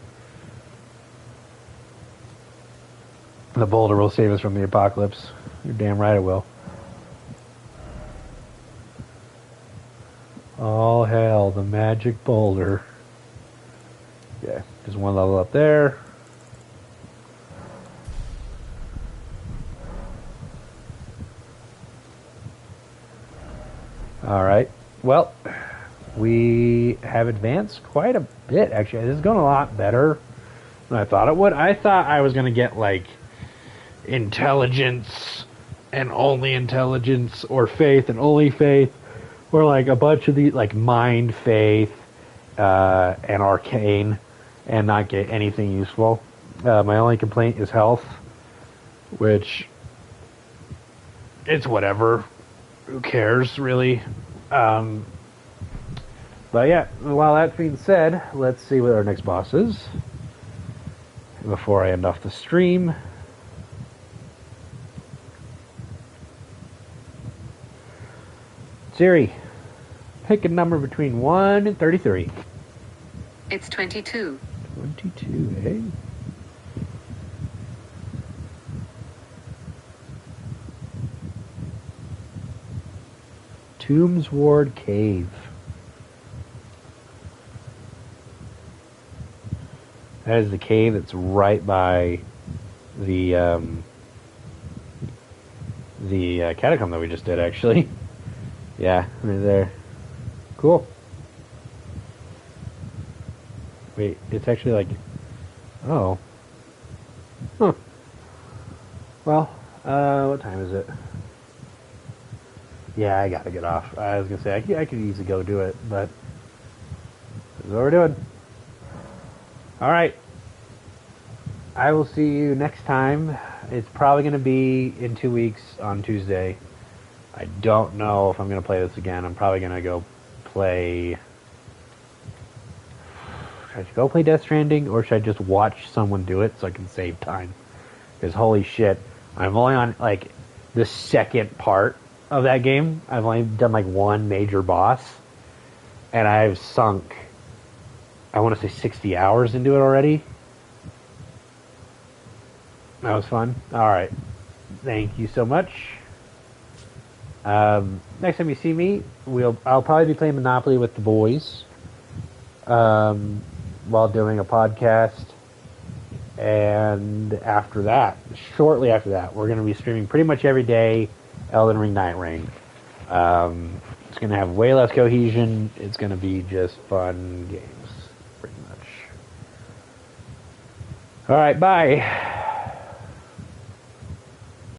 The boulder will save us from the apocalypse. You're damn right it will. All hail the magic boulder. Yeah, just one level up there. Alright, well, we have advanced quite a bit, actually. This is going a lot better than I thought it would. I thought I was going to get, like, intelligence and only intelligence, or faith and only faith, or like a bunch of these, like mind, faith, and arcane, and not get anything useful. My only complaint is health, which it's whatever. Who cares, really? But yeah, while that's being said, let's see what our next boss is before I end off the stream. Siri, pick a number between 1 and 33. It's 22. 22, eh? Tombsward Cave. That is the cave that's right by the catacomb that we just did, actually. Yeah, right there. Cool. Wait, it's actually like... Oh. Huh. Well, what time is it? Yeah, I gotta get off. I was gonna say, I could easily go do it, but... This is what we're doing. Alright. I will see you next time. It's probably gonna be in 2 weeks on Tuesday. I don't know if I'm going to play this again. I'm probably going to go play... Should I go play Death Stranding, or should I just watch someone do it so I can save time? Because holy shit, I'm only on, like, the second part of that game. I've only done, like, one major boss. And I've sunk, I want to say 60 hours into it already. That was fun. Alright. Thank you so much. Next time you see me, I'll probably be playing Monopoly with the boys while doing a podcast, and after that, shortly after that, we're going to be streaming pretty much every day Elden Ring Night Rain. It's going to have way less cohesion. It's going to be just fun games, pretty much. Alright, bye.